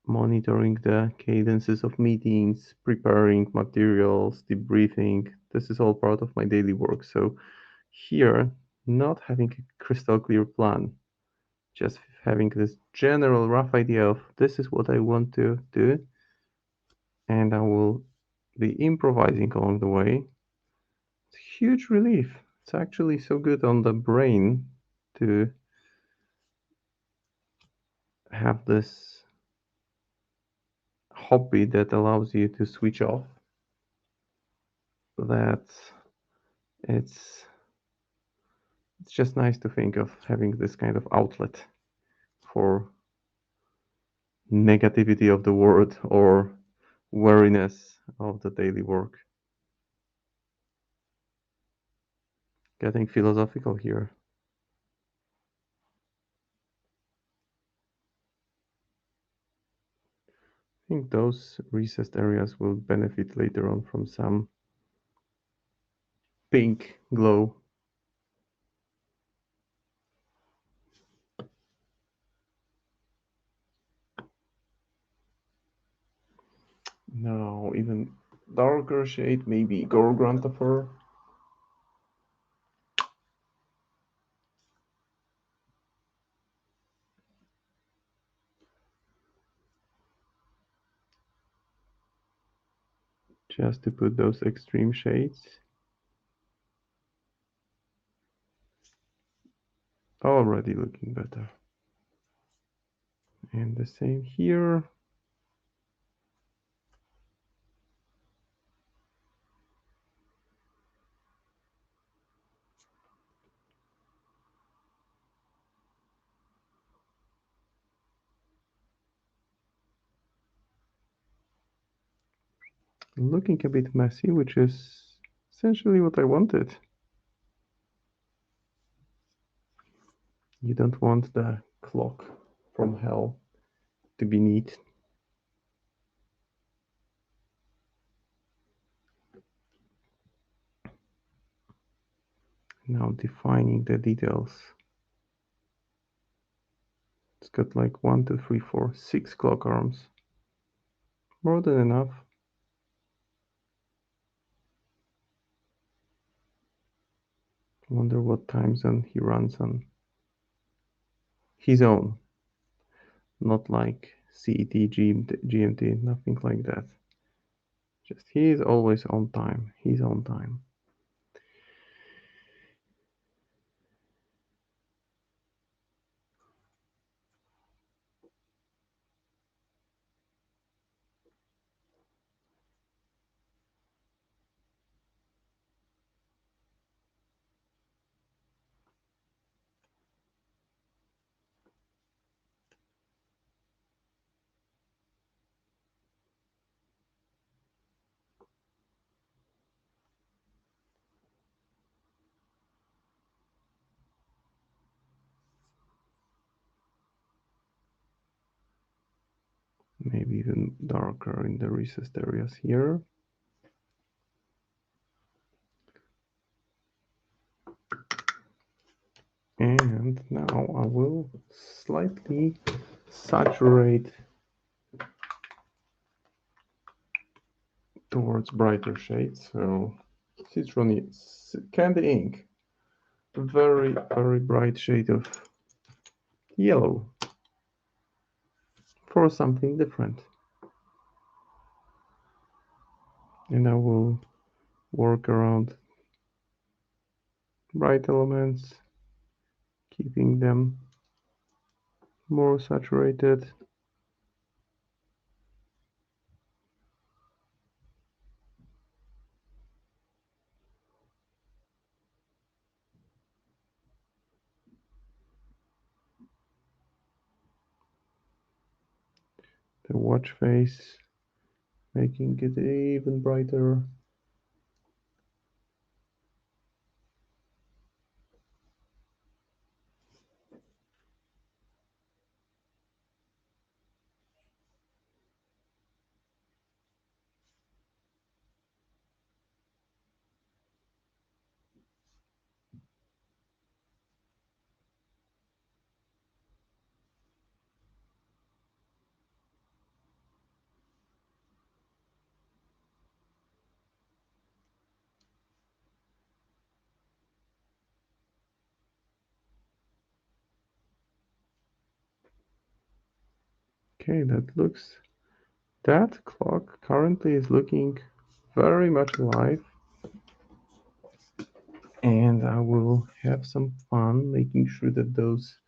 monitoring the cadences of meetings, preparing materials, debriefing. This is all part of my daily work. So here, not having a crystal clear plan, just having this general rough idea of this is what I want to do, and I will be improvising along the way. It's a huge relief. It's actually so good on the brain to have this hobby that allows you to switch off, that it's it's just nice to think of having this kind of outlet for negativity of the world or weariness of the daily work. Getting philosophical here. I think those recessed areas will benefit later on from some pink glow. Now, even darker shade, maybe Gorgrantopher. Just to put those extreme shades. Already looking better. And the same here. Looking a bit messy, which is essentially what I wanted. You don't want the clock from hell to be neat. Now defining the details. It's got like 1, 2, 3, 4, 6 clock arms. More than enough. Wonder what time zone he runs on. His own. Not like CET, GMT, nothing like that. Just he is always on time. He's on time. Maybe even darker in the recessed areas here. And now I will slightly saturate towards brighter shades. So citrony candy ink, very bright shade of yellow for something different. And I will work around bright elements, keeping them more saturated. The watch face, making it even brighter. Okay, that clock currently is looking very much alive. And I will have some fun making sure that those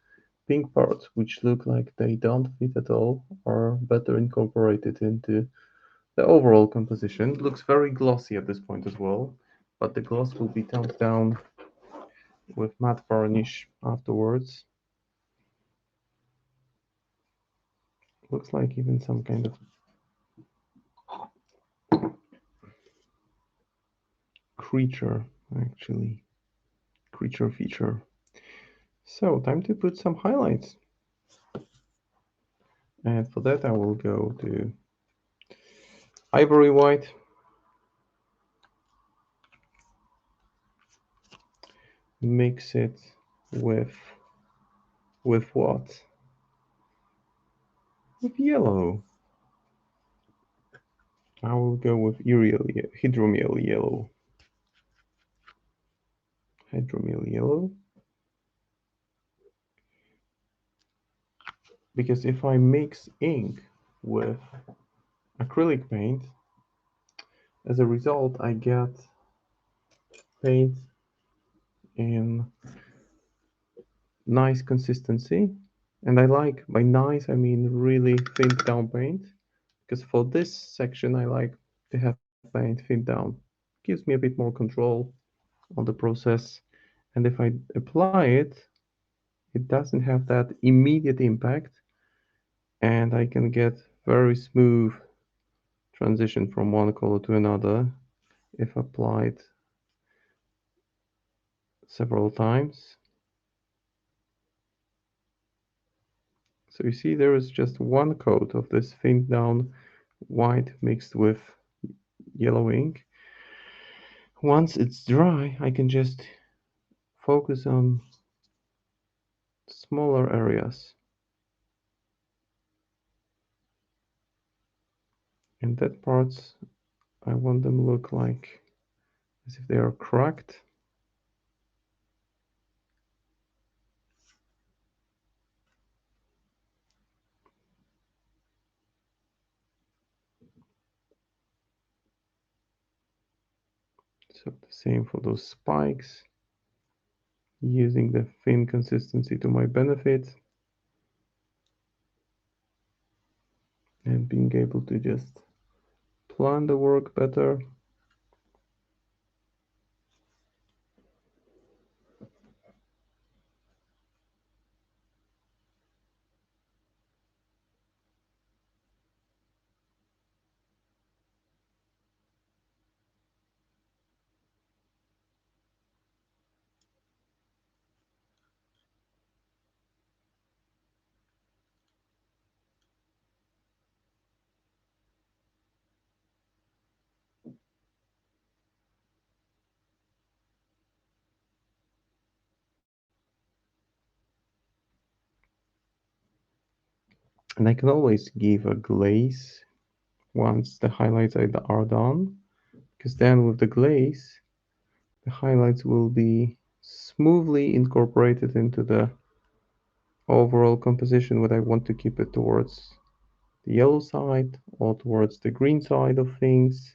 pink parts, which look like they don't fit at all, are better incorporated into the overall composition. It looks very glossy at this point as well, but the gloss will be toned down with matte varnish afterwards. Looks like even some kind of creature, actually. Creature feature. So, time to put some highlights. And for that, I will go to Ivory White. Mix it with what? With yellow. I will go with hydromiel yellow. Hydromiel yellow. Because if I mix ink with acrylic paint, as a result, I get paint in nice consistency. And I like, by nice, I mean really thinned down paint. Because for this section, I like to have paint thinned down. Gives me a bit more control on the process. And if I apply it, it doesn't have that immediate impact. And I can get very smooth transition from one color to another if applied several times. So you see there is just one coat of this thinned down white mixed with yellow ink. Once it's dry, I can just focus on smaller areas. And that parts, I want them look like as if they are cracked. So the same for those spikes, using the thin consistency to my benefit and being able to just plan the work better. And I can always give a glaze once the highlights are done, because then with the glaze, the highlights will be smoothly incorporated into the overall composition, whether I want to keep it towards the yellow side or towards the green side of things.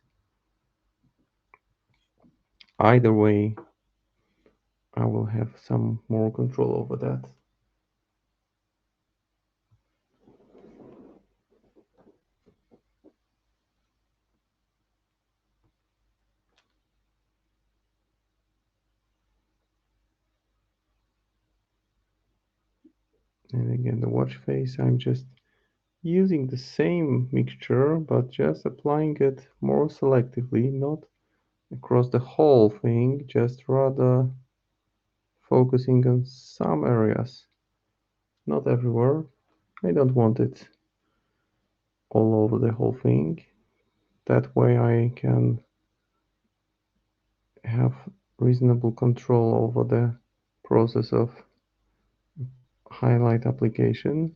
Either way, I will have some more control over that. And again, the watch face, I'm just using the same mixture, but just applying it more selectively, not across the whole thing, just rather focusing on some areas, not everywhere. I don't want it all over the whole thing. That way I can have reasonable control over the process of highlight application.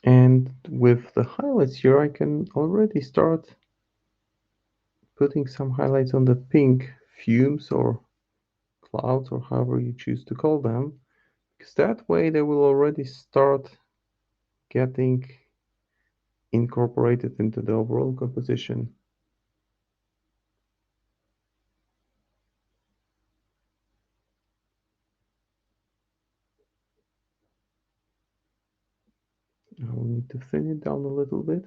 And with the highlights here, I can already start putting some highlights on the pink fumes or clouds or however you choose to call them, because that way they will already start getting incorporated into the overall composition. I will need to thin it down a little bit.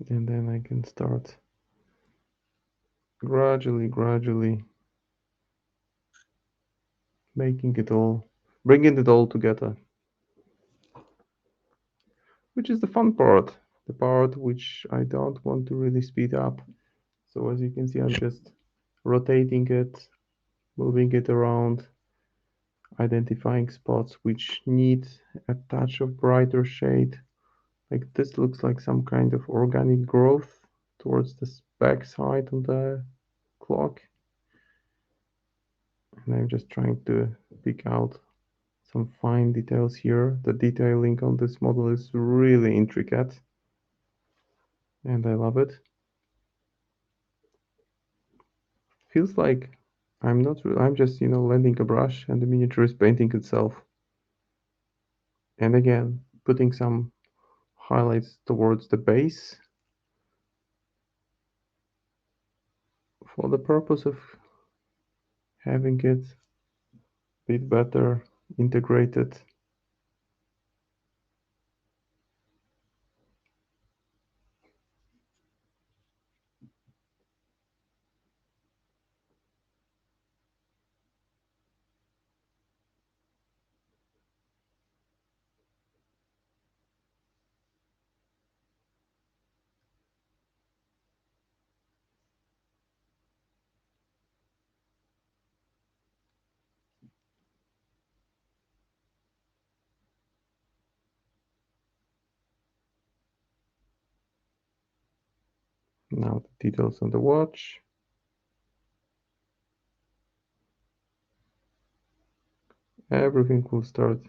And then I can start gradually making it all, bringing it all together. Which is the fun part, the part which I don't want to really speed up. So as you can see, I'm just rotating it, moving it around, identifying spots which need a touch of brighter shade. Like this looks like some kind of organic growth towards the back side of the clock. And I'm just trying to pick out some fine details here. The detailing on this model is really intricate and I love it. Feels like I'm not, I'm just, lending a brush and the miniature is painting itself. And again, putting some highlights towards the base for the purpose of having it a bit better integrated. Now the details on the watch. Everything will start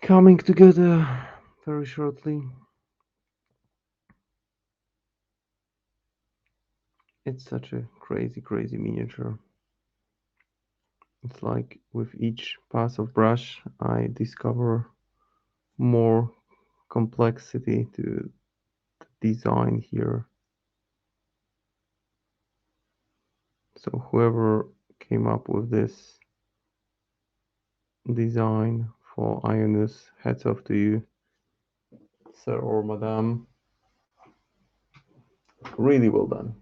coming together very shortly. It's such a crazy miniature. It's like with each pass of brush, I discover more complexity to the design here. So whoever came up with this design for Ionus, hats off to you, sir or madam. Really well done.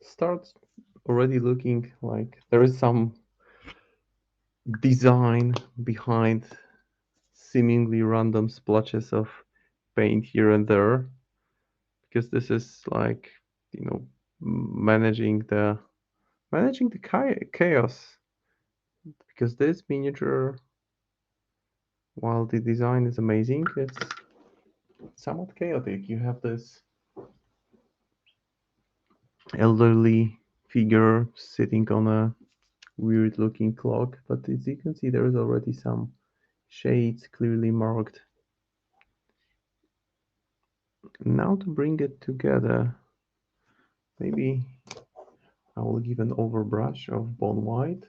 Starts already looking like there is some design behind seemingly random splotches of paint here and there, because this is like, you know, managing the chaos, because this miniature, while the design is amazing, it's somewhat chaotic. You have this elderly figure sitting on a weird looking clock, but as you can see, there is already some shades clearly marked. Now to bring it together, maybe I will give an overbrush of bone white.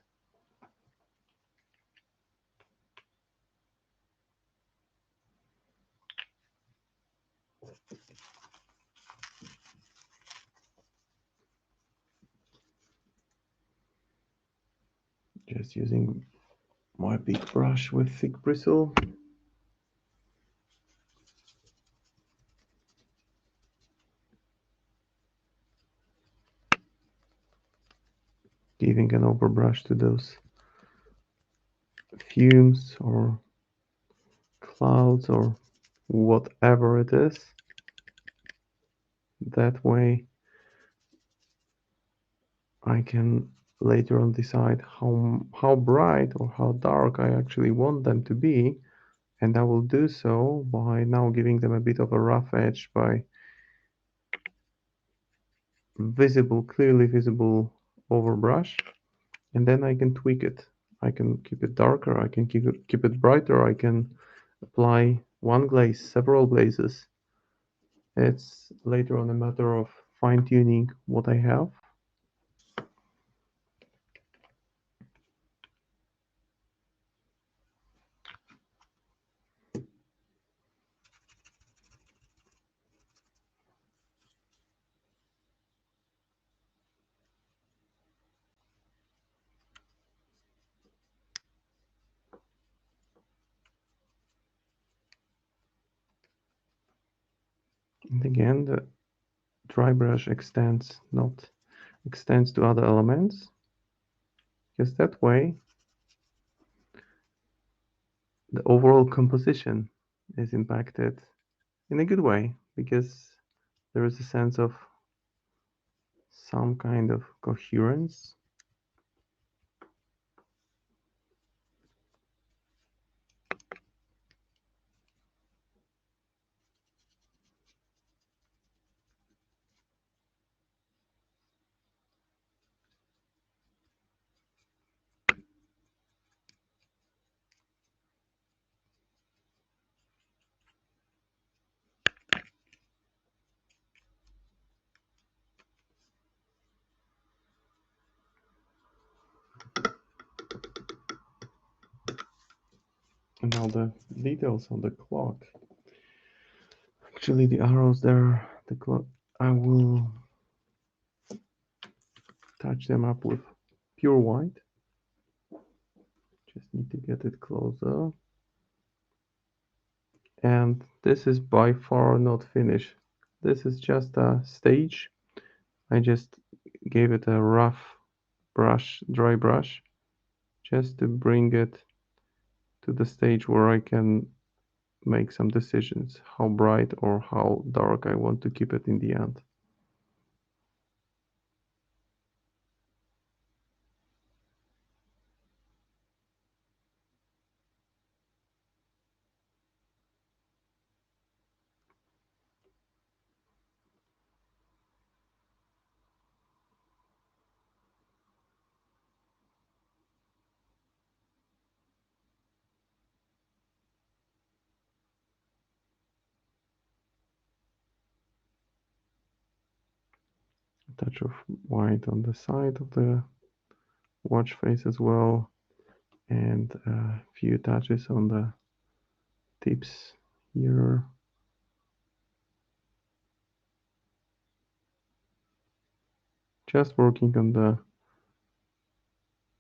Just using my big brush with thick bristle. Giving an overbrush to those fumes or clouds or whatever it is. That way I can later on decide how bright or how dark I actually want them to be, and I will do so by now giving them a bit of a rough edge by clearly visible overbrush, and then I can tweak it. I can keep it darker, I can keep it brighter, I can apply one glaze, several glazes. It's later on a matter of fine-tuning what I have. And again, the dry brush extends to other elements, because that way the overall composition is impacted in a good way, because there is a sense of some kind of coherence. And now the details on the clock. Actually, the arrows there, the clock, I will touch them up with pure white. Just need to get it closer. And this is by far not finished. This is just a stage. I just gave it a rough brush, dry brush, just to bring it to the stage where I can make some decisions, how bright or how dark I want to keep it in the end. A touch of white on the side of the watch face as well, and a few touches on the tips here. Just working on the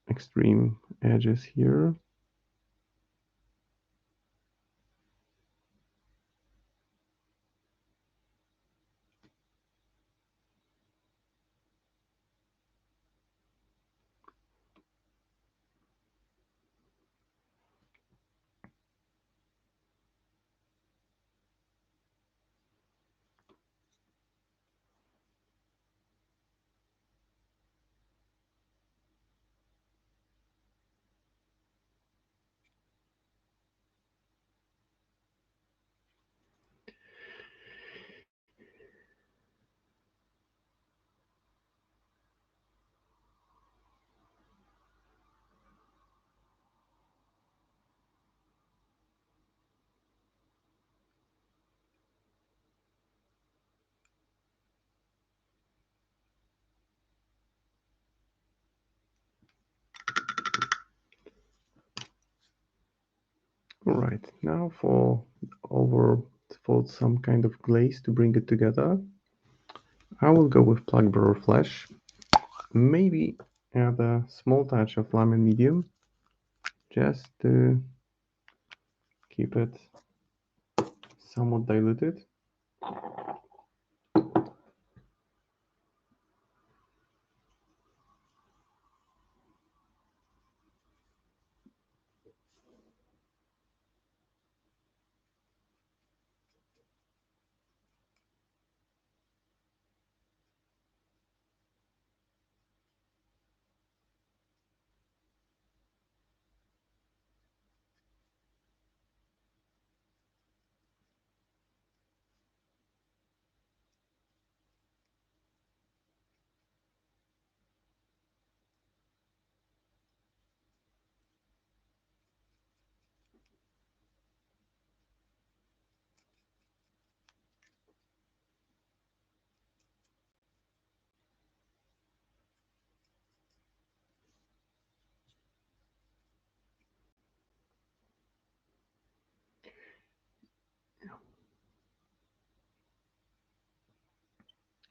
extreme edges here. All right, now for some kind of glaze to bring it together, I will go with Blackberry Flesh. Maybe add a small touch of lime and medium, just to keep it somewhat diluted.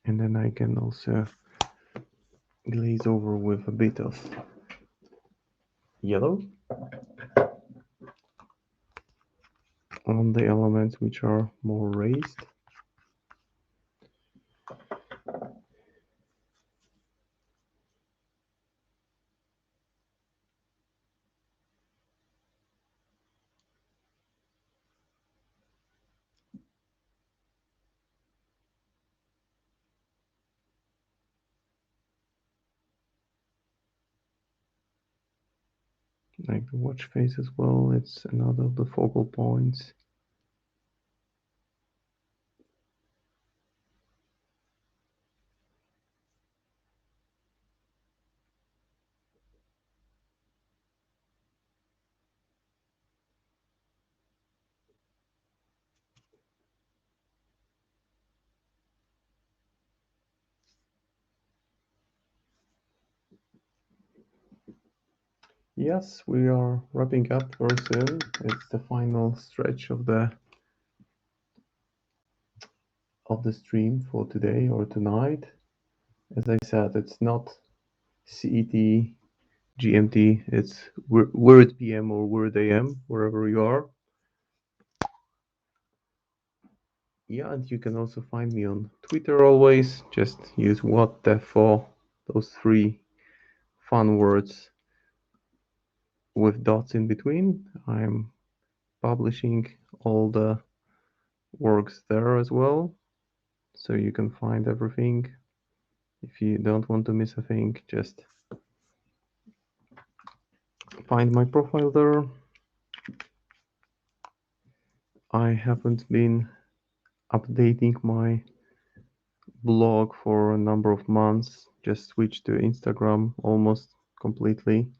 And then I can also glaze over with a bit of yellow on the elements which are more raised. Like the watch face as well, it's another of the focal points. Yes, we are wrapping up very soon. It's the final stretch of the stream for today or tonight. As I said, it's not CET, GMT, it's weird PM or weird AM, wherever you are. Yeah, and you can also find me on Twitter always. Just use what the for those three fun words. with dots in between. I'm publishing all the works there as well, so you can find everything. If you don't want to miss a thing, just find my profile there. I haven't been updating my blog for a number of months, just switched to Instagram almost completely.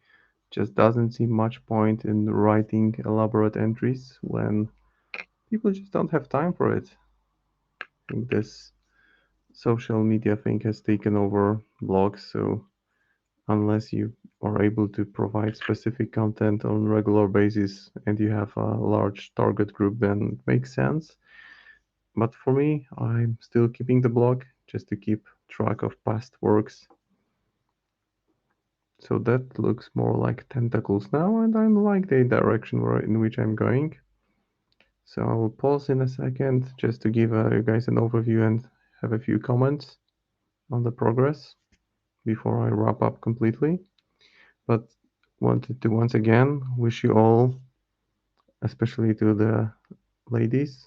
Just doesn't seem much point in writing elaborate entries when people just don't have time for it. I think this social media thing has taken over blogs, so unless you are able to provide specific content on regular basis and you have a large target group, then it makes sense. But for me, I'm still keeping the blog just to keep track of past works. So that looks more like tentacles now, and I like the direction in which I'm going. So I will pause in a second just to give you guys an overview and have a few comments on the progress before I wrap up completely. But wanted to once again wish you all, especially to the ladies,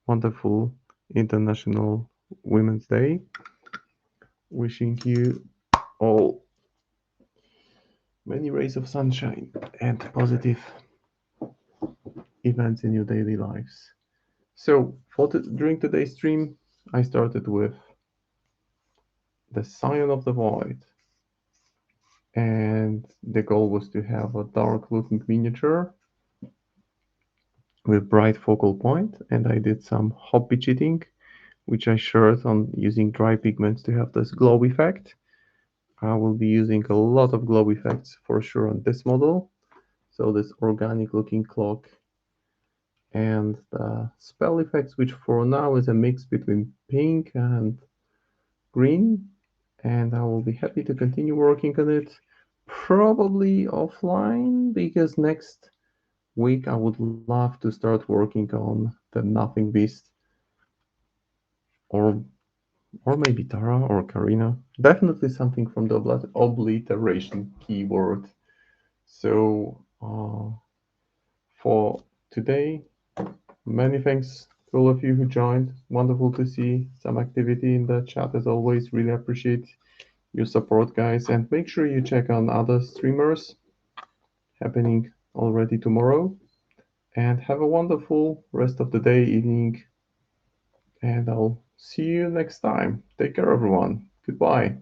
wonderful International Women's Day. Wishing you all many rays of sunshine and positive events in your daily lives. So, during today's stream, I started with the Scion of the Void, and the goal was to have a dark looking miniature with bright focal point, and I did some hobby cheating, which I shared on using dry pigments to have this glow effect. I will be using a lot of glow effects for sure on this model. So this organic looking cloak and the spell effects, which for now is a mix between pink and green. And I will be happy to continue working on it, probably offline, because next week I would love to start working on the Nothing Beast, or maybe Tara or Karina. Definitely something from the obliteration keyword. So for today, many thanks to all of you who joined. Wonderful to see some activity in the chat as always. Really appreciate your support, guys. And make sure you check on other streamers happening already tomorrow. And have a wonderful rest of the day, evening. And I'll see you next time. Take care, everyone. Goodbye.